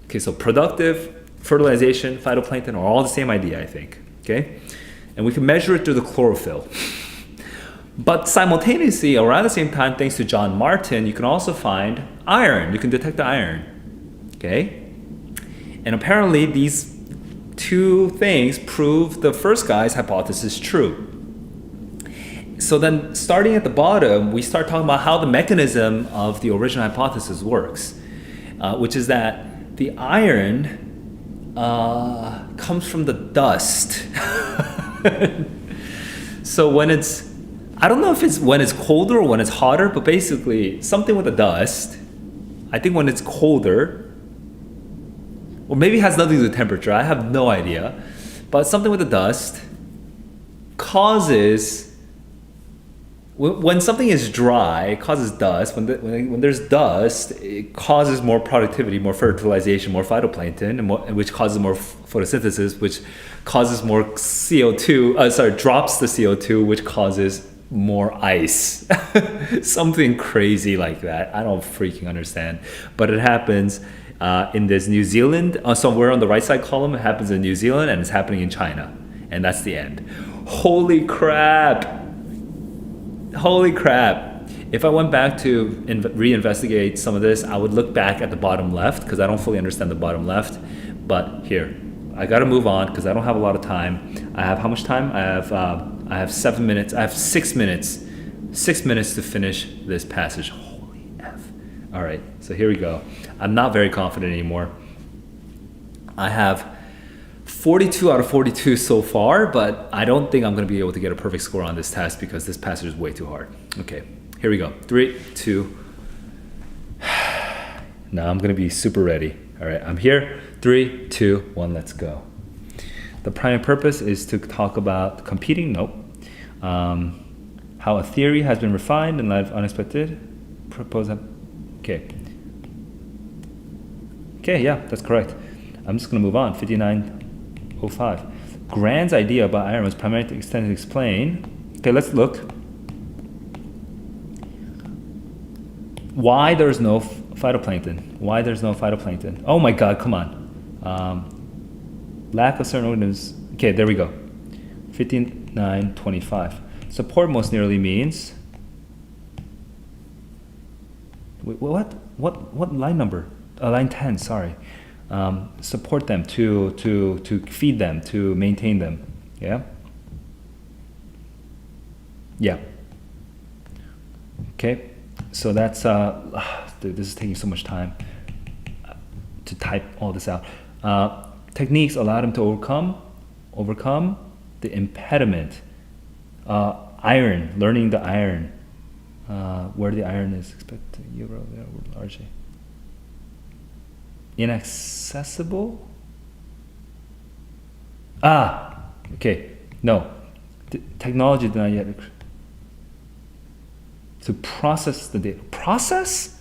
Okay, so productive, fertilization, phytoplankton are all the same idea, I think, okay? And we can measure it through the chlorophyll. But simultaneously, around the same time, thanks to John Martin, you can also find iron. You can detect the iron, okay? And apparently these two things prove the first guy's hypothesis true. So then starting at the bottom, we start talking about how the mechanism of the original hypothesis works, which is that the iron comes from the dust. So when I don't know if it's when it's colder or when it's hotter, but basically something with the dust, I think when it's colder, or maybe it has nothing to do with temperature, I have no idea. But something with the dust causes, when something is dry, it causes dust. When there's dust, it causes more productivity, more fertilization, more phytoplankton, which causes more photosynthesis, which causes more CO2, drops the CO2, which causes more ice. Something crazy like that. I don't freaking understand. But it happens in this New Zealand, somewhere on the right side column, it happens in New Zealand and it's happening in China. And that's the end. Holy crap. Holy crap. If I went back to reinvestigate some of this, I would look back at the bottom left because I don't fully understand the bottom left. But here, I gotta move on because I don't have a lot of time. I have how much time? I have 7 minutes. I have 6 minutes. 6 minutes to finish this passage. Holy F. All right, so here we go. I'm not very confident anymore. I have 42 out of 42 so far, but I don't think I'm going to be able to get a perfect score on this test because this passage is way too hard. Okay, here we go. 3, 2. Now I'm going to be super ready. All right, I'm here. 3, 2, 1, let's go. The primary purpose is to talk about competing, how a theory has been refined in light of unexpected proposed. Okay, yeah, that's correct. I'm just going to move on. 5905. Grand's idea about iron was primarily extended to explain. Okay, let's look. Why there's no phytoplankton? Why there's no phytoplankton? Oh my God, come on. Lack of certain organisms. Okay, there we go. 5925. Support most nearly means. Wait, what line number? Line 10. Sorry. Support them to feed them to maintain them. Yeah. Yeah. Okay. So that's dude, this is taking so much time to type all this out. Techniques allow them to overcome the impediment. Iron, learning the iron. Where the iron is expected euro largely inaccessible. Okay, no, technology did not yet to process the data. Process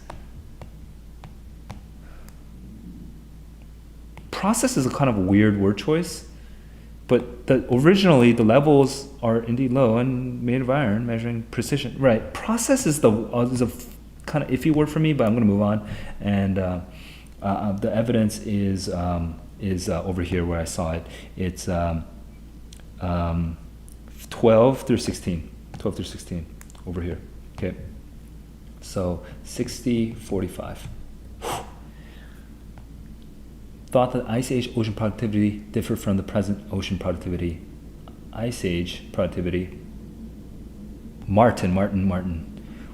is a kind of weird word choice, but originally the levels are indeed low and made of iron, measuring precision. Right. Process is a kind of iffy word for me, but I'm going to move on. And the evidence is over here where I saw it. It's 12 through 16. 12 through 16 over here. Okay. So 60-45. Thought that Ice Age ocean productivity differed from the present ocean productivity. Ice Age productivity. Martin.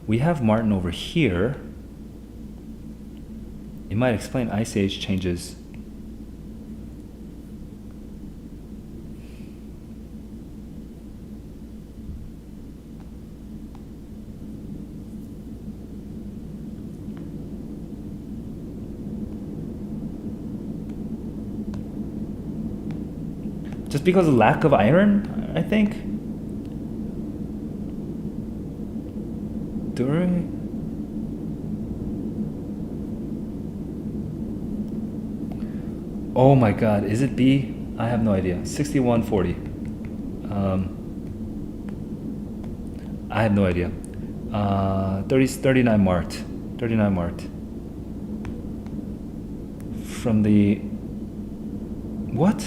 We have Martin over here. It might explain Ice Age changes. Just because of lack of iron, I think. During. Oh my God, is it B? I have no idea. 6140. I have no idea. 39 marked. 39 marked. From the. What?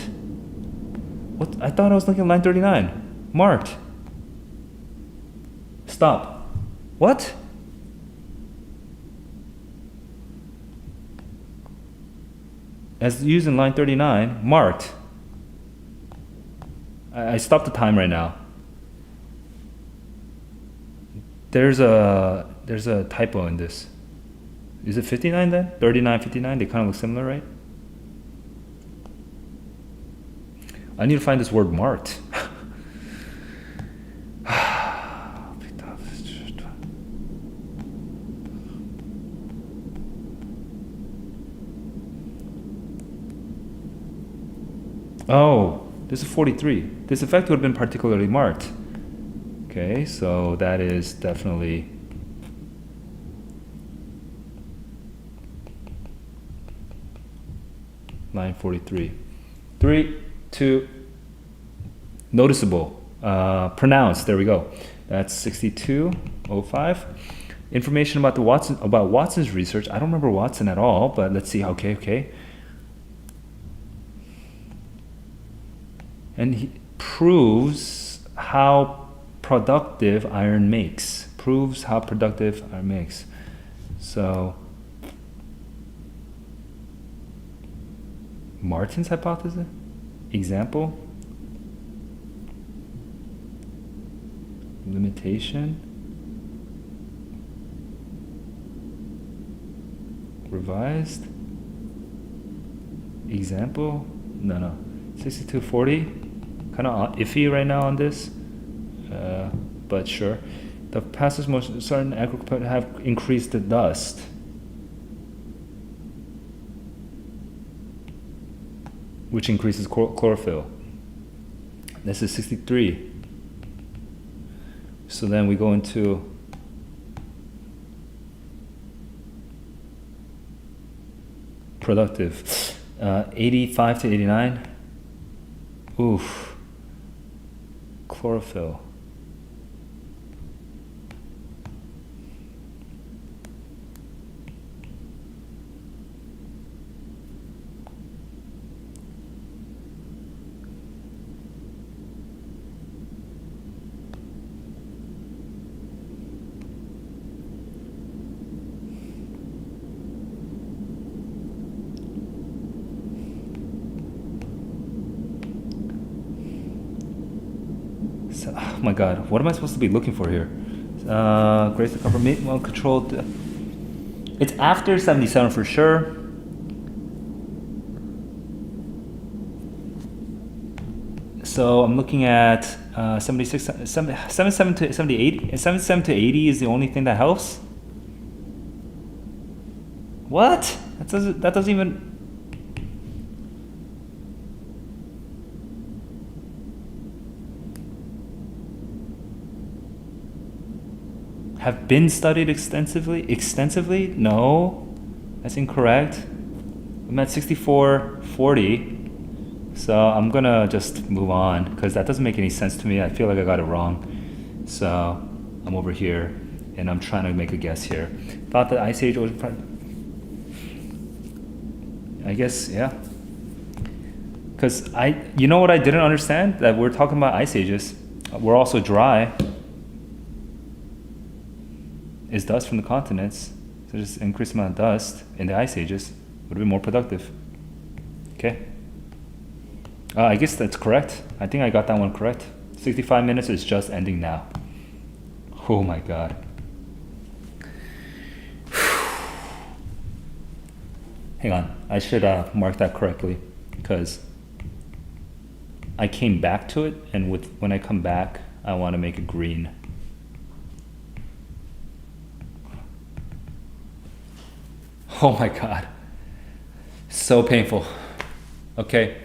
What? I thought I was looking at line 39. Marked. Stop. What? As used in line 39, marked. I stopped the time right now. There's a typo in this. Is it 59 then? 39, 59? They kind of look similar, right? I need to find this word marked. Oh, this is 43. This effect would have been particularly marked. Okay, so that is definitely line 43. 3, 2, noticeable, pronounced. There we go. That's 6205. Information about Watson's research. I don't remember Watson at all, but let's see. Okay. And he proves how productive iron makes. So, Martin's hypothesis? Example? Limitation? Revised? Example? No. 6240? Kind of iffy right now on this, but sure. The passage motion, certain agriculture have increased the dust. Which increases chlorophyll. This is 63. So then we go into productive. 85 to 89. Oof. Chlorophyll. So, oh my God, what am I supposed to be looking for here? Grace the cover, well controlled. It's after 77 for sure. So I'm looking at 76, 77 to 78. 77 to 80 is the only thing that helps. What? That doesn't even. Have been studied extensively? Extensively? No, that's incorrect. I'm at 6440. So I'm gonna just move on because that doesn't make any sense to me. I feel like I got it wrong. So I'm over here and I'm trying to make a guess here. Thought that Ice Age was, I guess, yeah. Because you know what I didn't understand? That we're talking about ice ages. We're also dry. Is dust from the continents. So just increased amount of dust in the ice ages would be more productive. Okay. I guess that's correct. I think I got that one correct. 65 minutes is just ending now. Oh my God. Hang on, I should mark that correctly because I came back to it, and when I come back, I want to make it green. Oh my God, so painful. Okay,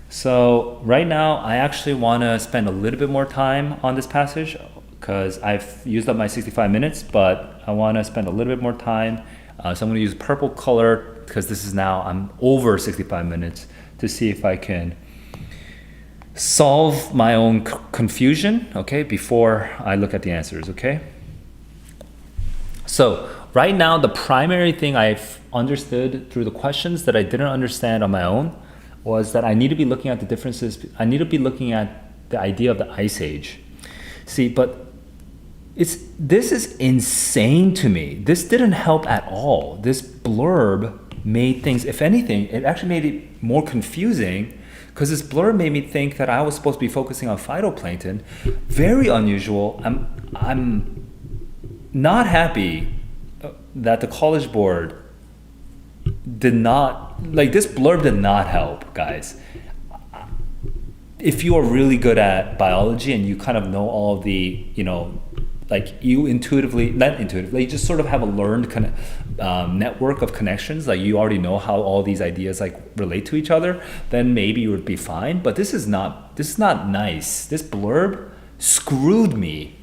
so right now I actually want to spend a little bit more time on this passage because I've used up my 65 minutes, but I want to spend a little bit more time. So I'm going to use purple color because this is now, I'm over 65 minutes to see if I can solve my own confusion, okay, before I look at the answers, okay? So right now, the primary thing I've understood through the questions that I didn't understand on my own was that I need to be looking at the differences. I need to be looking at the idea of the Ice Age. See, but this is insane to me. This didn't help at all. This blurb made things, if anything, it actually made it more confusing because this blurb made me think that I was supposed to be focusing on phytoplankton. Very unusual. I'm not happy that the College Board did not, like, this blurb did not help, guys. If you are really good at biology and you kind of know all the, like you intuitively, not intuitively, you just sort of have a learned network of connections, like you already know how all these ideas like relate to each other, then maybe you would be fine. But this is not nice. This blurb screwed me.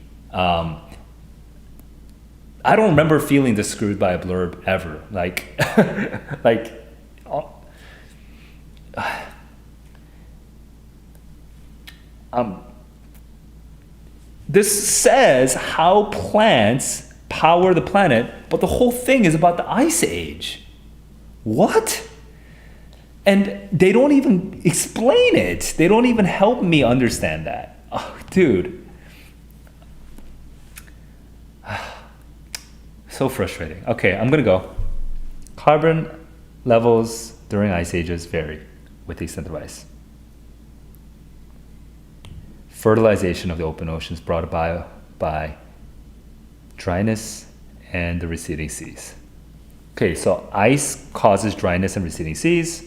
I don't remember feeling this screwed by a blurb ever. This says how plants power the planet, but the whole thing is about the Ice Age. What? And they don't even explain it. They don't even help me understand that. Oh, dude. So frustrating. Okay, I'm gonna go. Carbon levels during ice ages vary with the extent of ice. Fertilization of the open oceans brought about by dryness and the receding seas. Okay, so ice causes dryness and receding seas.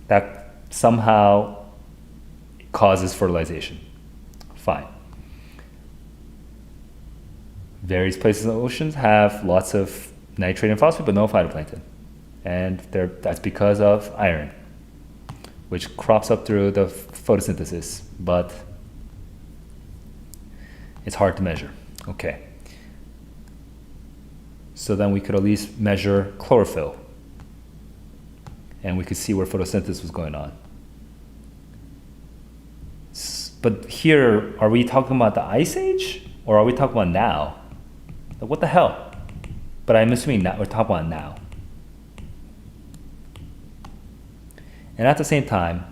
That somehow causes fertilization. Fine. Various places in the oceans have lots of nitrate and phosphate, but no phytoplankton. And that's because of iron, which crops up through the photosynthesis, but it's hard to measure. Okay. So then we could at least measure chlorophyll, and we could see where photosynthesis was going on. But here, are we talking about the Ice Age, or are we talking about now? Like, what the hell? But I'm assuming now we're talking about now. And at the same time,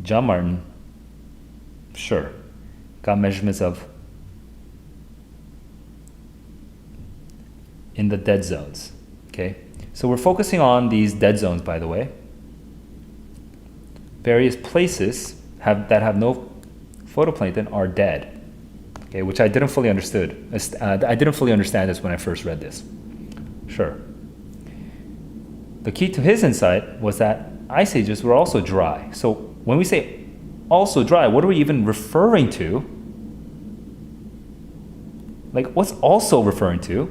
John Martin, sure, got measurements of in the dead zones. Okay, so we're focusing on these dead zones, by the way. Various places that have no phytoplankton are dead. Okay, which I didn't fully understood. I didn't fully understand this when I first read this. Sure. The key to his insight was that ice ages were also dry. So when we say also dry, what are we even referring to? Like, what's also referring to?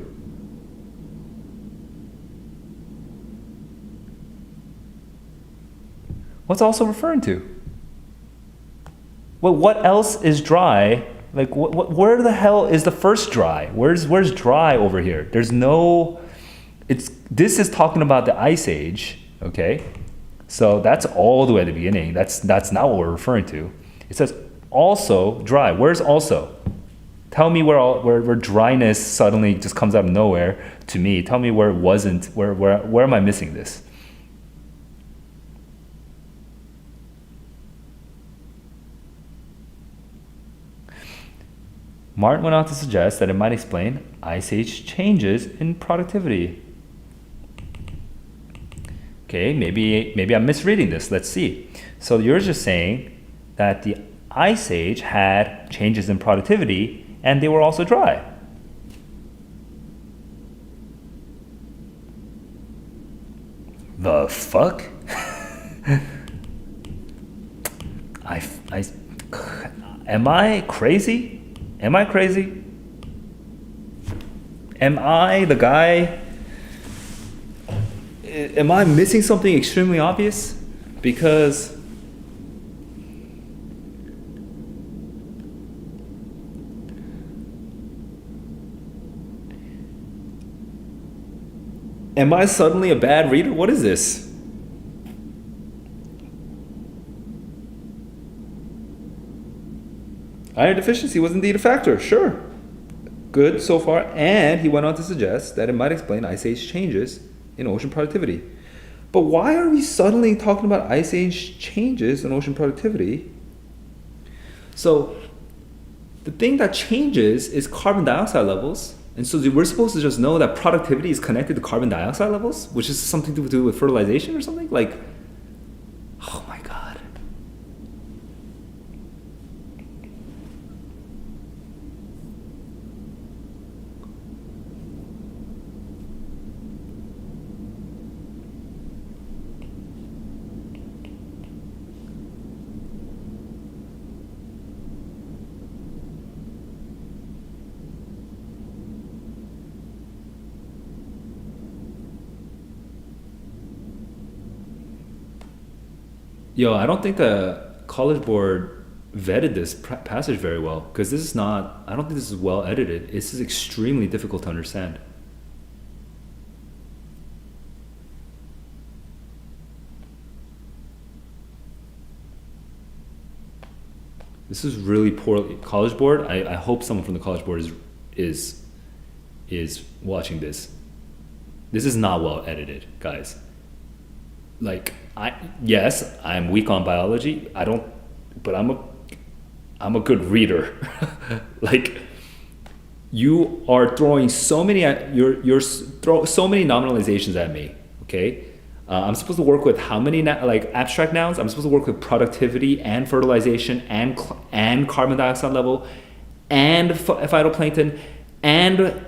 What's also referring to? Well, what else is dry? Like, where the hell is the first dry? Where's dry over here? There's no. This is talking about the ice age. Okay, so that's all the way at the beginning. That's not what we're referring to. It says also dry. Where's also? Tell me where dryness suddenly just comes out of nowhere to me. Tell me where it wasn't. Where am I missing this? Martin went on to suggest that it might explain ice age changes in productivity. Okay, maybe I'm misreading this. Let's see. So you're just saying that the ice age had changes in productivity and they were also dry. The fuck? Am I crazy? Am I crazy? Am I the guy? Am I missing something extremely obvious? Because am I suddenly a bad reader? What is this? Iron deficiency was indeed a factor, sure. Good so far, and he went on to suggest that it might explain ice age changes in ocean productivity. But why are we suddenly talking about ice age changes in ocean productivity? So the thing that changes is carbon dioxide levels. And so we're supposed to just know that productivity is connected to carbon dioxide levels, which is something to do with fertilization or something? Like, oh my God. Yo, I don't think the College Board vetted this passage very well, because this is not, I don't think this is well edited. This is extremely difficult to understand. This is really poorly. College Board, I hope someone from the College Board is watching this. This is not well edited, guys. Like, yes, I'm weak on biology. But I'm a good reader. Like, you are throwing so many so many nominalizations at me. Okay, I'm supposed to work with how many like abstract nouns? I'm supposed to work with productivity and fertilization and carbon dioxide level and phytoplankton and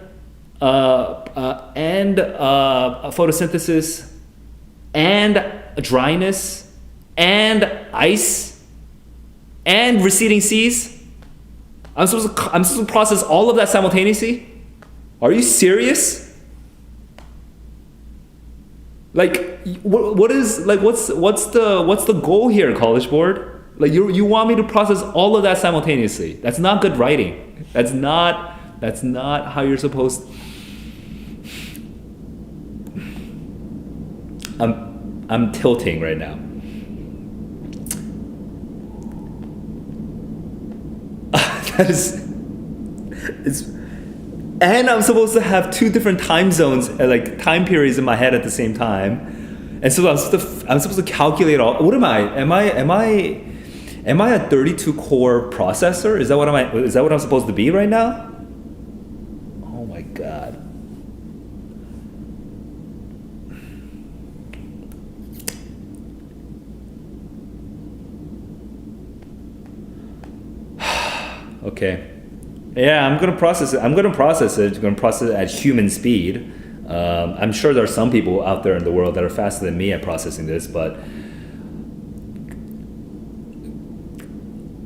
photosynthesis and dryness and ice and receding seas. I'm supposed to process all of that simultaneously? Are you serious? Like, what is, like, what's the goal here, College Board? Like, you want me to process all of that simultaneously? That's not good writing. That's not how you're supposed. I'm tilting right now. And I'm supposed to have two different time zones, like time periods in my head at the same time, and so I'm supposed to calculate all. What am I? Am I a 32 core processor? Is that what I'm supposed to be right now? Oh my God. Okay. Yeah, I'm gonna process it. I'm gonna process it. I'm gonna process it at human speed. I'm sure there are some people out there in the world that are faster than me at processing this, but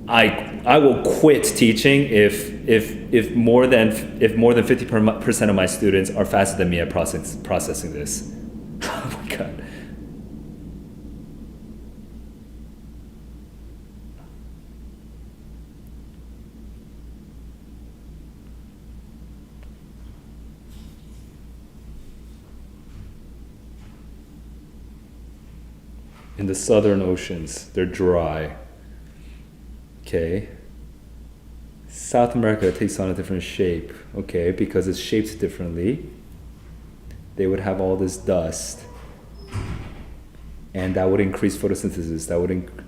I will quit teaching if more than 50% of my students are faster than me at processing this. Oh my god. In the southern oceans, they're dry. Okay. South America takes on a different shape. Okay, because it's shaped differently. They would have all this dust, and that would increase photosynthesis.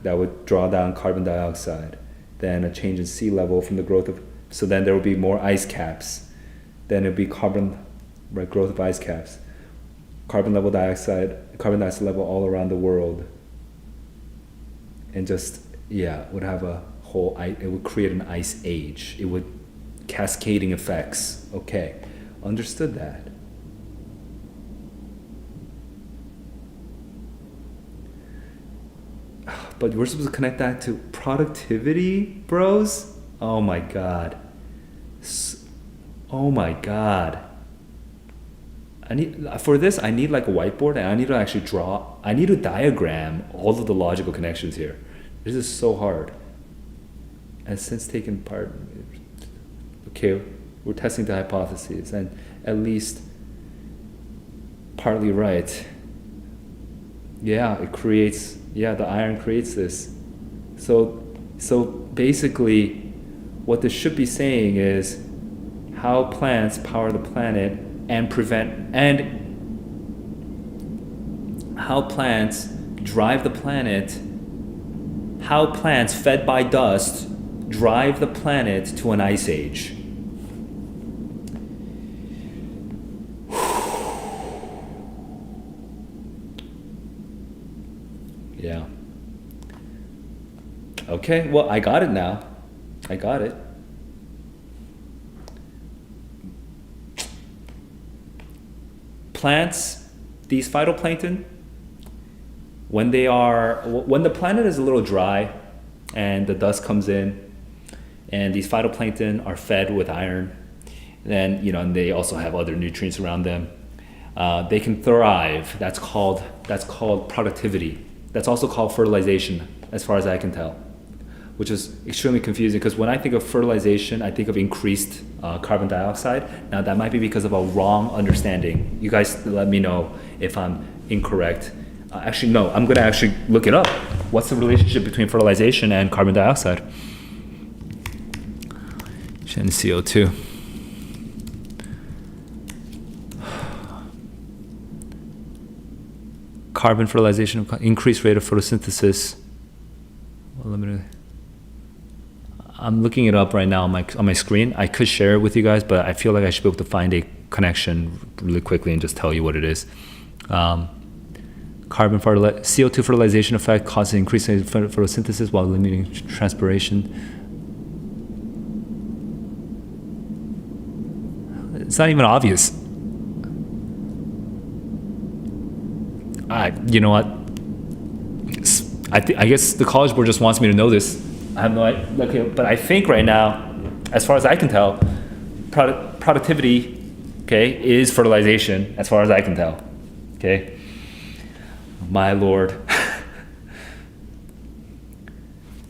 That would draw down carbon dioxide. Then a change in sea level from the growth of. So then there would be more ice caps. Then it would be growth of ice caps. Carbon dioxide level all around the world. And just, would have it would create an ice age. It would cascading effects. Okay, understood that. But we're supposed to connect that to productivity, bros? Oh my god. Oh my god. I need like a whiteboard, and I need to actually I need to diagram all of the logical connections here. This is so hard. And since taken part, okay, we're testing the hypotheses, and at least partly right. Yeah, the iron creates this. So basically, what this should be saying is how plants power the planet and how plants drive the planet, how plants fed by dust drive the planet to an ice age. Yeah. Okay, well, I got it now. I got it. Plants, these phytoplankton, when the planet is a little dry and the dust comes in and these phytoplankton are fed with iron, then, and they also have other nutrients around them, they can thrive. That's called productivity. That's also called fertilization, as far as I can tell, which is extremely confusing because when I think of fertilization, I think of increased carbon dioxide. Now that might be because of a wrong understanding. You guys let me know if I'm incorrect. Actually, no, I'm gonna actually look it up. What's the relationship between fertilization and carbon dioxide? And CO2. Carbon fertilization, increased rate of photosynthesis. I'm looking it up right now on my screen. I could share it with you guys, but I feel like I should be able to find a connection really quickly and just tell you what it is. CO2 fertilization effect causes increased photosynthesis while limiting transpiration. It's not even obvious. You know what? I guess the College Board just wants me to know this. I have no idea. Okay, but I think right now, as far as I can tell, productivity, okay, is fertilization, as far as I can tell. Okay? My lord.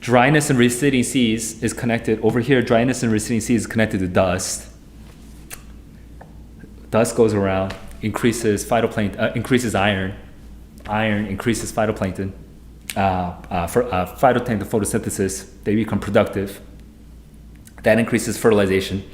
Dryness and receding seas is connected. Over here, dryness and receding seas is connected to dust. Dust goes around, increases phytoplankton, increases iron. Iron increases phytoplankton. Phytoplankton photosynthesis, they become productive. That increases fertilization.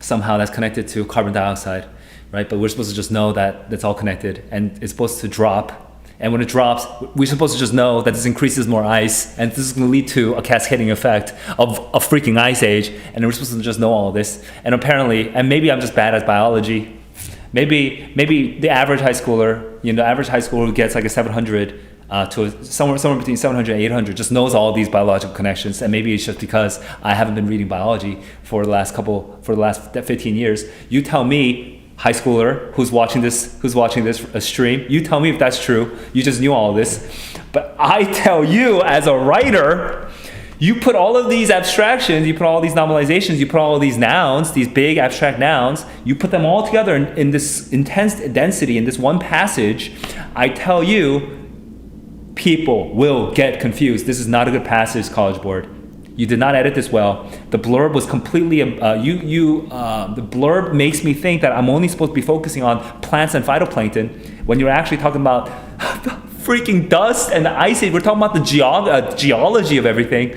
Somehow that's connected to carbon dioxide, right? But we're supposed to just know that that's all connected, and it's supposed to drop. And when it drops, we're supposed to just know that this increases more ice, and this is going to lead to a cascading effect of a freaking ice age. And we're supposed to just know all of this. And apparently, and maybe I'm just bad at biology. Maybe the average high schooler, the average high schooler who gets like a 700 to somewhere between 700 and 800, just knows all these biological connections. And maybe it's just because I haven't been reading biology for the last 15 years. You tell me, high schooler who's watching this stream, you tell me if that's true. You just knew all of this. But I tell you, as a writer, you put all of these abstractions, you put all these normalizations, you put all of these nouns, these big abstract nouns, you put them all together in this intense density, in this one passage. I tell you, people will get confused. This is not a good passage, College Board. You did not edit this well. The blurb was completely, the blurb makes me think that I'm only supposed to be focusing on plants and phytoplankton when you're actually talking about freaking dust and the ice age. We're talking about the geology of everything.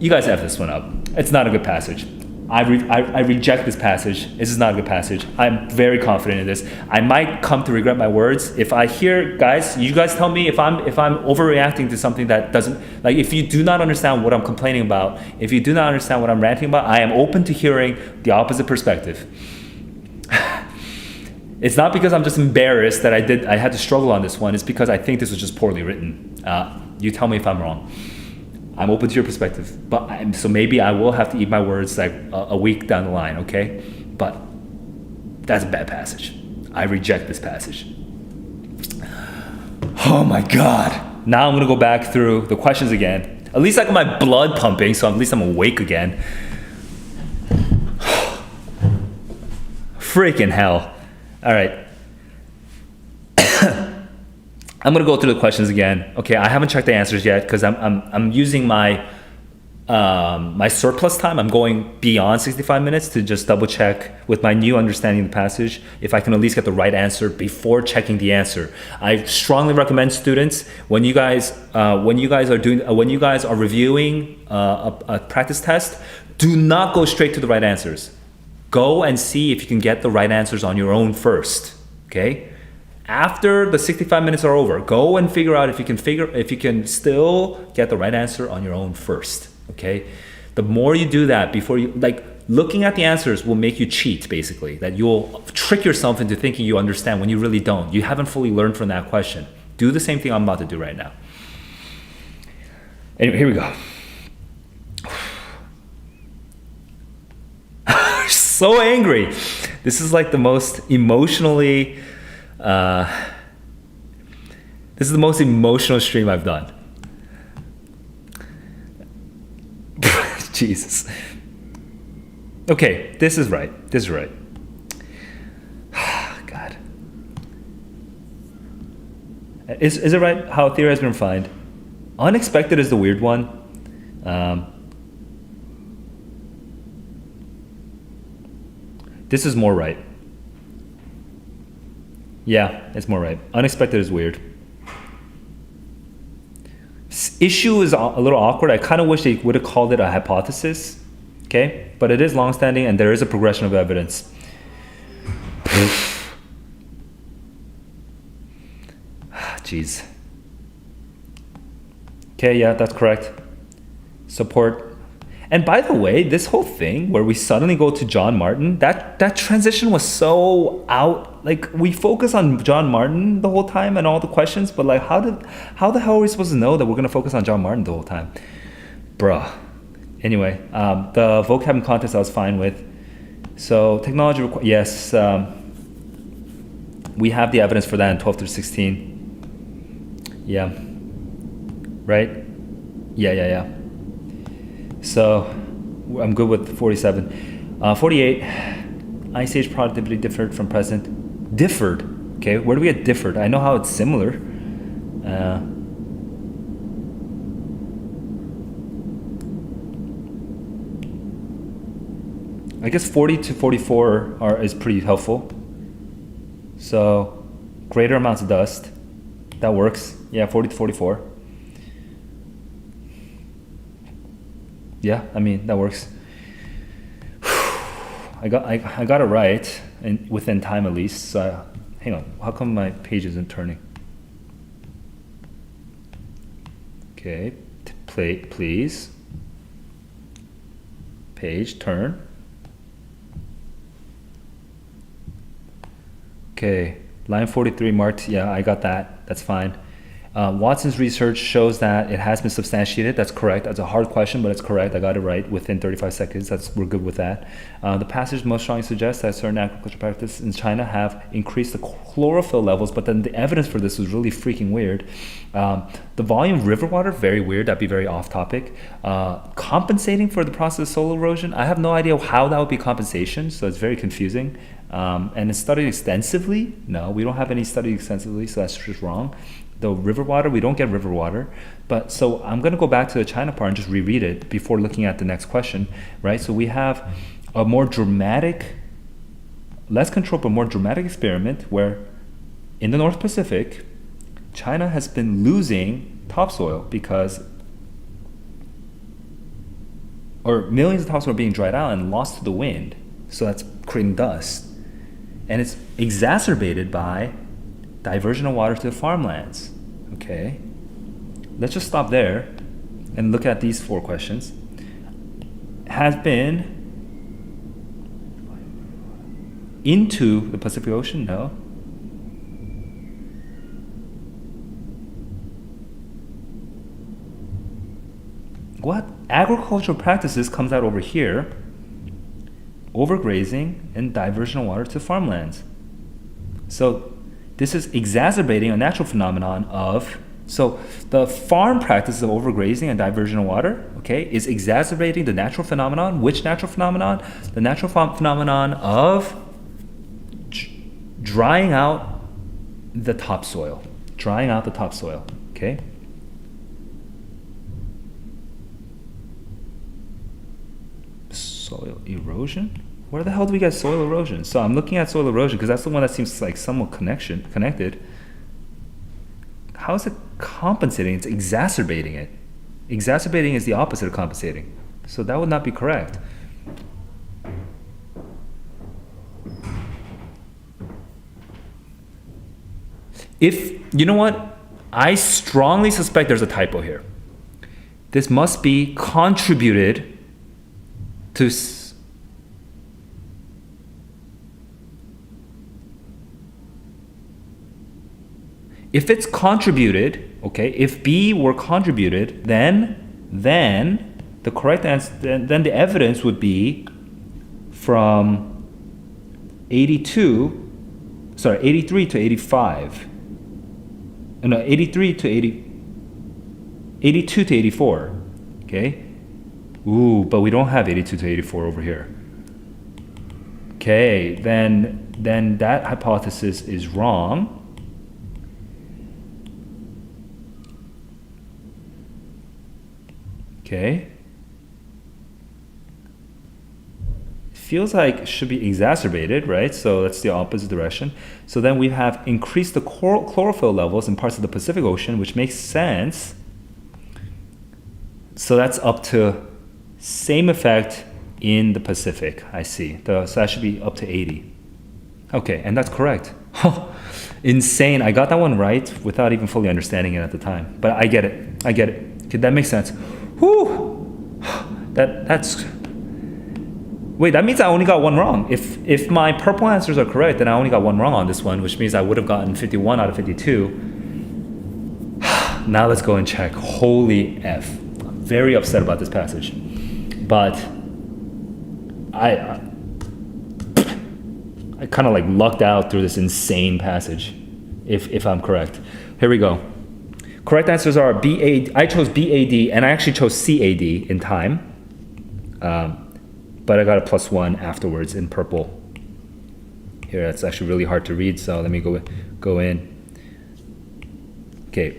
You guys have this one up. It's not a good passage. I reject this passage. This is not a good passage. I'm very confident in this. I might come to regret my words if I hear, guys. You guys tell me if I'm overreacting to something that doesn't, like, if you do not understand what I'm complaining about, if you do not understand what I'm ranting about, I am open to hearing the opposite perspective. It's not because I'm just embarrassed that I had to struggle on this one. It's because I think this was just poorly written. You tell me if I'm wrong. I'm open to your perspective, but so maybe I will have to eat my words like a week down the line, okay? But that's a bad passage. I reject this passage. Oh my God. Now I'm gonna go back through the questions again. At least I got my blood pumping, so at least I'm awake again. Freaking hell. All right. I'm gonna go through the questions again. Okay, I haven't checked the answers yet because I'm using my my surplus time. I'm going beyond 65 minutes to just double check with my new understanding of the passage if I can at least get the right answer before checking the answer. I strongly recommend students when you guys are reviewing a practice test, do not go straight to the right answers. Go and see if you can get the right answers on your own first. Okay. After the 65 minutes are over, go and figure out if you can still get the right answer on your own first. Okay, the more you do that before you, like, looking at the answers will make you cheat, basically. That you'll trick yourself into thinking you understand when you really don't. You haven't fully learned from that question. Do the same thing I'm about to do right now. Anyway, here we go. So angry. This is like the most emotionally. This is the most emotional stream I've done. Jesus. Okay, this is right. This is right. God. Is it right how theory has been refined? Unexpected is the weird one. This is more right. Yeah, it's more right. Unexpected is weird. Issue is a little awkward. I kind of wish they would have called it a hypothesis. Okay, but it is long-standing and there is a progression of evidence. Jeez. Okay, yeah, that's correct. Support. And by the way, this whole thing where we suddenly go to John Martin, that transition was so out. Like, we focus on John Martin the whole time and all the questions, but like, how the hell are we supposed to know that we're gonna focus on John Martin the whole time? Bruh. Anyway, the vocab contest I was fine with. So technology, yes, we have the evidence for that in 12 through 16. Yeah. Right? Yeah. So I'm good with 47. 48, Ice Age productivity differed from present. Differed, okay, where do we get differed? I know how it's similar. I guess 40 to 44 is pretty helpful. So greater amounts of dust, that works. Yeah, 40 to 44. Yeah, I mean, that works. I got it right, and within time at least. So hang on, how come my page isn't turning? Okay, play, please. Page turn. Okay, line 43 marked. Yeah, I got that. That's fine. Watson's research shows that it has been substantiated. That's correct. That's a hard question, but it's correct. I got it right within 35 seconds. We're good with that. The passage most strongly suggests that certain agricultural practices in China have increased the chlorophyll levels, but then the evidence for this was really freaking weird. The volume of river water, very weird. That'd be very off topic. Compensating for the process of soil erosion, I have no idea how that would be compensation, so it's very confusing. And it's studied extensively. No, we don't have any studied extensively, so that's just wrong. The river water, we don't get river water. But so I'm going to go back to the China part and just reread it before looking at the next question, right? So we have a more dramatic, less controlled but more dramatic experiment where in the North Pacific, China has been losing topsoil or millions of topsoil are being dried out and lost to the wind. So that's creating dust. And it's exacerbated by diversion of water to the farmlands. Okay, let's just stop there and look at these 4 questions. Has been into the Pacific Ocean? No. What? Agricultural practices comes out over here. Overgrazing and diversion of water to farmlands. So this is exacerbating a natural phenomenon so the farm practices of overgrazing and diversion of water, okay, is exacerbating the natural phenomenon. Which natural phenomenon? The natural phenomenon of drying out the topsoil. Drying out the topsoil, okay? Soil erosion? Where the hell do we get soil erosion? So I'm looking at soil erosion because that's the one that seems like somewhat connected. How is it compensating? It's exacerbating it. Exacerbating is the opposite of compensating. So that would not be correct. You know what? I strongly suspect there's a typo here. This must be contributed to if it's contributed, okay, if B were contributed, then the correct answer, then the evidence would be from 83 to 85. No, 83 to 82 to 84, okay? Ooh, but we don't have 82 to 84 over here. Okay, then that hypothesis is wrong. Okay. Feels like it should be exacerbated, right? So that's the opposite direction. So then we have increased the chlorophyll levels in parts of the Pacific Ocean, which makes sense. So that's up to same effect in the Pacific, I see. So that should be up to 80. Okay, and that's correct. Insane. I got that one right without even fully understanding it at the time. But I get it. Okay, that makes sense. Whew! That's... Wait, that means I only got one wrong. If my purple answers are correct, then I only got one wrong on this one, which means I would have gotten 51 out of 52. Now let's go and check. Holy F. I'm very upset about this passage. But I kind of like lucked out through this insane passage, if I'm correct. Here we go. Correct answers are BAD. I chose BAD, and I actually chose CAD in time. But I got a +1 afterwards in purple. Here, that's actually really hard to read, so let me go in. Okay,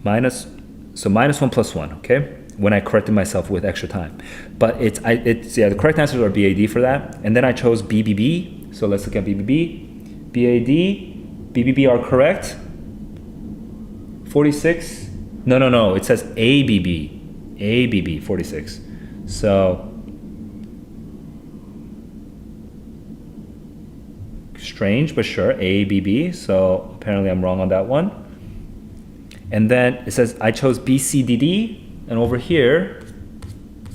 -1 +1, okay? When I corrected myself with extra time. But the correct answers are BAD for that. And then I chose BBB, so let's look at BBB. BAD, BBB are correct. 46, no, it says ABB, 46. So, strange, but sure, ABB, so apparently I'm wrong on that one. And then it says I chose BCDD, and over here,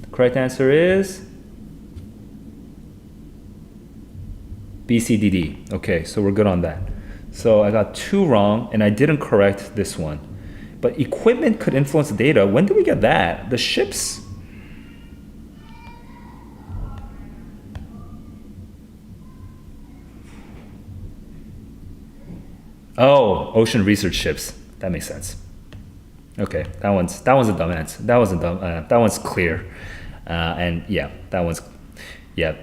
the correct answer is BCDD. Okay, so we're good on that. So I got 2 wrong, and I didn't correct this one. But equipment could influence the data. When do we get that? The ships. Oh, ocean research ships. That makes sense. Okay, that one's a dumb answer. That wasn't dumb. That one's clear, and yeah, that one's yeah.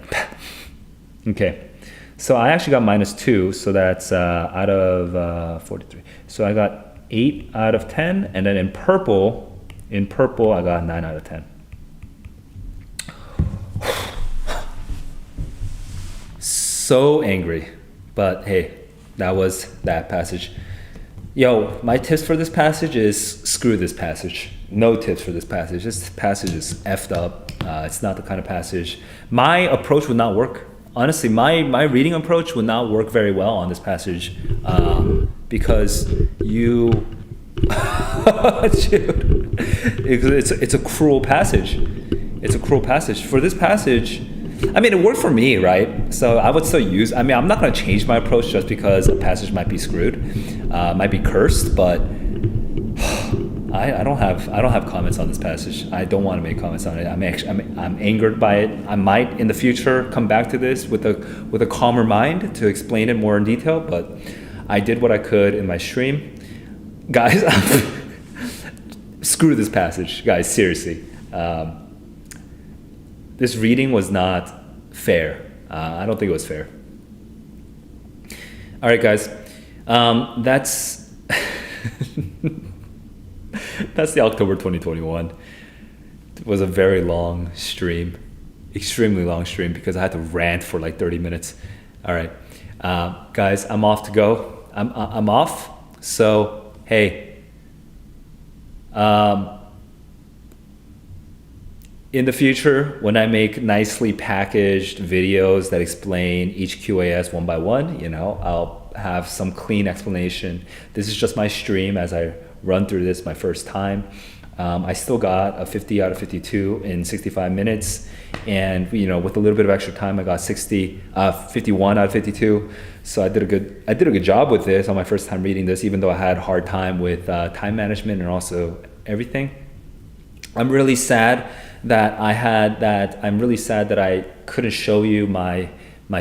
Okay, so I actually got -2, so that's out of 43. So I got 8 out of 10, and then in purple, I got 9 out of 10. So angry, but hey, that was that passage. Yo, my tips for this passage is screw this passage. No tips for this passage. This passage is effed up. It's not the kind of passage. My approach would not work. Honestly, my reading approach would not work very well on this passage because you, dude, it's a cruel passage. It's a cruel passage. For this passage, I mean, it worked for me, right? So I would still use. I mean, I'm not going to change my approach just because a passage might be screwed, might be cursed. But I don't have comments on this passage. I don't want to make comments on it. I'm angered by it. I might in the future come back to this with a calmer mind to explain it more in detail. But I did what I could in my stream, guys. Screw this passage, guys. Seriously. This reading was not fair. I don't think it was fair. All right, guys. That's that's the October 2021. It was a very long stream, extremely long stream because I had to rant for like 30 minutes. All right, guys, I'm off to go. I'm off. So hey. In the future, when I make nicely packaged videos that explain each QAS one by one, I'll have some clean explanation. This is just my stream as I run through this my first time. I still got a 50 out of 52 in 65 minutes. And, with a little bit of extra time, I got 51 out of 52. So I did a good job with this on my first time reading this, even though I had a hard time with time management and also everything. I'm really sad that I couldn't show you my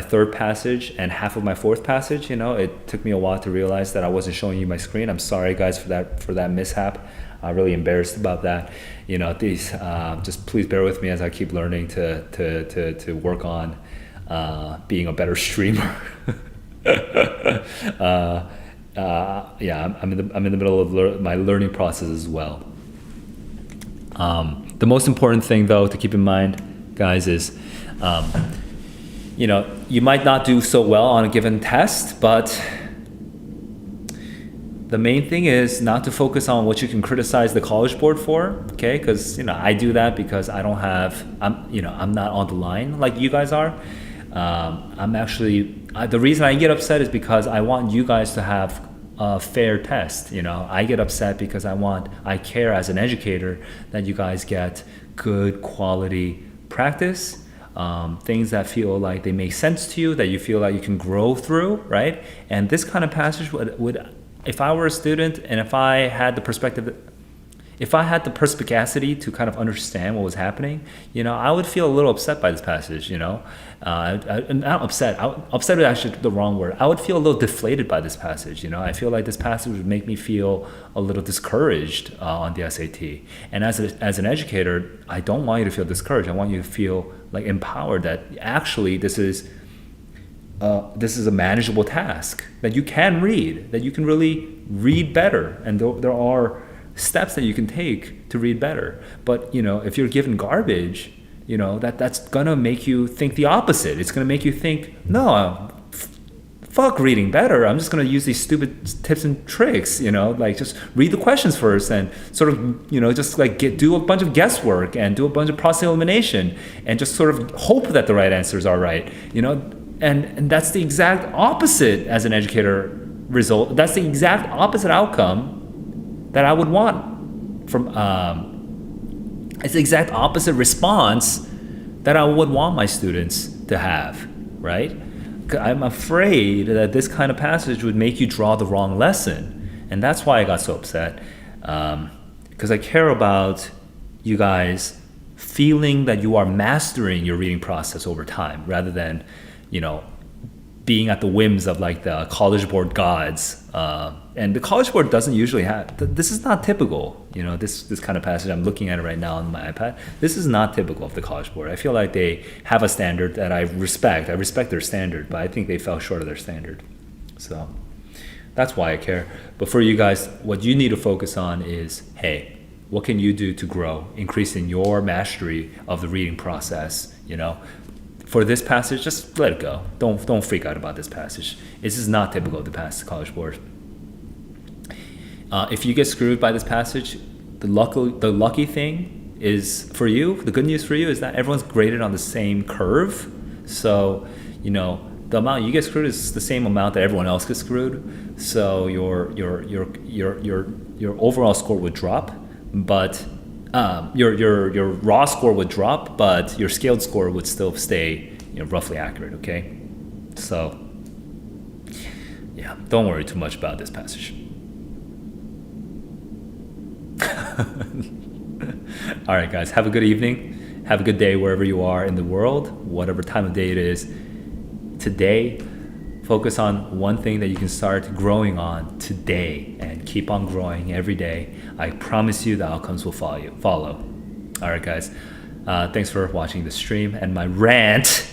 third passage and half of my fourth passage. It took me a while to realize that I wasn't showing you my screen. I'm sorry, guys, for that mishap. I'm really embarrassed about that. Just please bear with me as I keep learning to work on being a better streamer. I'm in the middle of my learning process as well. The most important thing, though, to keep in mind, guys, is, you might not do so well on a given test, but the main thing is not to focus on what you can criticize the College Board for, okay? Because, I do that because I'm not on the line like you guys are. The reason I get upset is because I want you guys to have a fair test. I get upset because I care as an educator that you guys get good quality practice, things that feel like they make sense to you, that you feel like you can grow through, right? And this kind of passage would if I were a student and if I had the perspicacity to kind of understand what was happening, I would feel a little upset by this passage, not upset. Upset is actually the wrong word. I would feel a little deflated by this passage, I feel like this passage would make me feel a little discouraged on the SAT. And as an educator, I don't want you to feel discouraged. I want you to feel like empowered that actually this is a manageable task, that you can read, that you can really read better. And there are steps that you can take to read better. But, if you're given garbage, that's gonna make you think the opposite. It's gonna make you think, no, fuck reading better. I'm just gonna use these stupid tips and tricks, like just read the questions first and sort of, just like do a bunch of guesswork and do a bunch of process elimination and just sort of hope that the right answers are right, and that's the exact opposite as an educator result. That's the exact opposite outcome that I would want from, it's the exact opposite response that I would want my students to have, right? I'm afraid that this kind of passage would make you draw the wrong lesson. And that's why I got so upset. Because I care about you guys feeling that you are mastering your reading process over time rather than, you know, being at the whims of like the College Board gods. And the College Board doesn't usually have, this is not typical, you know, this kind of passage. I'm looking at it right now on my iPad. This is not typical of the College Board. I feel like they have a standard that I respect. I respect their standard, but I think they fell short of their standard. So that's why I care. But for you guys, what you need to focus on is, hey, what can you do to grow, increasing your mastery of the reading process, you know? For this passage, just let it go. Don't freak out about this passage. This is not typical of the past College Board. If you get screwed by this passage, the lucky thing is for you, the good news for you is that everyone's graded on the same curve. So, you know, the amount you get screwed is the same amount that everyone else gets screwed. So your overall score would drop, but your raw score would drop, but your scaled score would still stay, you know, roughly accurate. Okay, so yeah, don't worry too much about this passage. All right, guys, have a good evening. Have a good day wherever you are in the world, whatever time of day it is. Today, focus on one thing that you can start growing on today and keep on growing every day. I promise you the outcomes will follow. All right, guys. Thanks for watching the stream and my rant.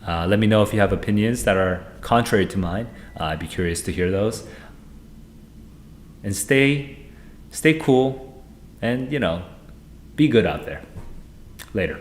Let me know if you have opinions that are contrary to mine. I'd be curious to hear those. And stay cool and, you know, be good out there. Later.